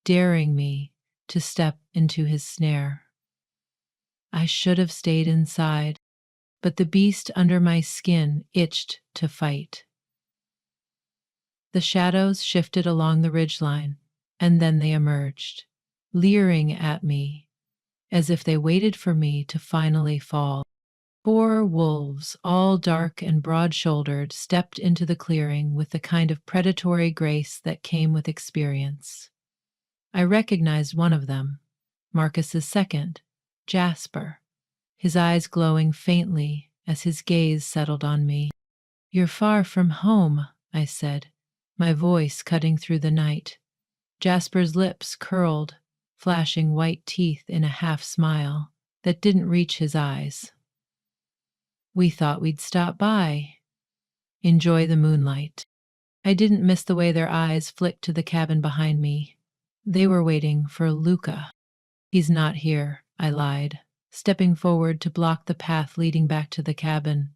daring me to step into his snare. I should have stayed inside, but the beast under my skin itched to fight. The shadows shifted along the ridgeline, and then they emerged, leering at me as if they waited for me to finally fall. 4 wolves, all dark and broad-shouldered, stepped into the clearing with the kind of predatory grace that came with experience. I recognized one of them, Marcus's second, Jasper, his eyes glowing faintly as his gaze settled on me. You're far from home, I said, my voice cutting through the night. Jasper's lips curled, flashing white teeth in a half-smile that didn't reach his eyes. We thought we'd stop by, enjoy the moonlight. I didn't miss the way their eyes flicked to the cabin behind me. They were waiting for Luca. He's not here, I lied, stepping forward to block the path leading back to the cabin.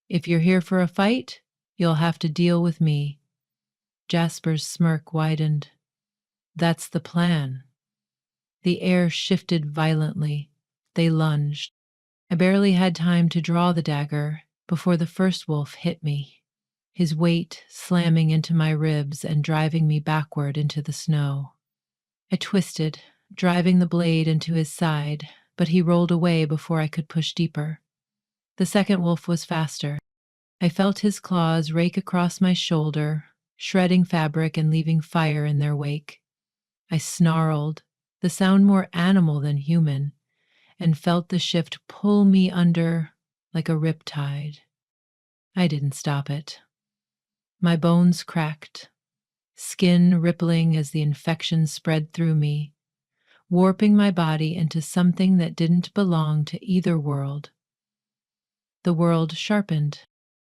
If you're here for a fight, you'll have to deal with me. Jasper's smirk widened. That's the plan. The air shifted violently. They lunged. I barely had time to draw the dagger before the first wolf hit me, his weight slamming into my ribs and driving me backward into the snow. I twisted, driving the blade into his side, but he rolled away before I could push deeper. The second wolf was faster. I felt his claws rake across my shoulder, shredding fabric and leaving fire in their wake. I snarled, the sound more animal than human, and felt the shift pull me under like a riptide. I didn't stop it. My bones cracked, skin rippling as the infection spread through me, warping my body into something that didn't belong to either world. The world sharpened.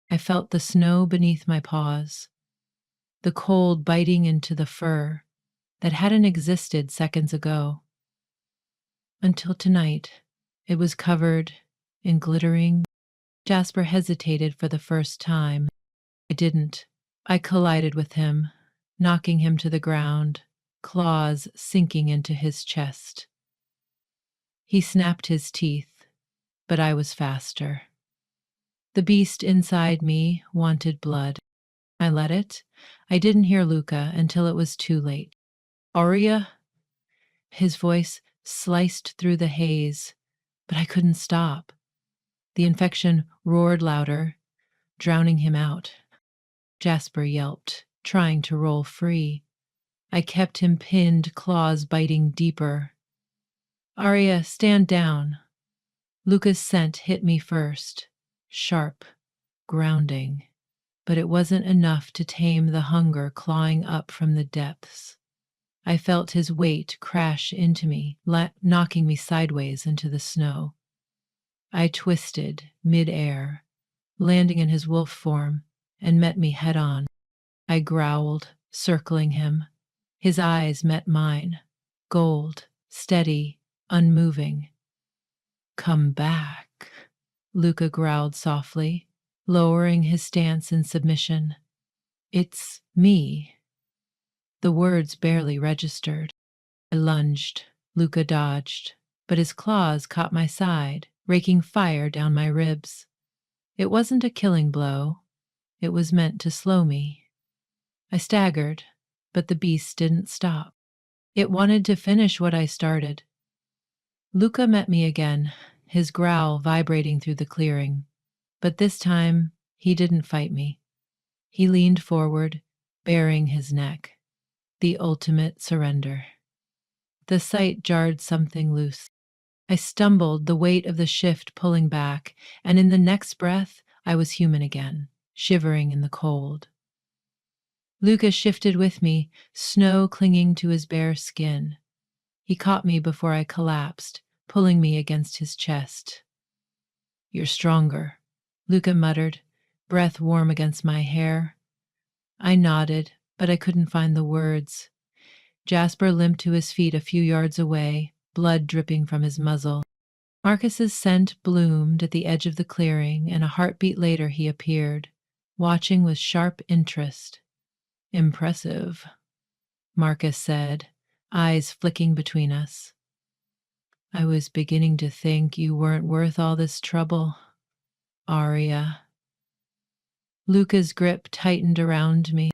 I felt the snow beneath my paws, the cold biting into the fur that hadn't existed seconds ago. Until tonight, it was covered in glittering. Jasper hesitated for the first time. I didn't. I collided with him, knocking him to the ground, claws sinking into his chest. He snapped his teeth, but I was faster. The beast inside me wanted blood. I let it. I didn't hear Luca until it was too late. Aria? His voice sliced through the haze, but I couldn't stop. The infection roared louder, drowning him out. Jasper yelped, trying to roll free. I kept him pinned, claws biting deeper. Aria, stand down. Luca's scent hit me first, sharp, grounding. But it wasn't enough to tame the hunger clawing up from the depths. I felt his weight crash into me, knocking me sideways into the snow. I twisted mid-air, landing in his wolf form, and met me head on. I growled, circling him. His eyes met mine, gold, steady, unmoving. Come back, Luca growled softly, lowering his stance in submission. It's me. The words barely registered. I lunged. Luca dodged, but his claws caught my side, raking fire down my ribs. It wasn't a killing blow. It was meant to slow me. I staggered, but the beast didn't stop. It wanted to finish what I started. Luca met me again, his growl vibrating through the clearing. But this time, he didn't fight me. He leaned forward, baring his neck. The ultimate surrender. The sight jarred something loose. I stumbled, the weight of the shift pulling back, and in the next breath, I was human again, shivering in the cold. Luca shifted with me, snow clinging to his bare skin. He caught me before I collapsed, pulling me against his chest. You're stronger, Luca muttered, breath warm against my hair. I nodded, but I couldn't find the words. Jasper limped to his feet a few yards away, blood dripping from his muzzle. Marcus's scent bloomed at the edge of the clearing, and a heartbeat later he appeared, watching with sharp interest. Impressive, Marcus said, eyes flicking between us. I was beginning to think you weren't worth all this trouble, Aria. Luca's grip tightened around me.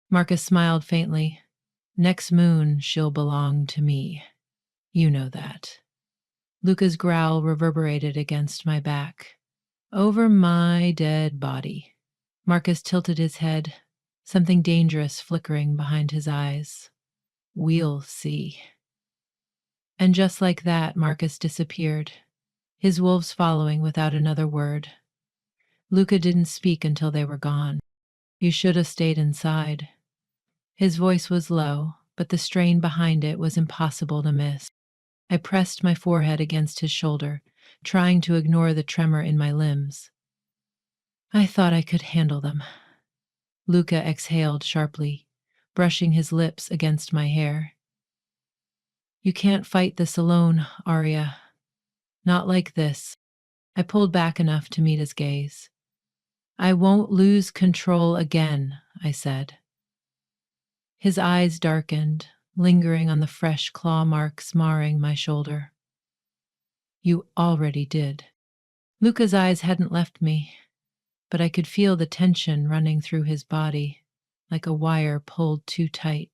Marcus smiled faintly. Next moon, she'll belong to me. You know that. Luca's growl reverberated against my back. Over my dead body. Marcus tilted his head, something dangerous flickering behind his eyes. We'll see. And just like that, Marcus disappeared, his wolves following without another word. Luca didn't speak until they were gone. You should have stayed inside. His voice was low, but the strain behind it was impossible to miss. I pressed my forehead against his shoulder, trying to ignore the tremor in my limbs. I thought I could handle them. Luca exhaled sharply, brushing his lips against my hair. You can't fight this alone, Aria. Not like this. I pulled back enough to meet his gaze. I won't lose control again, I said. His eyes darkened, lingering on the fresh claw marks marring my shoulder. You already did. Luca's eyes hadn't left me, but I could feel the tension running through his body, like a wire pulled too tight.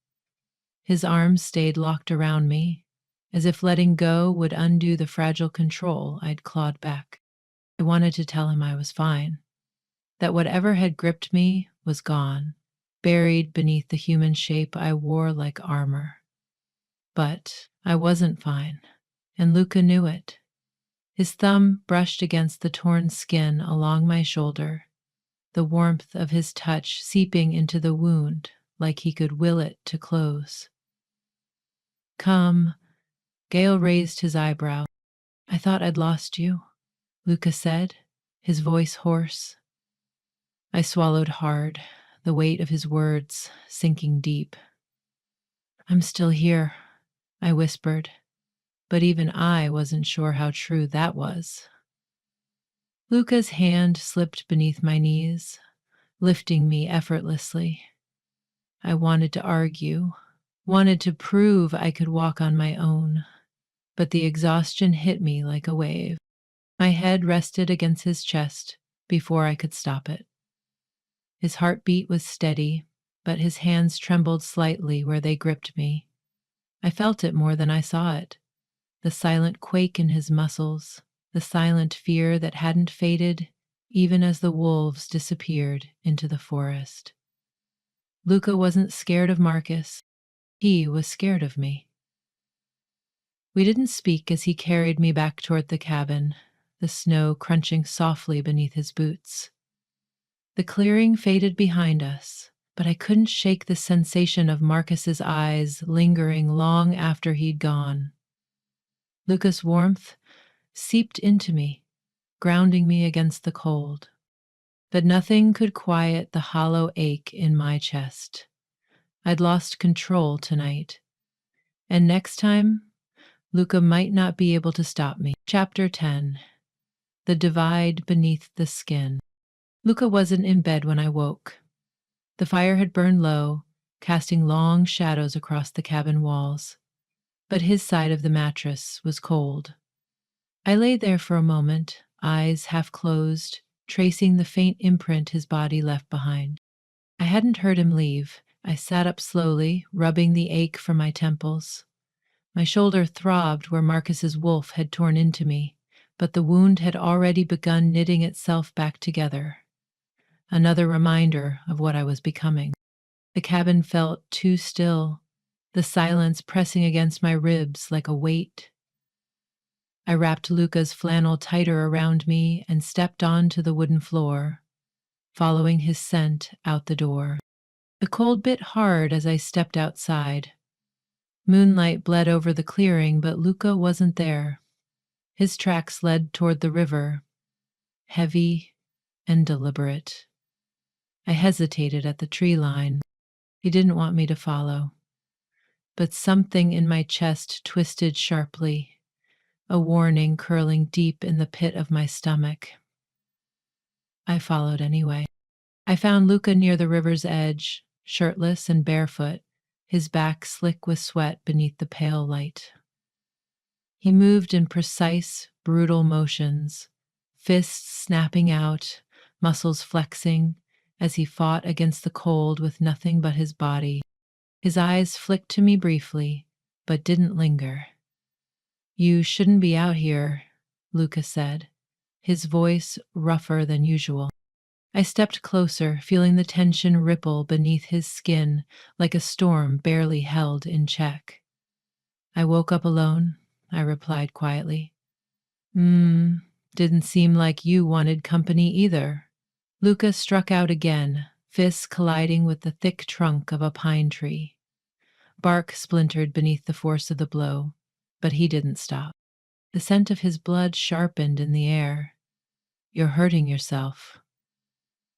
His arms stayed locked around me, as if letting go would undo the fragile control I'd clawed back. I wanted to tell him I was fine, that whatever had gripped me was gone, buried beneath the human shape I wore like armor. But I wasn't fine, and Luca knew it. His thumb brushed against the torn skin along my shoulder, the warmth of his touch seeping into the wound like he could will it to close. Come, Gale raised his eyebrow. I thought I'd lost you, Luca said, his voice hoarse. I swallowed hard, the weight of his words sinking deep. I'm still here, I whispered, but even I wasn't sure how true that was. Luca's hand slipped beneath my knees, lifting me effortlessly. I wanted to argue, wanted to prove I could walk on my own, but the exhaustion hit me like a wave. My head rested against his chest before I could stop it. His heartbeat was steady, but his hands trembled slightly where they gripped me. I felt it more than I saw it. The silent quake in his muscles, the silent fear that hadn't faded even as the wolves disappeared into the forest. Luca wasn't scared of Marcus. He was scared of me. We didn't speak as he carried me back toward the cabin, the snow crunching softly beneath his boots. The clearing faded behind us, but I couldn't shake the sensation of Marcus's eyes lingering long after he'd gone. Luca's warmth seeped into me, grounding me against the cold. But nothing could quiet the hollow ache in my chest. I'd lost control tonight. And next time, Luca might not be able to stop me. Chapter 10. The Divide Beneath the Skin. Luca wasn't in bed when I woke. The fire had burned low, casting long shadows across the cabin walls. But his side of the mattress was cold. I lay there for a moment, eyes half closed, tracing the faint imprint his body left behind. I hadn't heard him leave. I sat up slowly, rubbing the ache from my temples. My shoulder throbbed where Marcus's wolf had torn into me, but the wound had already begun knitting itself back together. Another reminder of what I was becoming. The cabin felt too still, the silence pressing against my ribs like a weight. I wrapped Luca's flannel tighter around me and stepped onto the wooden floor, following his scent out the door. The cold bit hard as I stepped outside. Moonlight bled over the clearing, but Luca wasn't there. His tracks led toward the river, heavy and deliberate. I hesitated at the tree line. He didn't want me to follow. But something in my chest twisted sharply, a warning curling deep in the pit of my stomach. I followed anyway. I found Luca near the river's edge, shirtless and barefoot, his back slick with sweat beneath the pale light. He moved in precise, brutal motions, fists snapping out, muscles flexing, as he fought against the cold with nothing but his body. His eyes flicked to me briefly, but didn't linger. "You shouldn't be out here," Luca said, his voice rougher than usual. I stepped closer, feeling the tension ripple beneath his skin like a storm barely held in check. "I woke up alone," I replied quietly. Didn't seem like you wanted company either." Luca struck out again, fists colliding with the thick trunk of a pine tree. Bark splintered beneath the force of the blow, but he didn't stop. The scent of his blood sharpened in the air. "You're hurting yourself."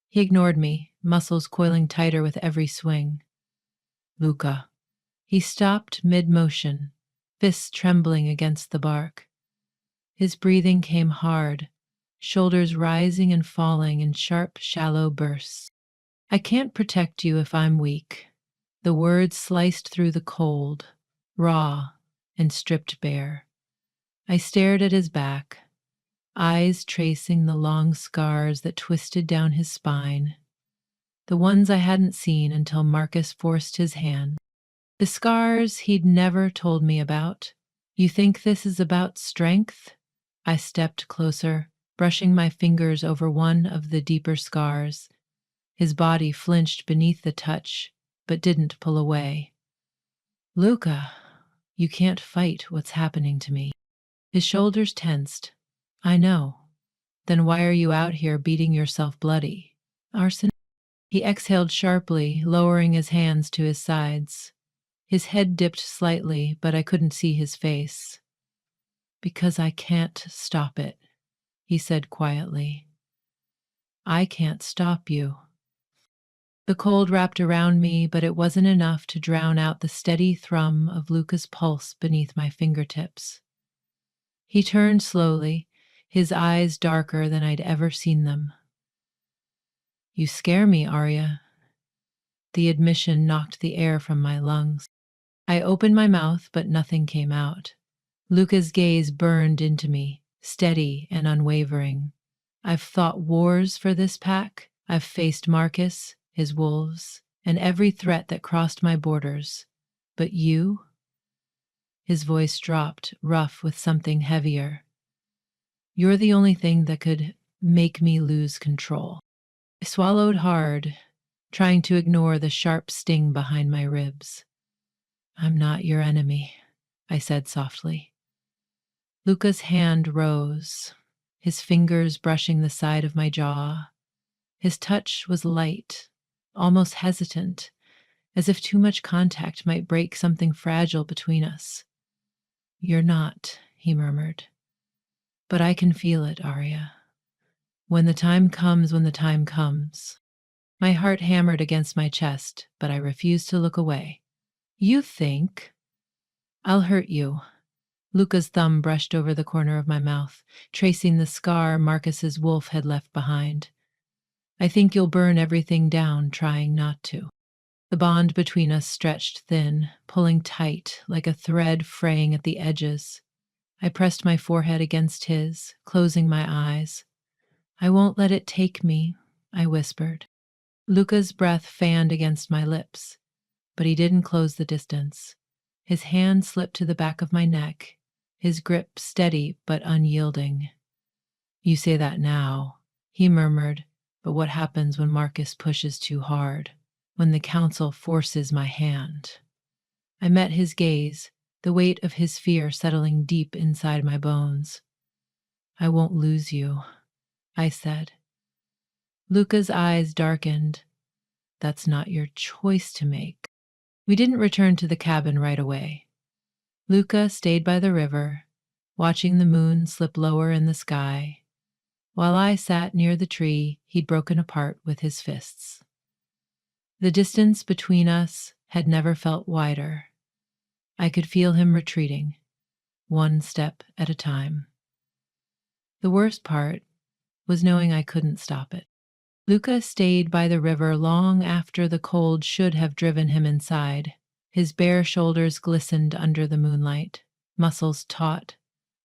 He ignored me, muscles coiling tighter with every swing. "Luca." He stopped mid-motion, fists trembling against the bark. His breathing came hard, shoulders rising and falling in sharp, shallow bursts. "I can't protect you if I'm weak." The words sliced through the cold, raw, and stripped bare. I stared at his back, eyes tracing the long scars that twisted down his spine, the ones I hadn't seen until Marcus forced his hand. The scars he'd never told me about. "You think this is about strength?" I stepped closer, brushing my fingers over one of the deeper scars. His body flinched beneath the touch, but didn't pull away. "Luca, you can't fight what's happening to me." His shoulders tensed. "I know. Then why are you out here beating yourself bloody? Arson?" He exhaled sharply, lowering his hands to his sides. His head dipped slightly, but I couldn't see his face. "Because I can't stop it," he said quietly. "I can't stop you." The cold wrapped around me, but it wasn't enough to drown out the steady thrum of Luca's pulse beneath my fingertips. He turned slowly, his eyes darker than I'd ever seen them. You scare me, Arya. The admission knocked the air from my lungs. I opened my mouth, but nothing came out. Luca's gaze burned into me, steady and unwavering. I've fought wars for this pack. I've faced Marcus, his wolves, and every threat that crossed my borders. But you? His voice dropped, rough with something heavier. You're the only thing that could make me lose control. I swallowed hard, trying to ignore the sharp sting behind my ribs. I'm not your enemy, I said softly. Luca's hand rose, his fingers brushing the side of my jaw. His touch was light, almost hesitant, as if too much contact might break something fragile between us. You're not, he murmured. But I can feel it, Arya. When the time comes, when the time comes. My heart hammered against my chest, but I refused to look away. You think? I'll hurt you. Luca's thumb brushed over the corner of my mouth, tracing the scar Marcus's wolf had left behind. I think you'll burn everything down, trying not to. The bond between us stretched thin, pulling tight like a thread fraying at the edges. I pressed my forehead against his, closing my eyes. I won't let it take me, I whispered. Luca's breath fanned against my lips, but he didn't close the distance. His hand slipped to the back of my neck, his grip steady but unyielding. You say that now, he murmured, but what happens when Marcus pushes too hard? When the council forces my hand? I met his gaze, the weight of his fear settling deep inside my bones. I won't lose you, I said. Luca's eyes darkened. That's not your choice to make. We didn't return to the cabin right away. Luca stayed by the river, watching the moon slip lower in the sky, while I sat near the tree he'd broken apart with his fists. The distance between us had never felt wider. I could feel him retreating, one step at a time. The worst part was knowing I couldn't stop it. Luca stayed by the river long after the cold should have driven him inside. His bare shoulders glistened under the moonlight, muscles taut,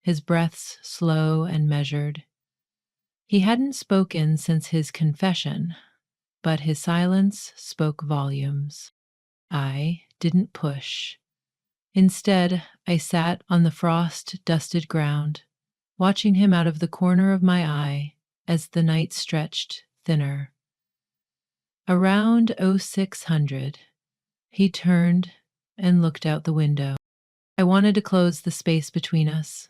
his breaths slow and measured. He hadn't spoken since his confession, but his silence spoke volumes. I didn't push. Instead, I sat on the frost-dusted ground, watching him out of the corner of my eye as the night stretched thinner. Around 0600, he turned and looked out the window. I wanted to close the space between us,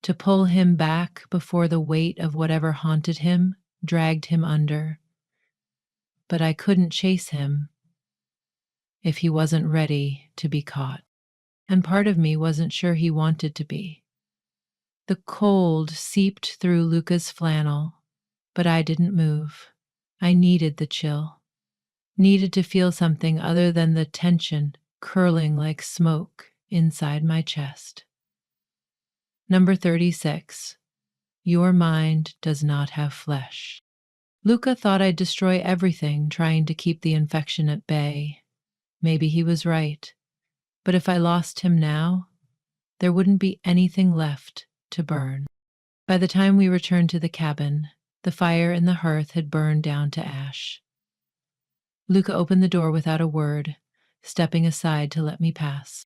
to pull him back before the weight of whatever haunted him dragged him under. But I couldn't chase him if he wasn't ready to be caught. And part of me wasn't sure he wanted to be. The cold seeped through Luca's flannel, but I didn't move. I needed the chill, needed to feel something other than the tension curling like smoke inside my chest. Number 36. Your mind does not have flesh. Luca thought I'd destroy everything trying to keep the infection at bay. Maybe he was right. But if I lost him now, there wouldn't be anything left to burn. By the time we returned to the cabin, the fire in the hearth had burned down to ash. Luca opened the door without a word, stepping aside to let me pass.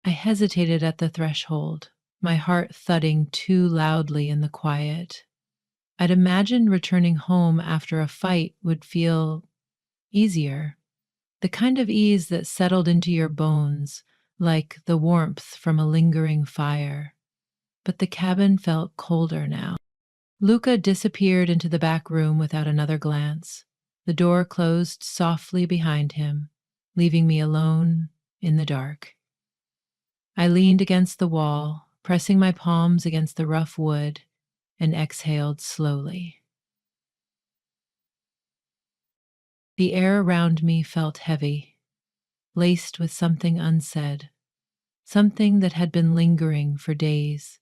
I hesitated at the threshold, my heart thudding too loudly in the quiet. I'd imagined returning home after a fight would feel easier, the kind of ease that settled into your bones, like the warmth from a lingering fire. But the cabin felt colder now. Luca disappeared into the back room without another glance. The door closed softly behind him, leaving me alone in the dark. I leaned against the wall, pressing my palms against the rough wood, and exhaled slowly. The air around me felt heavy, laced with something unsaid, something that had been lingering for days.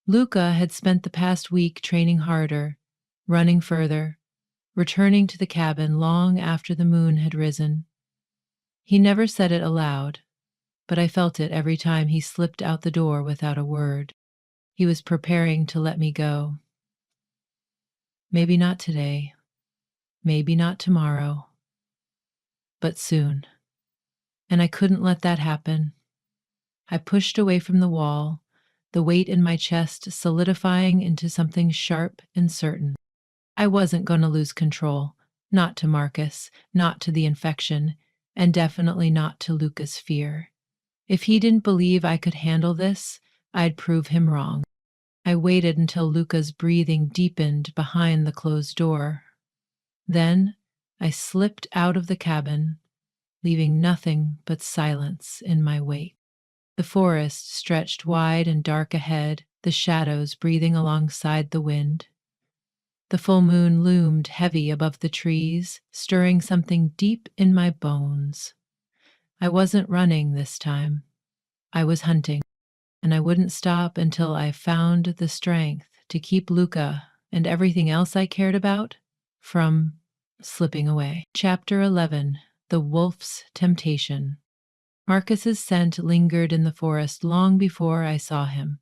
Luca had spent the past week training harder, running further, returning to the cabin long after the moon had risen. He never said it aloud, but I felt it every time he slipped out the door without a word. He was preparing to let me go. Maybe not today, maybe not tomorrow, but soon. And I couldn't let that happen. I pushed away from the wall, the weight in my chest solidifying into something sharp and certain. I wasn't going to lose control, not to Marcus, not to the infection, and definitely not to Luca's fear. If he didn't believe I could handle this, I'd prove him wrong. I waited until Luca's breathing deepened behind the closed door. Then I slipped out of the cabin, leaving nothing but silence in my wake. The forest stretched wide and dark ahead, the shadows breathing alongside the wind. The full moon loomed heavy above the trees, stirring something deep in my bones. I wasn't running this time. I was hunting, and I wouldn't stop until I found the strength to keep Luca and everything else I cared about from slipping away. Chapter 11: The Wolf's Temptation. Marcus's scent lingered in the forest long before I saw him.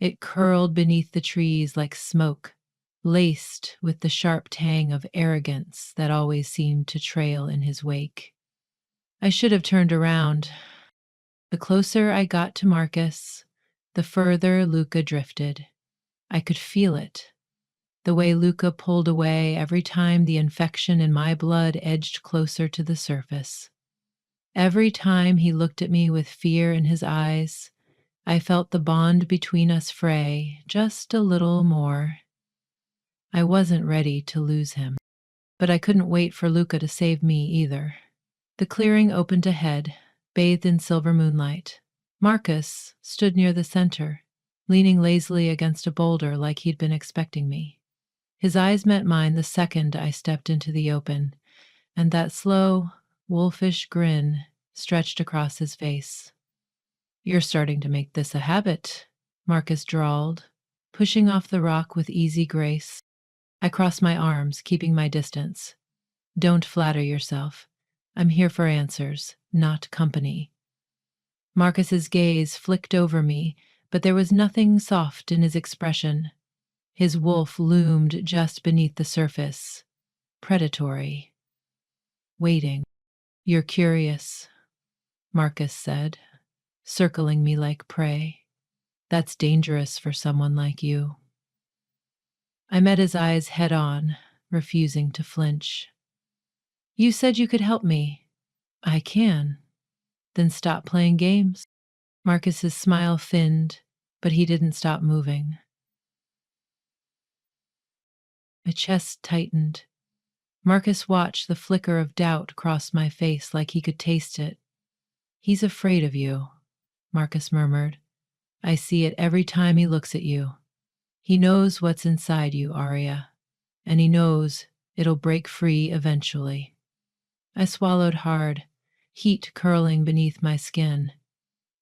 It curled beneath the trees like smoke, laced with the sharp tang of arrogance that always seemed to trail in his wake. I should have turned around. The closer I got to Marcus, the further Luca drifted. I could feel it, the way Luca pulled away every time the infection in my blood edged closer to the surface. Every time he looked at me with fear in his eyes, I felt the bond between us fray just a little more. I wasn't ready to lose him, but I couldn't wait for Luca to save me either. The clearing opened ahead, bathed in silver moonlight. Marcus stood near the center, leaning lazily against a boulder like he'd been expecting me. His eyes met mine the second I stepped into the open, and that slow, wolfish grin stretched across his face. "You're starting to make this a habit," Marcus drawled, pushing off the rock with easy grace. I crossed my arms, keeping my distance. "Don't flatter yourself. I'm here for answers, not company." Marcus's gaze flicked over me, but there was nothing soft in his expression. His wolf loomed just beneath the surface, predatory, waiting. "You're curious," Marcus said, circling me like prey. "That's dangerous for someone like you." I met his eyes head on, refusing to flinch. "You said you could help me." "I can." "Then stop playing games." Marcus's smile thinned, but he didn't stop moving. My chest tightened. Marcus watched the flicker of doubt cross my face like he could taste it. "He's afraid of you," Marcus murmured. "I see it every time he looks at you. He knows what's inside you, Arya, and he knows it'll break free eventually." I swallowed hard, heat curling beneath my skin.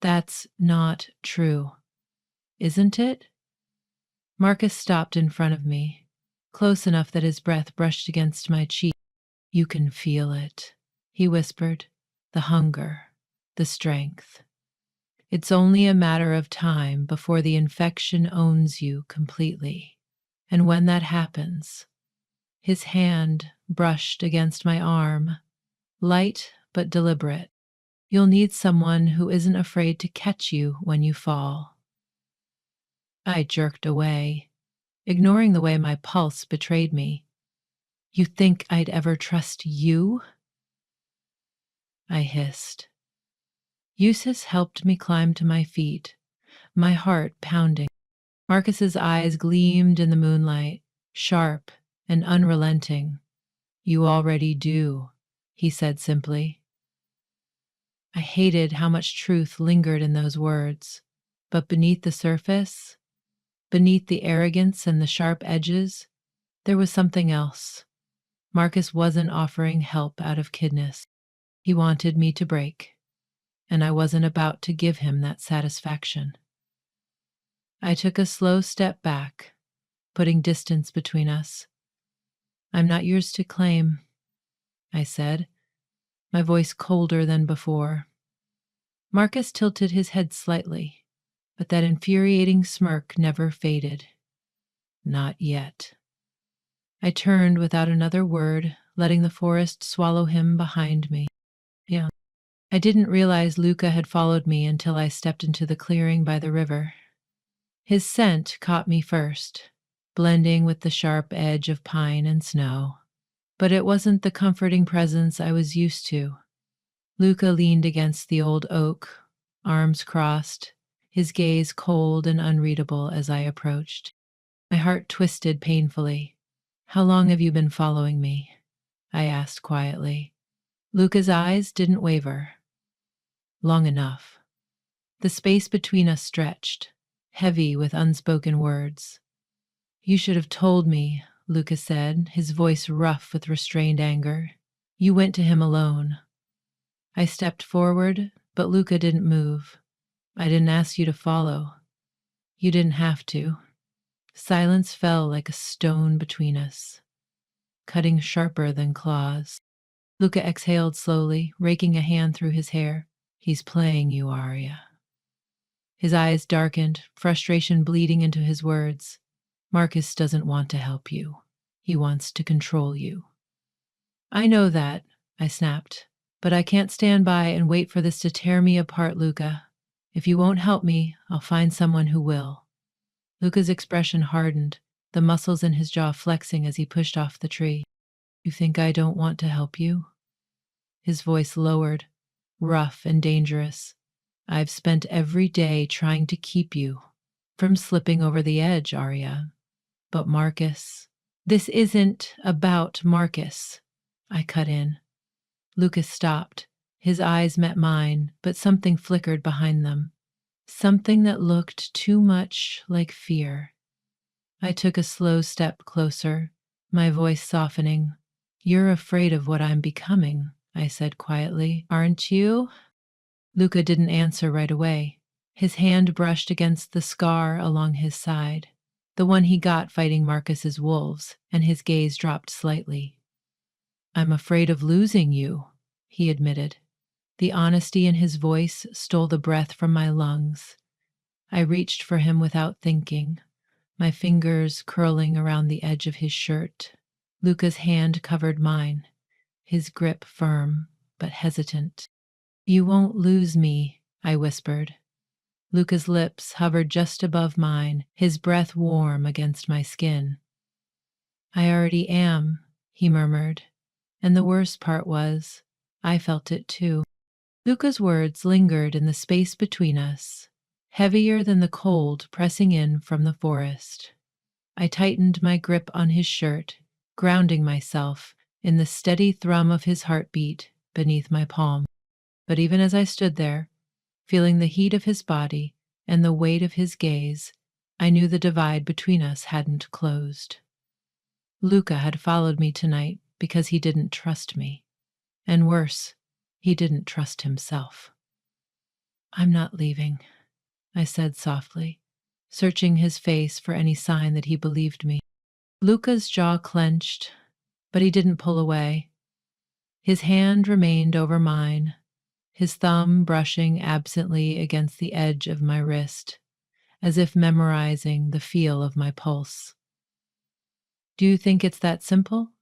"That's not true, isn't it?" Marcus stopped in front of me, close enough that his breath brushed against my cheek. "You can feel it," he whispered. "The hunger, the strength. It's only a matter of time before the infection owns you completely. And when that happens," his hand brushed against my arm, light but deliberate, "you'll need someone who isn't afraid to catch you when you fall." I jerked away, ignoring the way my pulse betrayed me. "You think I'd ever trust you?" I hissed. Eustace helped me climb to my feet, my heart pounding. Marcus's eyes gleamed in the moonlight, sharp and unrelenting. "You already do," he said simply. I hated how much truth lingered in those words, but beneath the surface, beneath the arrogance and the sharp edges, there was something else. Marcus wasn't offering help out of kidness. He wanted me to break, and I wasn't about to give him that satisfaction. I took a slow step back, putting distance between us. I'm not yours to claim, I said, my voice colder than before. Marcus tilted his head slightly, but that infuriating smirk never faded. Not yet. I turned without another word, letting the forest swallow him behind me. Yeah. I didn't realize Luca had followed me until I stepped into the clearing by the river. His scent caught me first, blending with the sharp edge of pine and snow. But it wasn't the comforting presence I was used to. Luca leaned against the old oak, arms crossed, his gaze cold and unreadable as I approached. My heart twisted painfully. "How long have you been following me?" I asked quietly. Luca's eyes didn't waver. "Long enough." The space between us stretched, heavy with unspoken words. "You should have told me," Luca said, his voice rough with restrained anger. "You went to him alone." I stepped forward, but Luca didn't move. "I didn't ask you to follow." "You didn't have to." Silence fell like a stone between us, cutting sharper than claws. Luca exhaled slowly, raking a hand through his hair. "He's playing you, Arya." His eyes darkened, frustration bleeding into his words. "Marcus doesn't want to help you. He wants to control you." "I know that," I snapped, "but I can't stand by and wait for this to tear me apart, Luca. If you won't help me, I'll find someone who will." Luca's expression hardened, the muscles in his jaw flexing as he pushed off the tree. "You think I don't want to help you?" His voice lowered, rough and dangerous. "I've spent every day trying to keep you from slipping over the edge, Arya. But Marcus—" "This isn't about Marcus," I cut in. Lucas stopped. His eyes met mine, but something flickered behind them. Something that looked too much like fear. I took a slow step closer, my voice softening. "You're afraid of what I'm becoming," I said quietly. "Aren't you?" Luca didn't answer right away. His hand brushed against the scar along his side, the one he got fighting Marcus's wolves, and his gaze dropped slightly. "I'm afraid of losing you," he admitted. The honesty in his voice stole the breath from my lungs. I reached for him without thinking, my fingers curling around the edge of his shirt. Luca's hand covered mine, his grip firm but hesitant. "You won't lose me," I whispered. Luca's lips hovered just above mine, his breath warm against my skin. "I already am," he murmured, and the worst part was, I felt it too. Luca's words lingered in the space between us, heavier than the cold pressing in from the forest. I tightened my grip on his shirt, grounding myself in the steady thrum of his heartbeat beneath my palm. But even as I stood there, feeling the heat of his body and the weight of his gaze, I knew the divide between us hadn't closed. Luca had followed me tonight because he didn't trust me. And worse, he didn't trust himself. "I'm not leaving," I said softly, searching his face for any sign that he believed me. Luca's jaw clenched, but he didn't pull away. His hand remained over mine, his thumb brushing absently against the edge of my wrist, as if memorizing the feel of my pulse. "Do you think it's that simple?"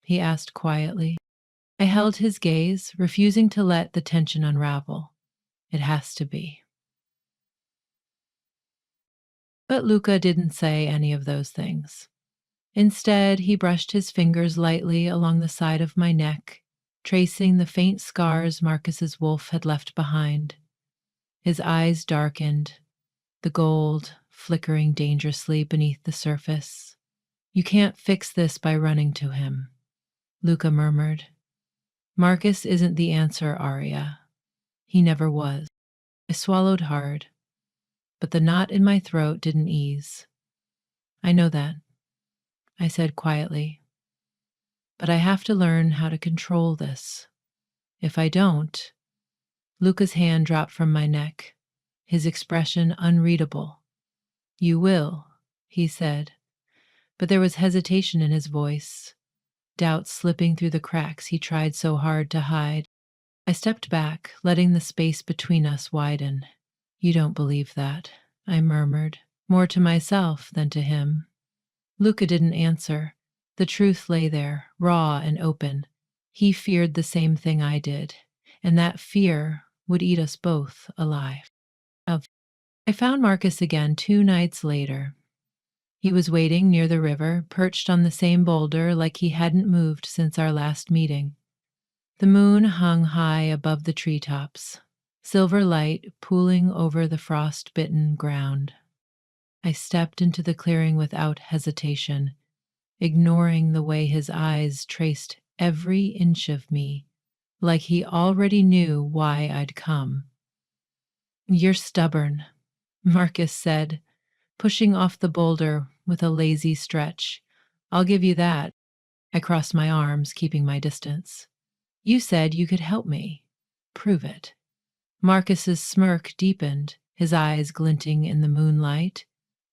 he asked quietly. I held his gaze, refusing to let the tension unravel. "It has to be." But Luca didn't say any of those things. Instead, he brushed his fingers lightly along the side of my neck, tracing the faint scars Marcus's wolf had left behind. His eyes darkened, the gold flickering dangerously beneath the surface. "You can't fix this by running to him," Luca murmured. "Marcus isn't the answer, Arya. He never was." I swallowed hard, but the knot in my throat didn't ease. "I know that," I said quietly, "but I have to learn how to control this. If I don't—" Luca's hand dropped from my neck, his expression unreadable. "You will," he said, but there was hesitation in his voice. doubt slipping through the cracks he tried so hard to hide. I stepped back, letting the space between us widen. "You don't believe that," I murmured, more to myself than to him. Luca didn't answer. The truth lay there, raw and open. He feared the same thing I did, and that fear would eat us both alive. I found Marcus again 2 nights later. He was waiting near the river, perched on the same boulder like he hadn't moved since our last meeting. The moon hung high above the treetops, silver light pooling over the frost-bitten ground. I stepped into the clearing without hesitation, ignoring the way his eyes traced every inch of me, like he already knew why I'd come. "You're stubborn," Marcus said, pushing off the boulder with a lazy stretch. "I'll give you that." I crossed my arms, keeping my distance. "You said you could help me. Prove it." Marcus's smirk deepened, his eyes glinting in the moonlight.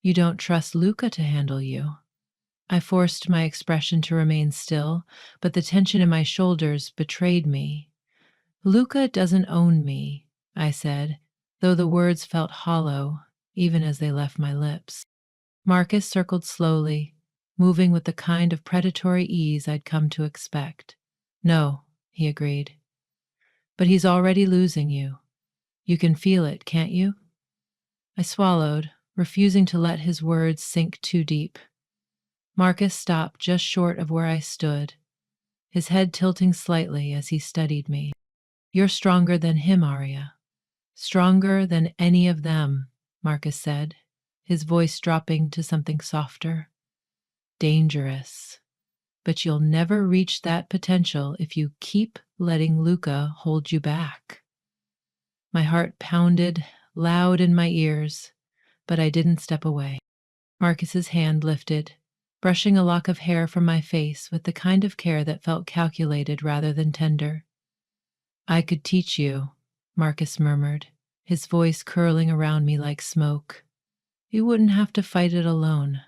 "You don't trust Luca to handle you." I forced my expression to remain still, but the tension in my shoulders betrayed me. "Luca doesn't own me," I said, though the words felt hollow, even as they left my lips. Marcus circled slowly, moving with the kind of predatory ease I'd come to expect. "No," he agreed. "But he's already losing you. You can feel it, can't you?" I swallowed, refusing to let his words sink too deep. Marcus stopped just short of where I stood, his head tilting slightly as he studied me. "You're stronger than him, Arya. Stronger than any of them," Marcus said, his voice dropping to something softer. "Dangerous. But you'll never reach that potential if you keep letting Luca hold you back." My heart pounded loud in my ears, but I didn't step away. Marcus's hand lifted, brushing a lock of hair from my face with the kind of care that felt calculated rather than tender. "I could teach you," Marcus murmured, his voice curling around me like smoke. "You wouldn't have to fight it alone.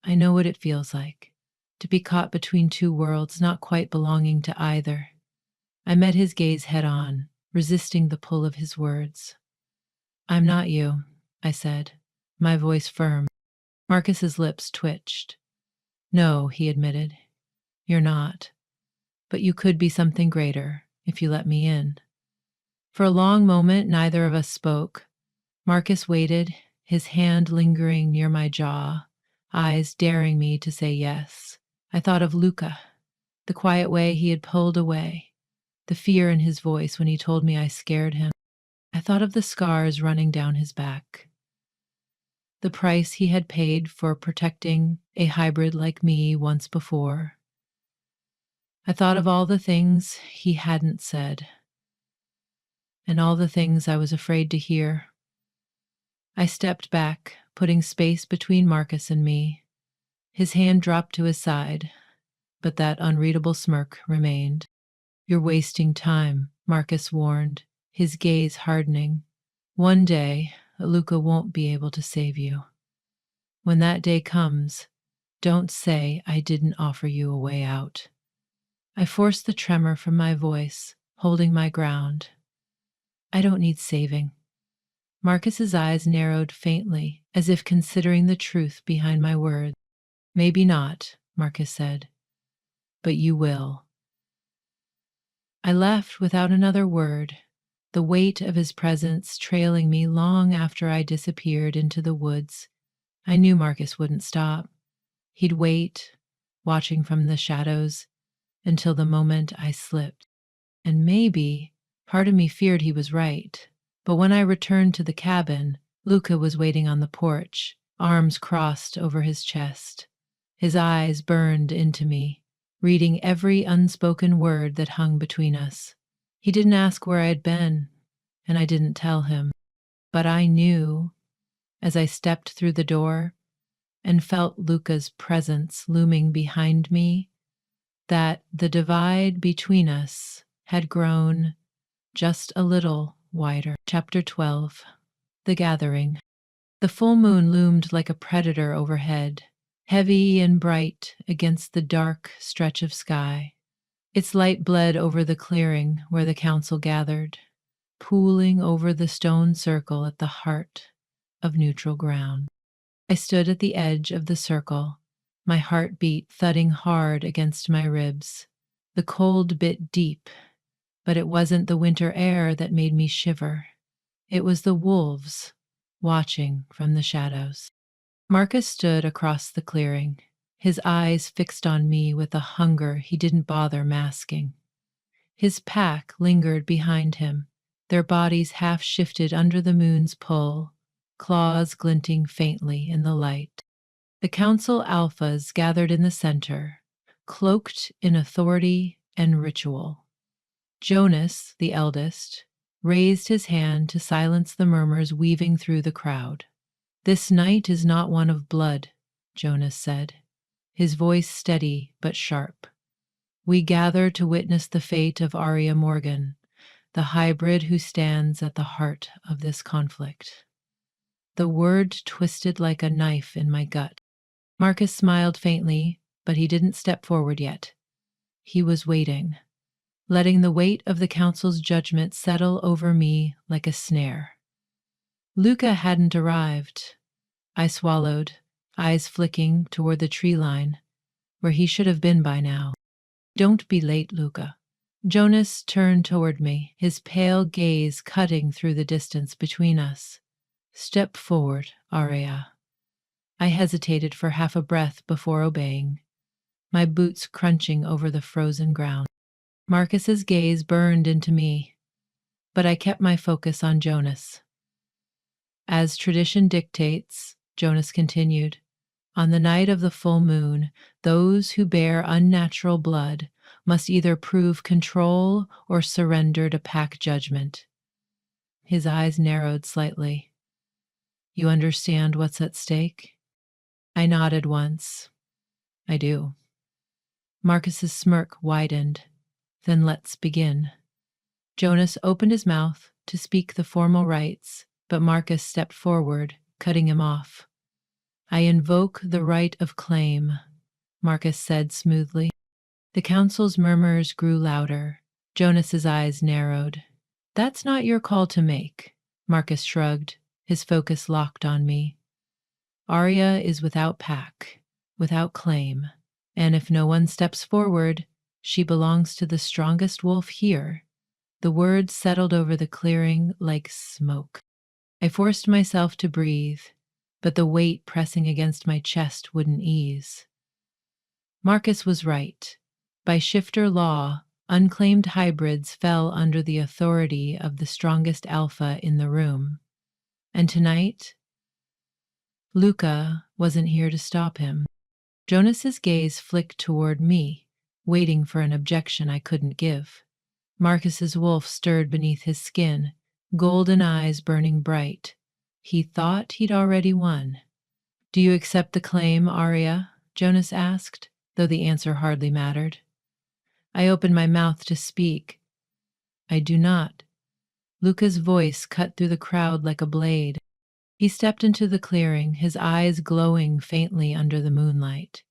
I know what it feels like, to be caught between two worlds, not quite belonging to either." I met his gaze head on, resisting the pull of his words. "I'm not you," I said, my voice firm. Marcus's lips twitched. "No," he admitted, "you're not. But you could be something greater if you let me in." For a long moment, neither of us spoke. Marcus waited, his hand lingering near my jaw, eyes daring me to say yes. I thought of Luca, the quiet way he had pulled away, the fear in his voice when he told me I scared him. I thought of the scars running down his back, the price he had paid for protecting a hybrid like me once before. I thought of all the things he hadn't said, and all the things I was afraid to hear. I stepped back, putting space between Marcus and me. His hand dropped to his side, but that unreadable smirk remained. "You're wasting time," Marcus warned, his gaze hardening. "One day, Luca won't be able to save you. When that day comes, don't say I didn't offer you a way out." I forced the tremor from my voice, holding my ground. "I don't need saving." Marcus's eyes narrowed faintly, as if considering the truth behind my words. "Maybe not," Marcus said, "but you will." I left without another word, the weight of his presence trailing me long after I disappeared into the woods. I knew Marcus wouldn't stop. He'd wait, watching from the shadows, until the moment I slipped. And maybe part of me feared he was right. But when I returned to the cabin, Luca was waiting on the porch, arms crossed over his chest. His eyes burned into me, reading every unspoken word that hung between us. He didn't ask where I had been, and I didn't tell him. But I knew, as I stepped through the door and felt Luca's presence looming behind me, that the divide between us had grown just a little wider. Chapter 12. The Gathering. The full moon loomed like a predator overhead, heavy and bright against the dark stretch of sky. Its light bled over the clearing where the council gathered, pooling over the stone circle at the heart of neutral ground. I stood at the edge of the circle, my heartbeat thudding hard against my ribs. The cold bit deep, but it wasn't the winter air that made me shiver. It was the wolves watching from the shadows. Marcus stood across the clearing, his eyes fixed on me with a hunger he didn't bother masking. His pack lingered behind him, their bodies half shifted under the moon's pull, claws glinting faintly in the light. The council alphas gathered in the center, cloaked in authority and ritual. Jonas, the eldest, raised his hand to silence the murmurs weaving through the crowd. "This night is not one of blood," Jonas said, his voice steady but sharp. "We gather to witness the fate of Arya Morgan, the hybrid who stands at the heart of this conflict." The word twisted like a knife in my gut. Marcus smiled faintly, but he didn't step forward yet. He was waiting, letting the weight of the council's judgment settle over me like a snare. Luca hadn't arrived. I swallowed, eyes flicking toward the tree line, where he should have been by now. "Don't be late, Luca." Jonas turned toward me, his pale gaze cutting through the distance between us. "Step forward, Arya." I hesitated for half a breath before obeying, my boots crunching over the frozen ground. Marcus's gaze burned into me, but I kept my focus on Jonas. "As tradition dictates," Jonas continued, "on the night of the full moon, those who bear unnatural blood must either prove control or surrender to pack judgment." His eyes narrowed slightly. "You understand what's at stake?" I nodded once. "I do." Marcus's smirk widened. "Then let's begin." Jonas opened his mouth to speak the formal rites, but Marcus stepped forward, cutting him off. "I invoke the right of claim," Marcus said smoothly. The council's murmurs grew louder. Jonas's eyes narrowed. "That's not your call to make," Marcus shrugged, his focus locked on me. "Arya is without pack, without claim, and if no one steps forward, she belongs to the strongest wolf here." The words settled over the clearing like smoke. I forced myself to breathe, but the weight pressing against my chest wouldn't ease. Marcus was right. By shifter law, unclaimed hybrids fell under the authority of the strongest alpha in the room. And tonight, Luca wasn't here to stop him. Jonas's gaze flicked toward me, waiting for an objection I couldn't give. Marcus's wolf stirred beneath his skin, golden eyes burning bright. He thought he'd already won. "Do you accept the claim, Arya?" Jonas asked, though the answer hardly mattered. I opened my mouth to speak. "I do not." Luca's voice cut through the crowd like a blade. He stepped into the clearing, his eyes glowing faintly under the moonlight.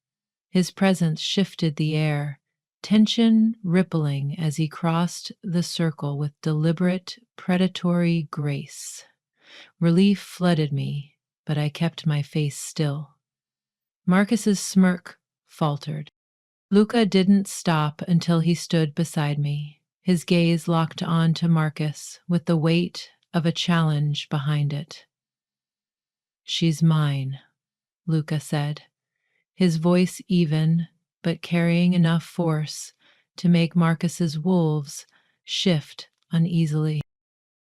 His presence shifted the air, tension rippling as he crossed the circle with deliberate, predatory grace. Relief flooded me, but I kept my face still. Marcus's smirk faltered. Luca didn't stop until he stood beside me, his gaze locked on to Marcus with the weight of a challenge behind it. "She's mine," Luca said, his voice even but carrying enough force to make Marcus's wolves shift uneasily.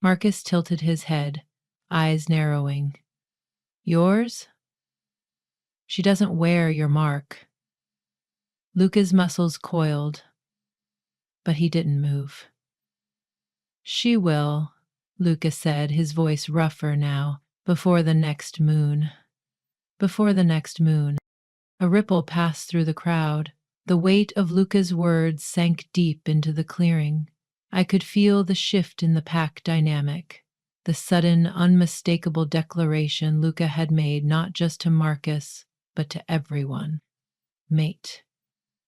Marcus tilted his head, eyes narrowing. "Yours? She doesn't wear your mark." Luca's muscles coiled, but he didn't move. "She will," Luca said, his voice rougher now, "before the next moon." Before the next moon. A ripple passed through the crowd. The weight of Luca's words sank deep into the clearing. I could feel the shift in the pack dynamic, the sudden, unmistakable declaration Luca had made not just to Marcus, but to everyone. Mate.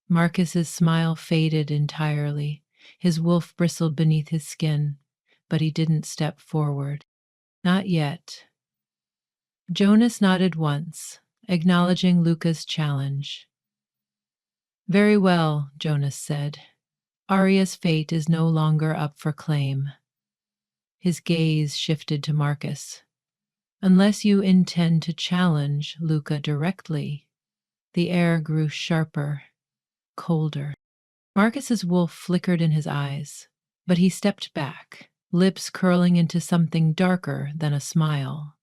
Marcus's smile faded entirely. His wolf bristled beneath his skin, but he didn't step forward. Not yet. Jonas nodded once, acknowledging Luca's challenge. Very well, Jonas said. Arya's fate is no longer up for claim. His gaze shifted to Marcus. Unless you intend to challenge Luca directly. The air grew sharper, colder. Marcus's wolf flickered in his eyes, but he stepped back, lips curling into something darker than a smile.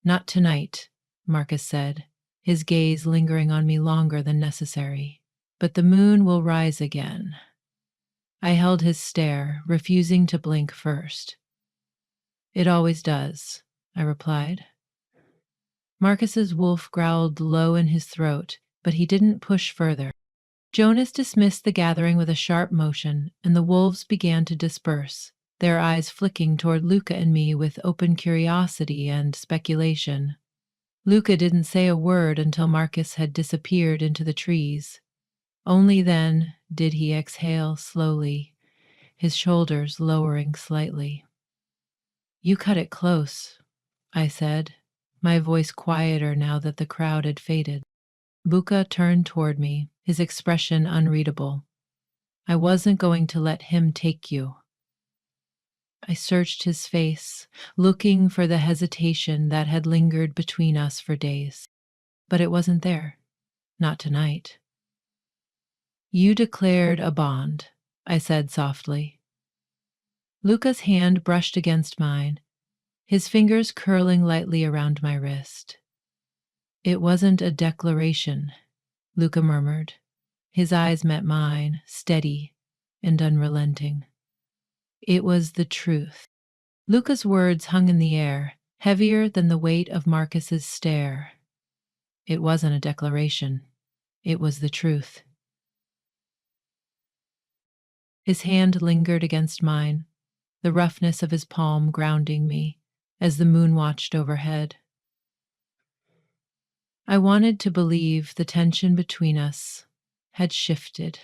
Not tonight, Marcus said, his gaze lingering on me longer than necessary. But the moon will rise again. I held his stare, refusing to blink first. It always does, I replied. Marcus's wolf growled low in his throat, but he didn't push further. Jonas dismissed the gathering with a sharp motion, and the wolves began to disperse, their eyes flicking toward Luca and me with open curiosity and speculation. Luca didn't say a word until Marcus had disappeared into the trees. Only then did he exhale slowly, his shoulders lowering slightly. You cut it close, I said, my voice quieter now that the crowd had faded. Luca turned toward me, his expression unreadable. I wasn't going to let him take you. I searched his face, looking for the hesitation that had lingered between us for days. But it wasn't there. Not tonight. You declared a bond, I said softly. Luca's hand brushed against mine, his fingers curling lightly around my wrist. It wasn't a declaration, Luca murmured. His eyes met mine, steady and unrelenting. It was the truth. Luca's words hung in the air, heavier than the weight of Marcus's stare. It wasn't a declaration. It was the truth. His hand lingered against mine, the roughness of his palm grounding me as the moon watched overhead. I wanted to believe the tension between us had shifted,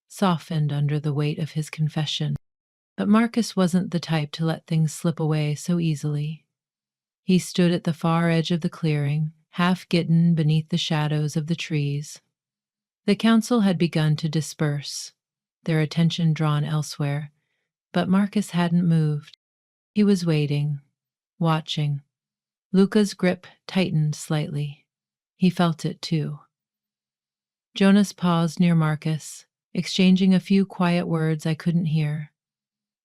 softened under the weight of his confession. But Marcus wasn't the type to let things slip away so easily. He stood at the far edge of the clearing, half hidden beneath the shadows of the trees. The council had begun to disperse, their attention drawn elsewhere, but Marcus hadn't moved. He was waiting, watching. Luca's grip tightened slightly. He felt it too. Jonas paused near Marcus, exchanging a few quiet words I couldn't hear.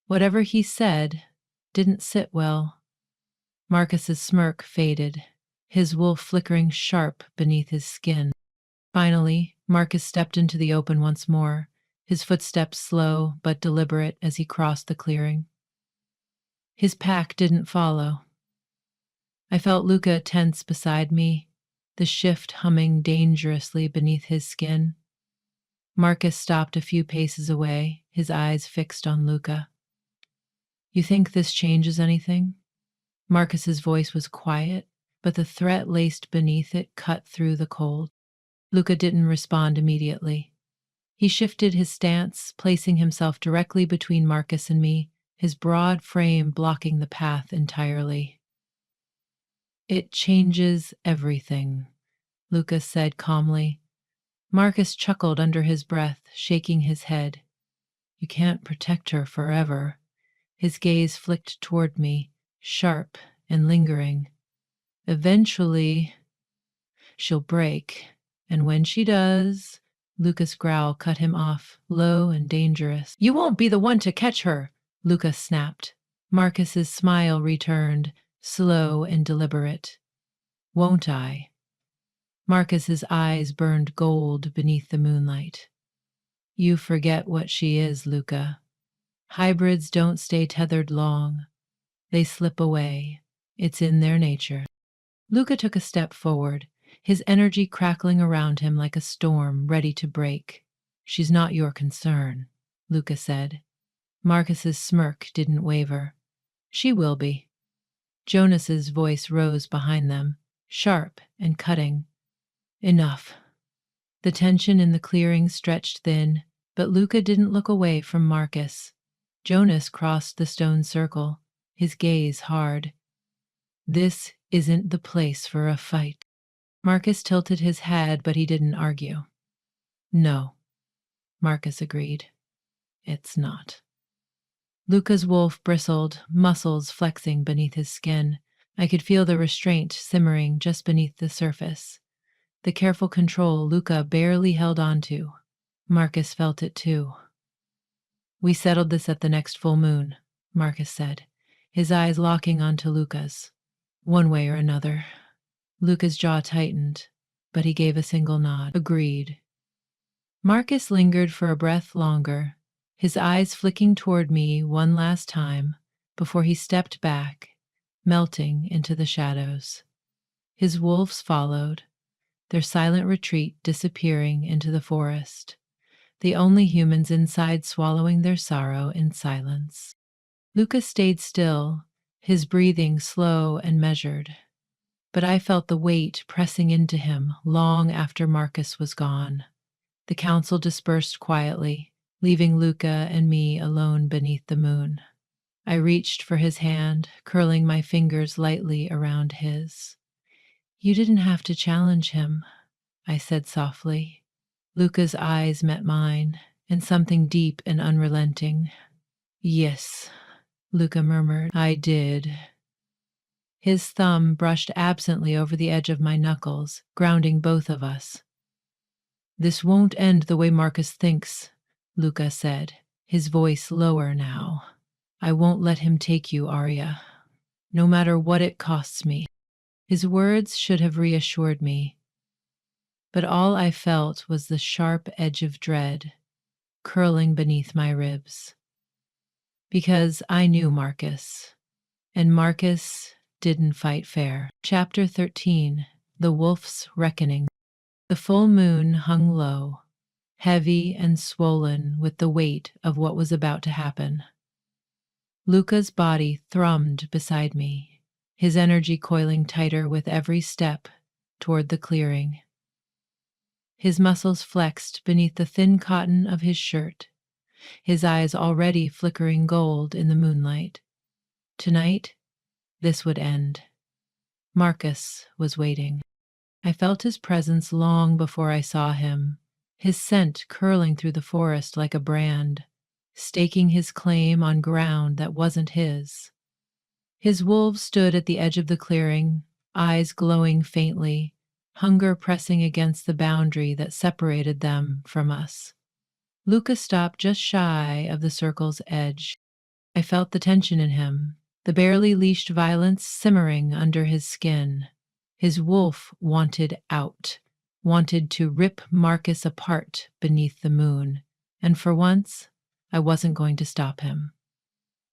Whatever he said didn't sit well. Marcus's smirk faded, his wolf flickering sharp beneath his skin. Finally, Marcus stepped into the open once more, his footsteps slow but deliberate as he crossed the clearing. His pack didn't follow. I felt Luca tense beside me, the shift humming dangerously beneath his skin. Marcus stopped a few paces away, his eyes fixed on Luca. You think this changes anything? Marcus's voice was quiet, but the threat laced beneath it cut through the cold. Luca didn't respond immediately. He shifted his stance, placing himself directly between Marcus and me, his broad frame blocking the path entirely. It changes everything, Luca said calmly. Marcus chuckled under his breath, shaking his head. You can't protect her forever. His gaze flicked toward me, sharp and lingering. Eventually, she'll break, and when she does, Luca's growl cut him off, low and dangerous. You won't be the one to catch her, Luca snapped. Marcus's smile returned, slow and deliberate. Won't I? Marcus's eyes burned gold beneath the moonlight. You forget what she is, Luca. Hybrids don't stay tethered long. They slip away. It's in their nature. Luca took a step forward, his energy crackling around him like a storm ready to break. She's not your concern, Luca said. Marcus's smirk didn't waver. She will be. Jonas's voice rose behind them, sharp and cutting. Enough. The tension in the clearing stretched thin, but Luca didn't look away from Marcus. Jonas crossed the stone circle, his gaze hard. This isn't the place for a fight. Marcus tilted his head, but he didn't argue. No, Marcus agreed. It's not. Luca's wolf bristled, muscles flexing beneath his skin. I could feel the restraint simmering just beneath the surface. The careful control Luca barely held on to. Marcus felt it too. We settled this at the next full moon, Marcus said, his eyes locking onto Luca's. One way or another. Luca's jaw tightened, but he gave a single nod. Agreed. Marcus lingered for a breath longer, his eyes flicking toward me one last time before he stepped back, melting into the shadows. His wolves followed, their silent retreat disappearing into the forest, the only humans inside swallowing their sorrow in silence. Luca stayed still, his breathing slow and measured, but I felt the weight pressing into him long after Marcus was gone. The council dispersed quietly, leaving Luca and me alone beneath the moon. I reached for his hand, curling my fingers lightly around his. You didn't have to challenge him, I said softly. Luca's eyes met mine, and something deep and unrelenting. Yes, Luca murmured. I did. His thumb brushed absently over the edge of my knuckles, grounding both of us. This won't end the way Marcus thinks, Luca said, his voice lower now. I won't let him take you, Arya, no matter what it costs me. His words should have reassured me, but all I felt was the sharp edge of dread curling beneath my ribs. Because I knew Marcus, and Marcus didn't fight fair. Chapter 13, The Wolf's Reckoning. The full moon hung low, heavy and swollen with the weight of what was about to happen. Luca's body thrummed beside me, his energy coiling tighter with every step toward the clearing. His muscles flexed beneath the thin cotton of his shirt, his eyes already flickering gold in the moonlight. Tonight, this would end. Marcus was waiting. I felt his presence long before I saw him, his scent curling through the forest like a brand, staking his claim on ground that wasn't his. His wolves stood at the edge of the clearing, eyes glowing faintly, hunger pressing against the boundary that separated them from us. Luca stopped just shy of the circle's edge. I felt the tension in him, the barely leashed violence simmering under his skin. His wolf wanted out, wanted to rip Marcus apart beneath the moon, and for once, I wasn't going to stop him.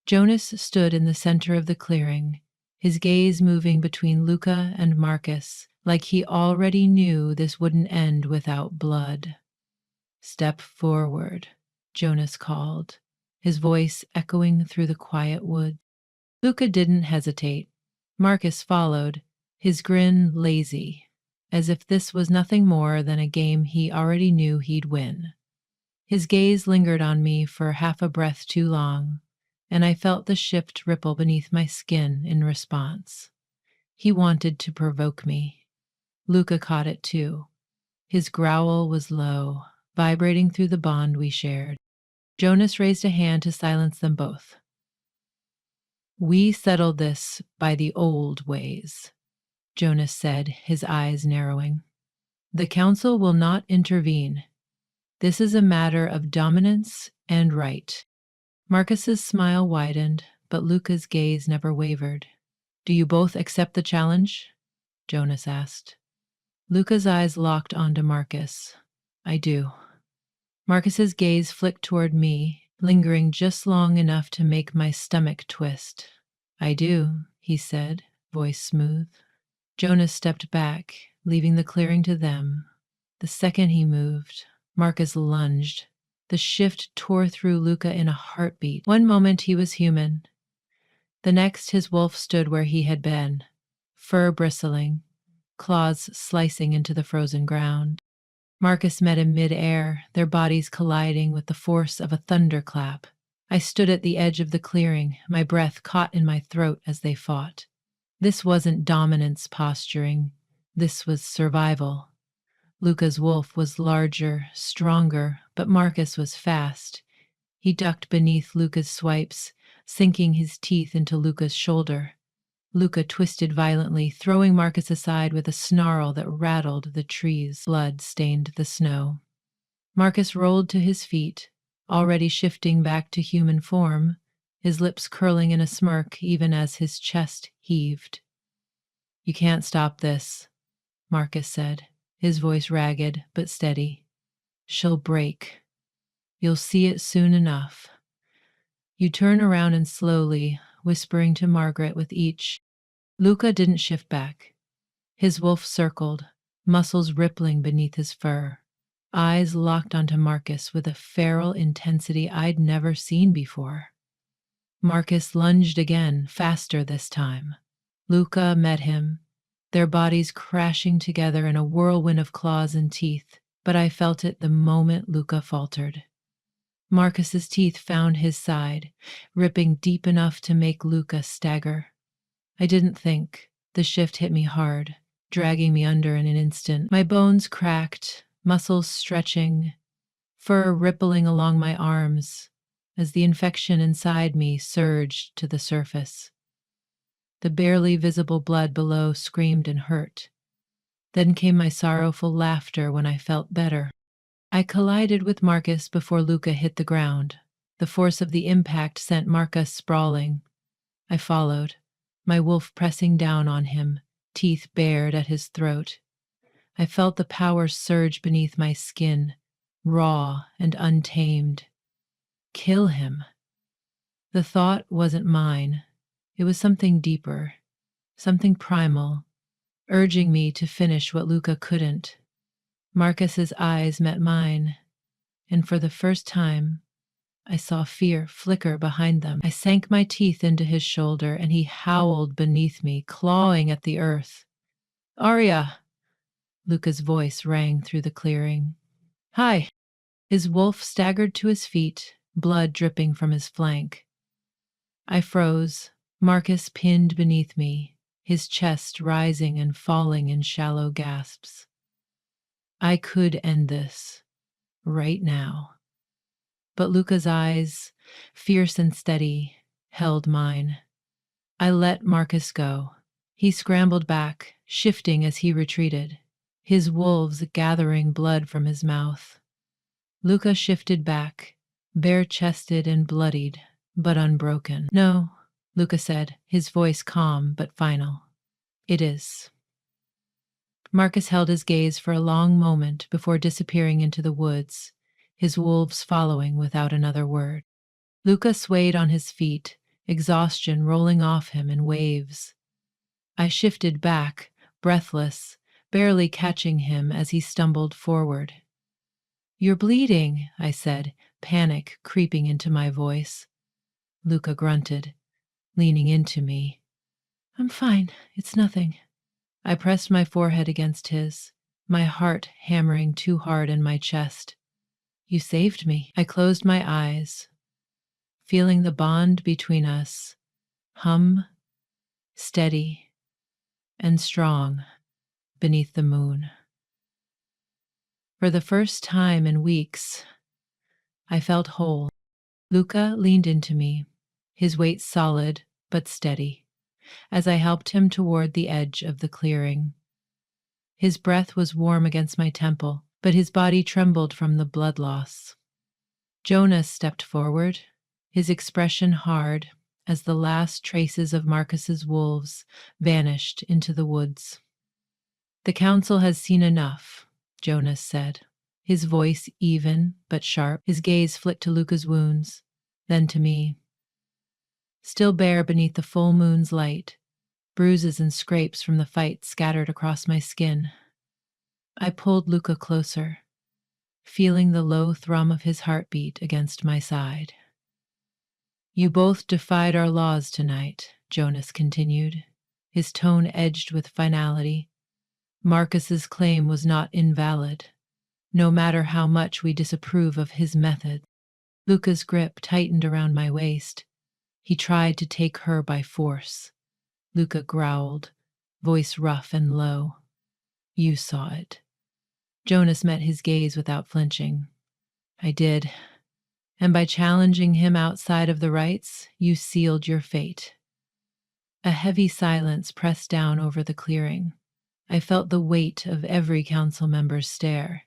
Jonas stood in the center of the clearing, his gaze moving between Luca and Marcus, like he already knew this wouldn't end without blood. Step forward, Jonas called, his voice echoing through the quiet woods. Luca didn't hesitate. Marcus followed, his grin lazy, as if this was nothing more than a game he already knew he'd win. His gaze lingered on me for half a breath too long, and I felt the shift ripple beneath my skin in response. He wanted to provoke me. Luca caught it too. His growl was low, vibrating through the bond we shared. Jonas raised a hand to silence them both. We settled this by the old ways, Jonas said, his eyes narrowing. The council will not intervene. This is a matter of dominance and right. Marcus's smile widened, but Luca's gaze never wavered. Do you both accept the challenge? Jonas asked. Luca's eyes locked onto Marcus. I do. Marcus's gaze flicked toward me, lingering just long enough to make my stomach twist. I do, he said, voice smooth. Jonas stepped back, leaving the clearing to them. The second he moved, Marcus lunged. The shift tore through Luca in a heartbeat. One moment he was human. The next his wolf stood where he had been, fur bristling, claws slicing into the frozen ground. Marcus met him mid-air, their bodies colliding with the force of a thunderclap. I stood at the edge of the clearing, my breath caught in my throat as they fought. This wasn't dominance posturing. This was survival. Luca's wolf was larger, stronger, but Marcus was fast. He ducked beneath Luca's swipes, sinking his teeth into Luca's shoulder. Luca twisted violently, throwing Marcus aside with a snarl that rattled the trees. Blood stained the snow. Marcus rolled to his feet, already shifting back to human form, his lips curling in a smirk even as his chest heaved. "You can't stop this," Marcus said, his voice ragged but steady. "She'll break. You'll see it soon enough." You turn around and slowly, whispering to Margaret with each. Luca didn't shift back. His wolf circled, muscles rippling beneath his fur, eyes locked onto Marcus with a feral intensity I'd never seen before. Marcus lunged again, faster this time. Luca met him, their bodies crashing together in a whirlwind of claws and teeth, but I felt it the moment Luca faltered. Marcus's teeth found his side, ripping deep enough to make Luca stagger. I didn't think. The shift hit me hard, dragging me under in an instant. My bones cracked, muscles stretching, fur rippling along my arms as the infection inside me surged to the surface. The barely visible blood below screamed and hurt. Then came my sorrowful laughter when I felt better. I collided with Marcus before Luca hit the ground. The force of the impact sent Marcus sprawling. I followed, my wolf pressing down on him, teeth bared at his throat. I felt the power surge beneath my skin, raw and untamed. Kill him. The thought wasn't mine. It was something deeper, something primal, urging me to finish what Luca couldn't. Marcus's eyes met mine, and for the first time, I saw fear flicker behind them. I sank my teeth into his shoulder, and he howled beneath me, clawing at the earth. "Arya!" Luca's voice rang through the clearing. "Hi!" His wolf staggered to his feet, blood dripping from his flank. I froze, Marcus pinned beneath me, his chest rising and falling in shallow gasps. I could end this, right now. But Luca's eyes, fierce and steady, held mine. I let Marcus go. He scrambled back, shifting as he retreated, his wolves gathering blood from his mouth. Luca shifted back, bare-chested and bloodied, but unbroken. "No," Luca said, his voice calm but final. "It is." Marcus held his gaze for a long moment before disappearing into the woods, his wolves following without another word. Luca swayed on his feet, exhaustion rolling off him in waves. I shifted back, breathless, barely catching him as he stumbled forward. "You're bleeding," I said, panic creeping into my voice. Luca grunted, leaning into me. "I'm fine, it's nothing." I pressed my forehead against his, my heart hammering too hard in my chest. "You saved me." I closed my eyes, feeling the bond between us hum, steady and strong beneath the moon. For the first time in weeks, I felt whole. Luca leaned into me, his weight solid but steady, as I helped him toward the edge of the clearing. His breath was warm against my temple, but his body trembled from the blood loss. Jonas stepped forward, his expression hard as the last traces of Marcus's wolves vanished into the woods. "The council has seen enough," Jonas said, his voice even but sharp. His gaze flicked to Luca's wounds, then to me. Still bare beneath the full moon's light, bruises and scrapes from the fight scattered across my skin. I pulled Luca closer, feeling the low thrum of his heartbeat against my side. "You both defied our laws tonight," Jonas continued, his tone edged with finality. Marcus's claim was not invalid, no matter how much we disapprove of his method. Luca's grip tightened around my waist. He tried to take her by force. Luca growled, voice rough and low. You saw it. Jonas met his gaze without flinching. I did. And by challenging him outside of the rites, you sealed your fate. A heavy silence pressed down over the clearing. I felt the weight of every council member's stare,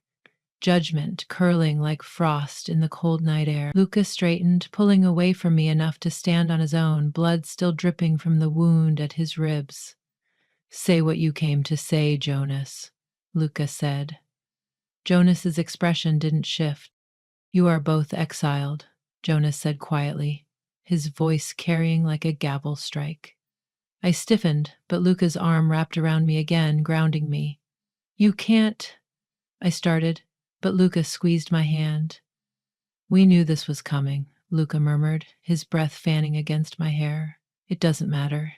judgment curling like frost in the cold night air. Luca straightened, pulling away from me enough to stand on his own, blood still dripping from the wound at his ribs. Say what you came to say, Jonas, Luca said. Jonas's expression didn't shift. You are both exiled, Jonas said quietly, his voice carrying like a gavel strike. I stiffened, but Luca's arm wrapped around me again, grounding me. You can't, I started, but Luca squeezed my hand. We knew this was coming, Luca murmured, his breath fanning against my hair. It doesn't matter.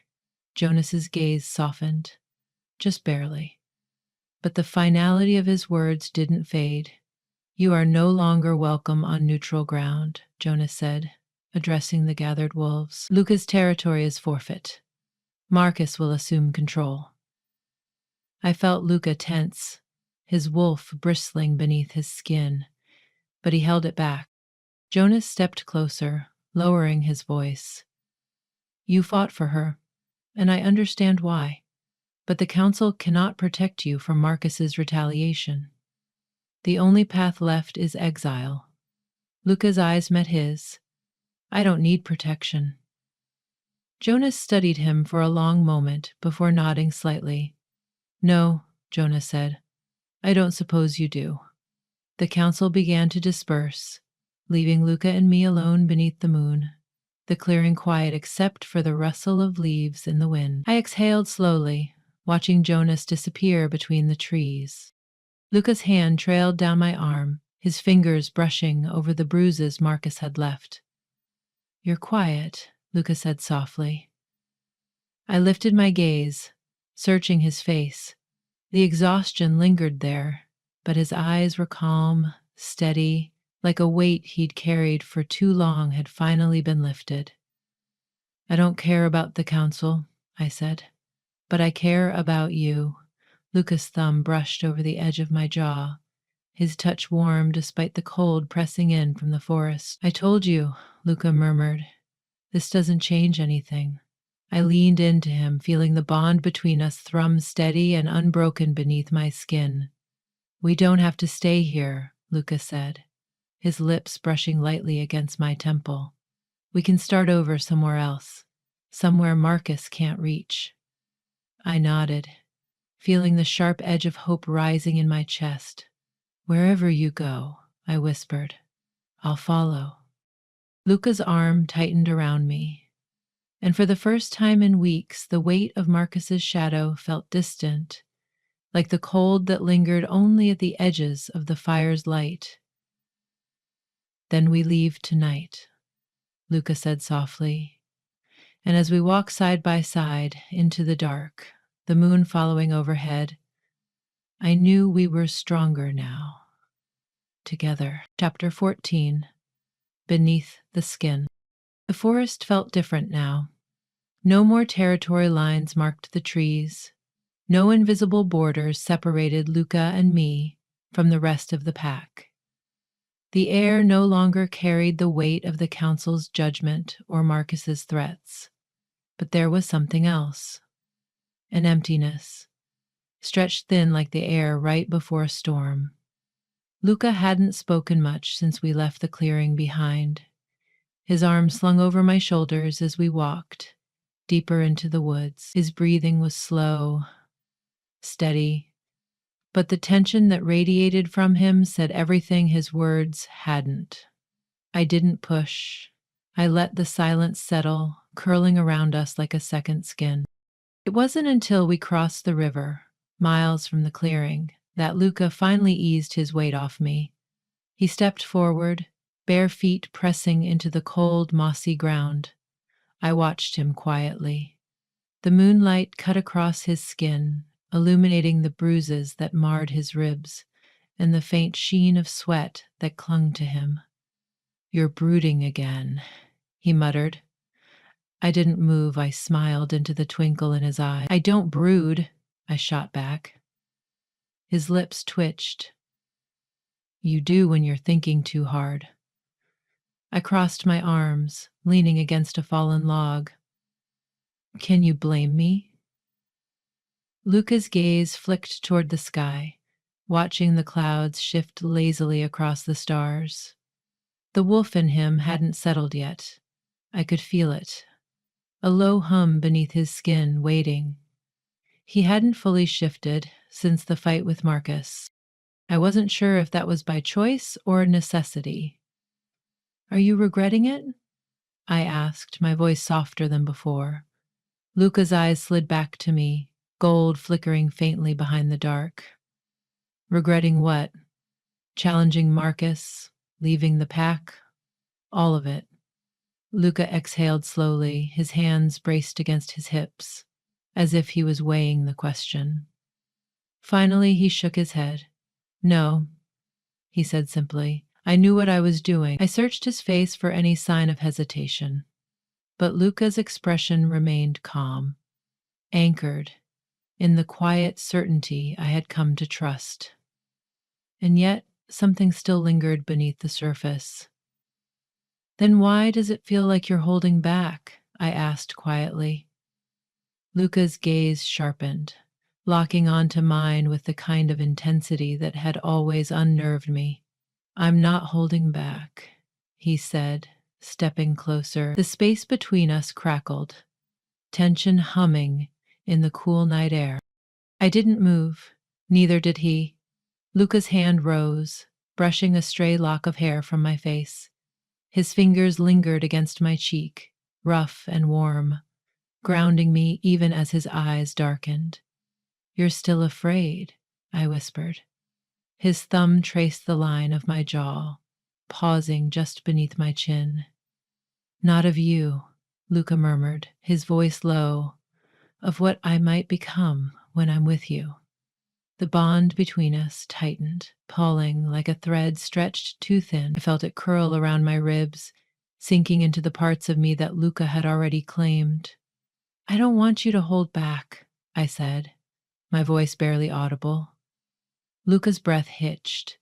Jonas's gaze softened, just barely. But the finality of his words didn't fade. You are no longer welcome on neutral ground, Jonas said, addressing the gathered wolves. Luca's territory is forfeit. Marcus will assume control. I felt Luca tense, his wolf bristling beneath his skin, but he held it back. Jonas stepped closer, lowering his voice. You fought for her, and I understand why, but the council cannot protect you from Marcus's retaliation. The only path left is exile. Luca's eyes met his. I don't need protection. Jonas studied him for a long moment before nodding slightly. No, Jonas said. I don't suppose you do. The council began to disperse, leaving Luca and me alone beneath the moon, the clearing quiet except for the rustle of leaves in the wind. I exhaled slowly, watching Jonas disappear between the trees. Luca's hand trailed down my arm, his fingers brushing over the bruises Marcus had left. You're quiet, Luca said softly. I lifted my gaze, searching his face. The exhaustion lingered there, but his eyes were calm, steady, like a weight he'd carried for too long had finally been lifted. I don't care about the council, I said, but I care about you. Luca's thumb brushed over the edge of my jaw, his touch warm despite the cold pressing in from the forest. I told you, Luca murmured. This doesn't change anything. I leaned into him, feeling the bond between us thrum steady and unbroken beneath my skin. We don't have to stay here, Luca said, his lips brushing lightly against my temple. We can start over somewhere else, somewhere Marcus can't reach. I nodded, feeling the sharp edge of hope rising in my chest. Wherever you go, I whispered, I'll follow. Luca's arm tightened around me, and for the first time in weeks, the weight of Marcus's shadow felt distant, like the cold that lingered only at the edges of the fire's light. Then we leave tonight, Luca said softly, and as we walked side by side into the dark, the moon following overhead, I knew we were stronger now. Together. Chapter 14. Beneath the Skin. The forest felt different now. No more territory lines marked the trees. No invisible borders separated Luca and me from the rest of the pack. The air no longer carried the weight of the council's judgment or Marcus's threats. But there was something else. An emptiness, stretched thin like the air right before a storm. Luca hadn't spoken much since we left the clearing behind. His arm slung over my shoulders as we walked deeper into the woods. His breathing was slow, steady, but the tension that radiated from him said everything his words hadn't. I didn't push. I let the silence settle, curling around us like a second skin. It wasn't until we crossed the river, miles from the clearing, that Luca finally eased his weight off me. He stepped forward, bare feet pressing into the cold, mossy ground. I watched him quietly. The moonlight cut across his skin, illuminating the bruises that marred his ribs and the faint sheen of sweat that clung to him. "You're brooding again," he muttered. I didn't move. I smiled into the twinkle in his eye. "I don't brood," I shot back. His lips twitched. "You do when you're thinking too hard." I crossed my arms, leaning against a fallen log. "Can you blame me?" Luca's gaze flicked toward the sky, watching the clouds shift lazily across the stars. The wolf in him hadn't settled yet. I could feel it. A low hum beneath his skin, waiting. He hadn't fully shifted since the fight with Marcus. I wasn't sure if that was by choice or necessity. "Are you regretting it?" I asked, my voice softer than before. Luca's eyes slid back to me, gold flickering faintly behind the dark. "Regretting what?" "Challenging Marcus, leaving the pack, all of it." Luca exhaled slowly, his hands braced against his hips, as if he was weighing the question. Finally, he shook his head. "No," he said simply. "I knew what I was doing." I searched his face for any sign of hesitation, but Luca's expression remained calm, anchored in the quiet certainty I had come to trust. And yet, something still lingered beneath the surface. "Then why does it feel like you're holding back?" I asked quietly. Luca's gaze sharpened, locking onto mine with the kind of intensity that had always unnerved me. "I'm not holding back," he said, stepping closer. The space between us crackled, tension humming in the cool night air. I didn't move, neither did he. Luca's hand rose, brushing a stray lock of hair from my face. His fingers lingered against my cheek, rough and warm, grounding me even as his eyes darkened. "You're still afraid," I whispered. His thumb traced the line of my jaw, pausing just beneath my chin. "Not of you," Luca murmured, his voice low, "of what I might become when I'm with you." The bond between us tightened, pulling like a thread stretched too thin. I felt it curl around my ribs, sinking into the parts of me that Luca had already claimed. "I don't want you to hold back," I said, my voice barely audible. Luca's breath hitched.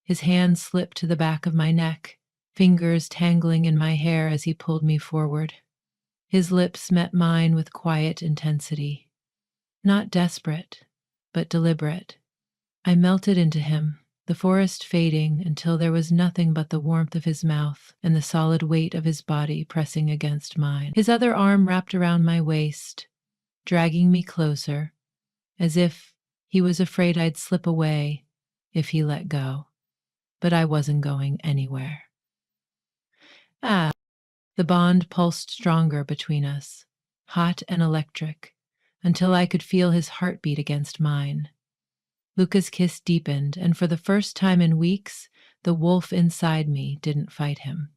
His hand slipped to the back of my neck, fingers tangling in my hair as he pulled me forward. His lips met mine with quiet intensity. Not desperate, but deliberate. I melted into him, the forest fading until there was nothing but the warmth of his mouth and the solid weight of his body pressing against mine. His other arm wrapped around my waist, dragging me closer, as if he was afraid I'd slip away if he let go. But I wasn't going anywhere. The bond pulsed stronger between us, hot and electric, until I could feel his heartbeat against mine. Luca's kiss deepened, and for the first time in weeks, the wolf inside me didn't fight him.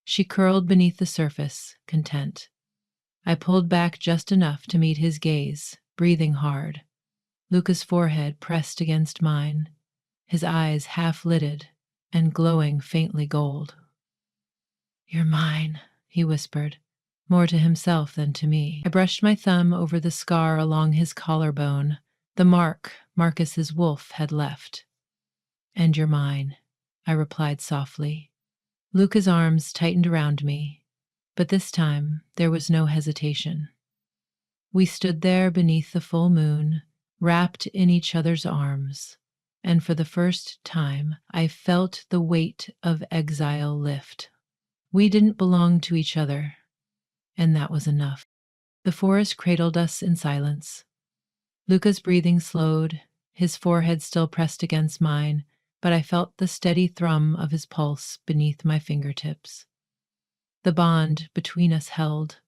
She curled beneath the surface, content. I pulled back just enough to meet his gaze, breathing hard. Luca's forehead pressed against mine, his eyes half-lidded and glowing faintly gold. "You're mine," he whispered, more to himself than to me. I brushed my thumb over the scar along his collarbone, the mark Marcus's wolf had left. "And you're mine," I replied softly. Luca's arms tightened around me, but this time there was no hesitation. We stood there beneath the full moon, wrapped in each other's arms, and for the first time I felt the weight of exile lift. We didn't belong to each other, and that was enough. The forest cradled us in silence. Luca's breathing slowed, his forehead still pressed against mine, but I felt the steady thrum of his pulse beneath my fingertips. The bond between us held,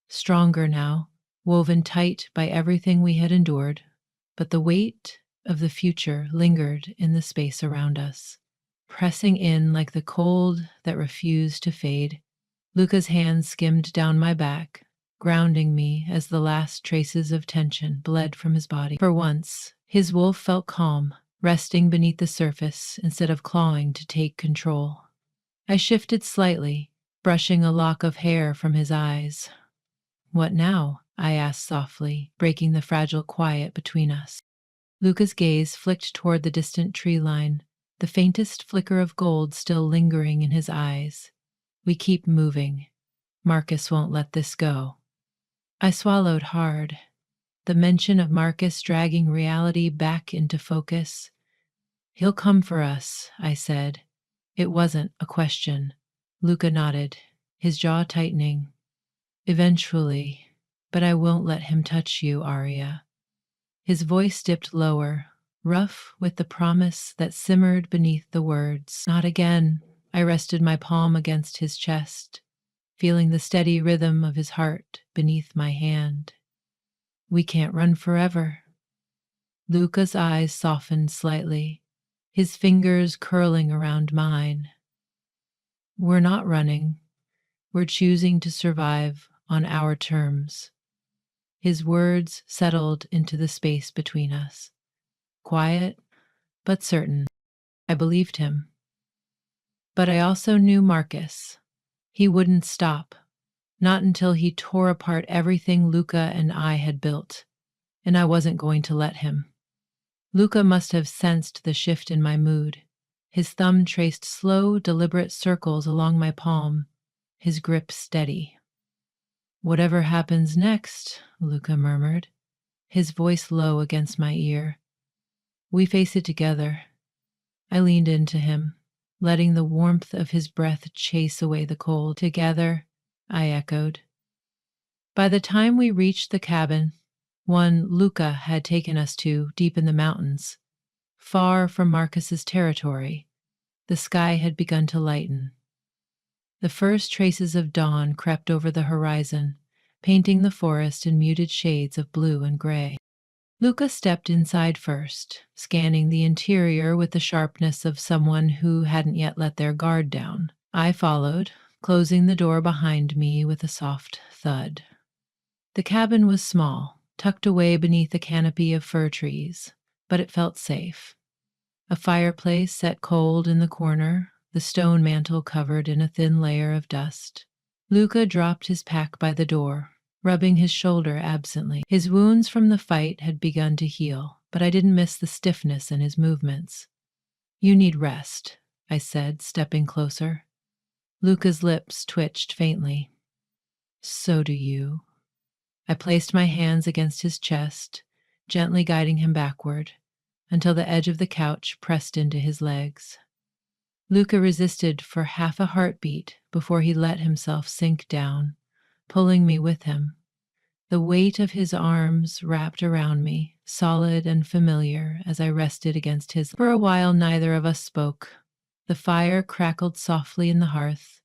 stronger now, woven tight by everything we had endured, but the weight of the future lingered in the space around us, pressing in like the cold that refused to fade. Luca's hand skimmed down my back, grounding me as the last traces of tension bled from his body. For once, his wolf felt calm, resting beneath the surface instead of clawing to take control. I shifted slightly, brushing a lock of hair from his eyes. "What now?" I asked softly, breaking the fragile quiet between us. Luca's gaze flicked toward the distant tree line, the faintest flicker of gold still lingering in his eyes. "We keep moving. Marcus won't let this go." I swallowed hard. The mention of Marcus dragging reality back into focus. "He'll come for us," I said. It wasn't a question. Luca nodded, his jaw tightening. "Eventually, but I won't let him touch you, Arya." His voice dipped lower, rough with the promise that simmered beneath the words. "Not again." I rested my palm against his chest, feeling the steady rhythm of his heart beneath my hand. "We can't run forever." Luca's eyes softened slightly, his fingers curling around mine. "We're not running. We're choosing to survive on our terms." His words settled into the space between us, quiet but certain. I believed him. But I also knew Marcus. He wouldn't stop, not until he tore apart everything Luca and I had built, and I wasn't going to let him. Luca must have sensed the shift in my mood. His thumb traced slow, deliberate circles along my palm, his grip steady. "Whatever happens next," Luca murmured, his voice low against my ear, "we face it together." I leaned into him, letting the warmth of his breath chase away the cold. "Together," I echoed. By the time we reached the cabin, one Luca had taken us to deep in the mountains, far from Marcus's territory, the sky had begun to lighten. The first traces of dawn crept over the horizon, painting the forest in muted shades of blue and gray. Luca stepped inside first, scanning the interior with the sharpness of someone who hadn't yet let their guard down. I followed, closing the door behind me with a soft thud. The cabin was small, tucked away beneath a canopy of fir trees, but it felt safe. A fireplace set cold in the corner, the stone mantel covered in a thin layer of dust. Luca dropped his pack by the door, rubbing his shoulder absently. His wounds from the fight had begun to heal, but I didn't miss the stiffness in his movements. "You need rest," I said, stepping closer. Luca's lips twitched faintly. "So do you." I placed my hands against his chest, gently guiding him backward, until the edge of the couch pressed into his legs. Luca resisted for half a heartbeat before he let himself sink down, pulling me with him. The weight of his arms wrapped around me, solid and familiar as I rested against his. For a while neither of us spoke. The fire crackled softly in the hearth,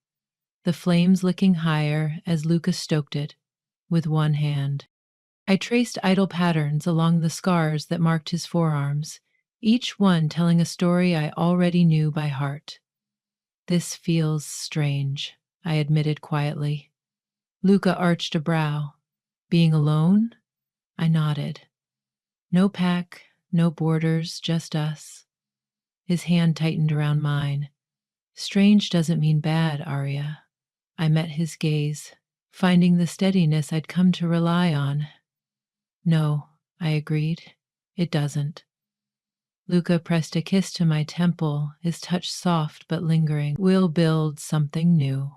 the flames licking higher as Luca stoked it with one hand. I traced idle patterns along the scars that marked his forearms, each one telling a story I already knew by heart. "This feels strange," I admitted quietly. Luca arched a brow. "Being alone?" I nodded. "No pack, no borders, just us." His hand tightened around mine. "Strange doesn't mean bad, Arya." I met his gaze, finding the steadiness I'd come to rely on. "No," I agreed, "it doesn't." Luca pressed a kiss to my temple, his touch soft but lingering. "We'll build something new."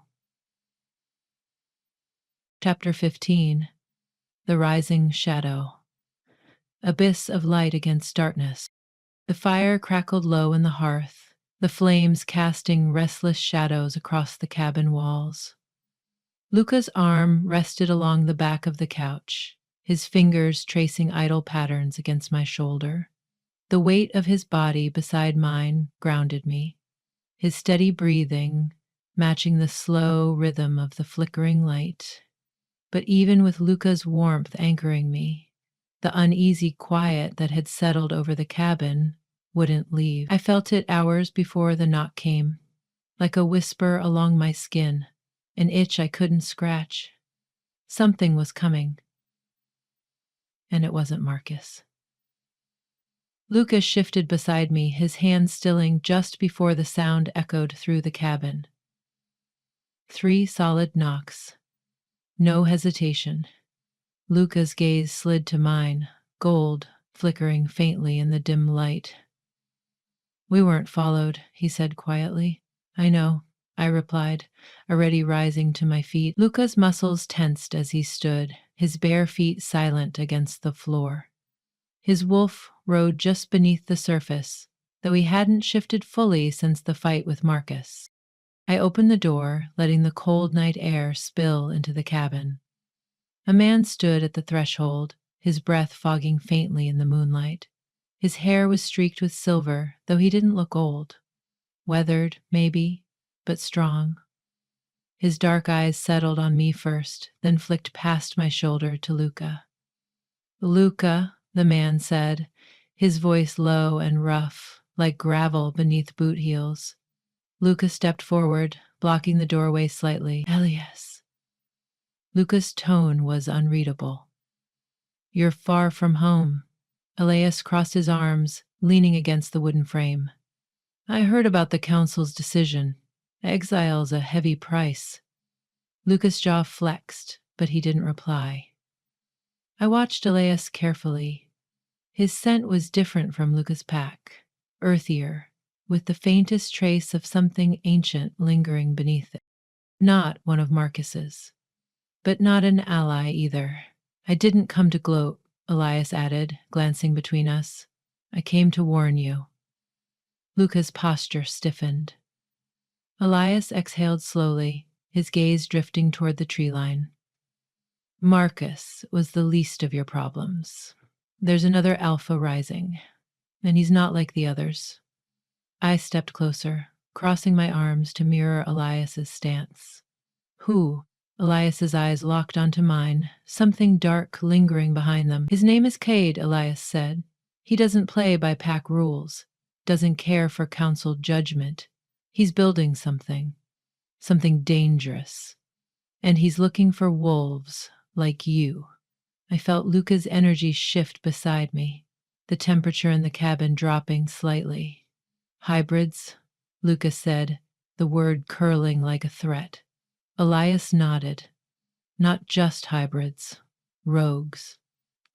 Chapter 15. The Rising Shadow. Abyss of light against darkness. The fire crackled low in the hearth, the flames casting restless shadows across the cabin walls. Luca's arm rested along the back of the couch, his fingers tracing idle patterns against my shoulder. The weight of his body beside mine grounded me, his steady breathing matching the slow rhythm of the flickering light. But even with Luca's warmth anchoring me, the uneasy quiet that had settled over the cabin wouldn't leave. I felt it hours before the knock came, like a whisper along my skin, an itch I couldn't scratch. Something was coming, and it wasn't Marcus. Lucas shifted beside me, his hand stilling just before the sound echoed through the cabin. 3 solid knocks. No hesitation. Lucas' gaze slid to mine, gold flickering faintly in the dim light. "We weren't followed," he said quietly. "I know," I replied, already rising to my feet. Lucas' muscles tensed as he stood, his bare feet silent against the floor. His wolf rode just beneath the surface, though he hadn't shifted fully since the fight with Marcus. I opened the door, letting the cold night air spill into the cabin. A man stood at the threshold, his breath fogging faintly in the moonlight. His hair was streaked with silver, though he didn't look old. Weathered, maybe, but strong. His dark eyes settled on me first, then flicked past my shoulder to Luca. "Luca," the man said, his voice low and rough, like gravel beneath boot heels. Luca stepped forward, blocking the doorway slightly. "Elias." Luca's tone was unreadable. "You're far from home." Elias crossed his arms, leaning against the wooden frame. "I heard about the council's decision. Exile's a heavy price." Lucas' jaw flexed, but he didn't reply. I watched Elias carefully. His scent was different from Lucas' pack, earthier, with the faintest trace of something ancient lingering beneath it. Not one of Marcus's, but not an ally either. "I didn't come to gloat," Elias added, glancing between us. "I came to warn you." Lucas' posture stiffened. Elias exhaled slowly, his gaze drifting toward the tree line. "Marcus was the least of your problems. There's another alpha rising, and he's not like the others." I stepped closer, crossing my arms to mirror Elias's stance. "Who?" Elias's eyes locked onto mine, something dark lingering behind them. "His name is Cade," Elias said. "He doesn't play by pack rules, doesn't care for council judgment. He's building something dangerous. And he's looking for wolves like you." I felt Luca's energy shift beside me, the temperature in the cabin dropping slightly. "Hybrids," Lucas said, the word curling like a threat. Elias nodded. "Not just hybrids. Rogues.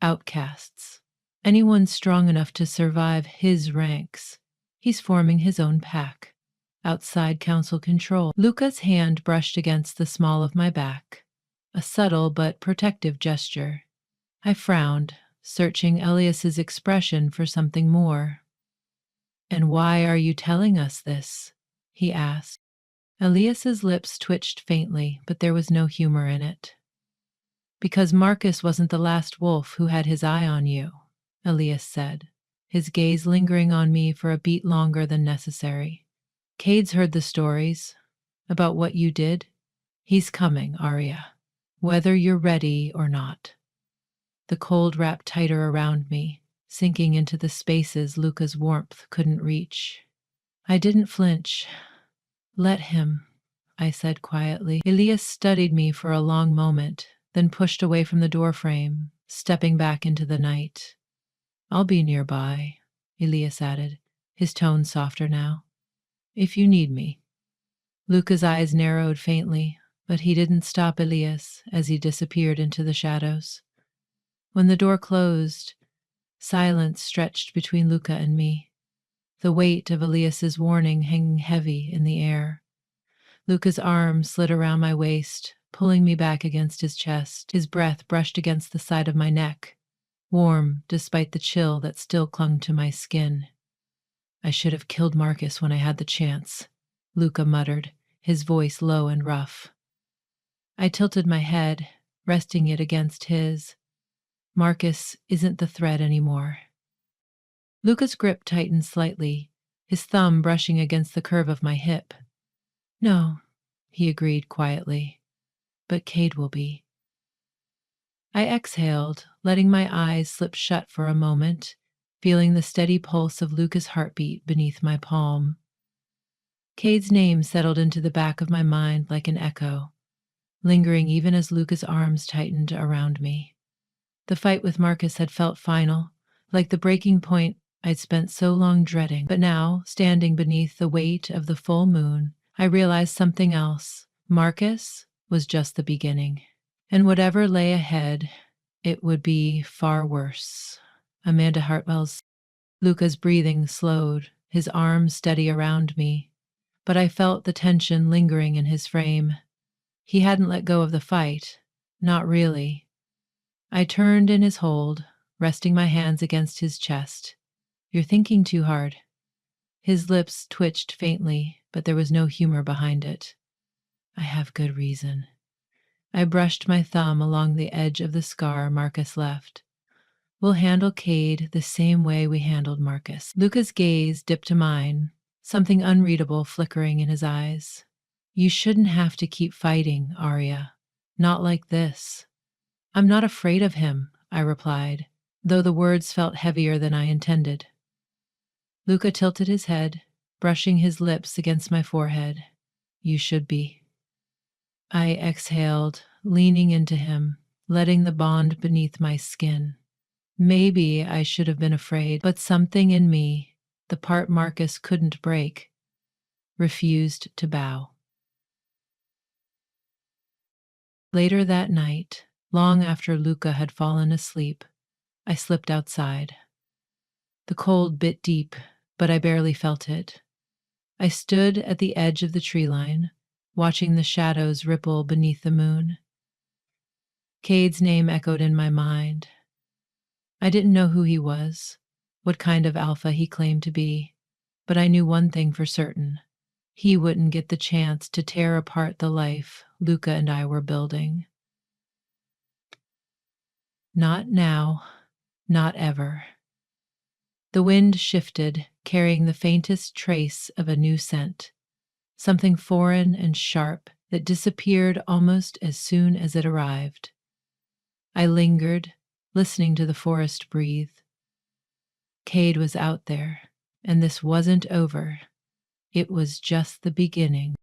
Outcasts. Anyone strong enough to survive his ranks. He's forming his own pack. Outside council control." Luca's hand brushed against the small of my back, a subtle but protective gesture. I frowned, searching Elias's expression for something more. "And why are you telling us this?" he asked. Elias's lips twitched faintly, but there was no humor in it. "Because Marcus wasn't the last wolf who had his eye on you," Elias said, his gaze lingering on me for a beat longer than necessary. "Cade's heard the stories about what you did. He's coming, Arya, whether you're ready or not." The cold wrapped tighter around me, sinking into the spaces Luca's warmth couldn't reach. I didn't flinch. "Let him," I said quietly. Elias studied me for a long moment, then pushed away from the doorframe, stepping back into the night. "I'll be nearby," Elias added, his tone softer now. "If you need me." Luca's eyes narrowed faintly, but he didn't stop Elias as he disappeared into the shadows. When the door closed, silence stretched between Luca and me, the weight of Elias's warning hanging heavy in the air. Luca's arm slid around my waist, pulling me back against his chest. His breath brushed against the side of my neck, warm despite the chill that still clung to my skin. "I should have killed Marcus when I had the chance," Luca muttered, his voice low and rough. I tilted my head, resting it against his. "Marcus isn't the threat anymore." Luca's grip tightened slightly, his thumb brushing against the curve of my hip. "No," he agreed quietly, "but Cade will be." I exhaled, letting my eyes slip shut for a moment, feeling the steady pulse of Luca's heartbeat beneath my palm. Cade's name settled into the back of my mind like an echo, lingering even as Luca's arms tightened around me. The fight with Marcus had felt final, like the breaking point I'd spent so long dreading. But now, standing beneath the weight of the full moon, I realized something else. Marcus was just the beginning. And whatever lay ahead, it would be far worse. Amanda Hartwell's. Luca's breathing slowed, his arms steady around me, but I felt the tension lingering in his frame. He hadn't let go of the fight. Not really. I turned in his hold, resting my hands against his chest. "You're thinking too hard." His lips twitched faintly, but there was no humor behind it. "I have good reason." I brushed my thumb along the edge of the scar Marcus left. "We'll handle Cade the same way we handled Marcus." Luca's gaze dipped to mine, something unreadable flickering in his eyes. "You shouldn't have to keep fighting, Arya. Not like this." "I'm not afraid of him," I replied, though the words felt heavier than I intended. Luca tilted his head, brushing his lips against my forehead. "You should be." I exhaled, leaning into him, letting the bond beneath my skin. Maybe I should have been afraid, but something in me, the part Marcus couldn't break, refused to bow. Later that night, long after Luca had fallen asleep, I slipped outside. The cold bit deep, but I barely felt it. I stood at the edge of the tree line, watching the shadows ripple beneath the moon. Cade's name echoed in my mind. I didn't know who he was, what kind of alpha he claimed to be, but I knew one thing for certain. He wouldn't get the chance to tear apart the life Luca and I were building. Not now, not ever. The wind shifted, carrying the faintest trace of a new scent, something foreign and sharp that disappeared almost as soon as it arrived. I lingered, listening to the forest breathe. Cade was out there, and this wasn't over. It was just the beginning.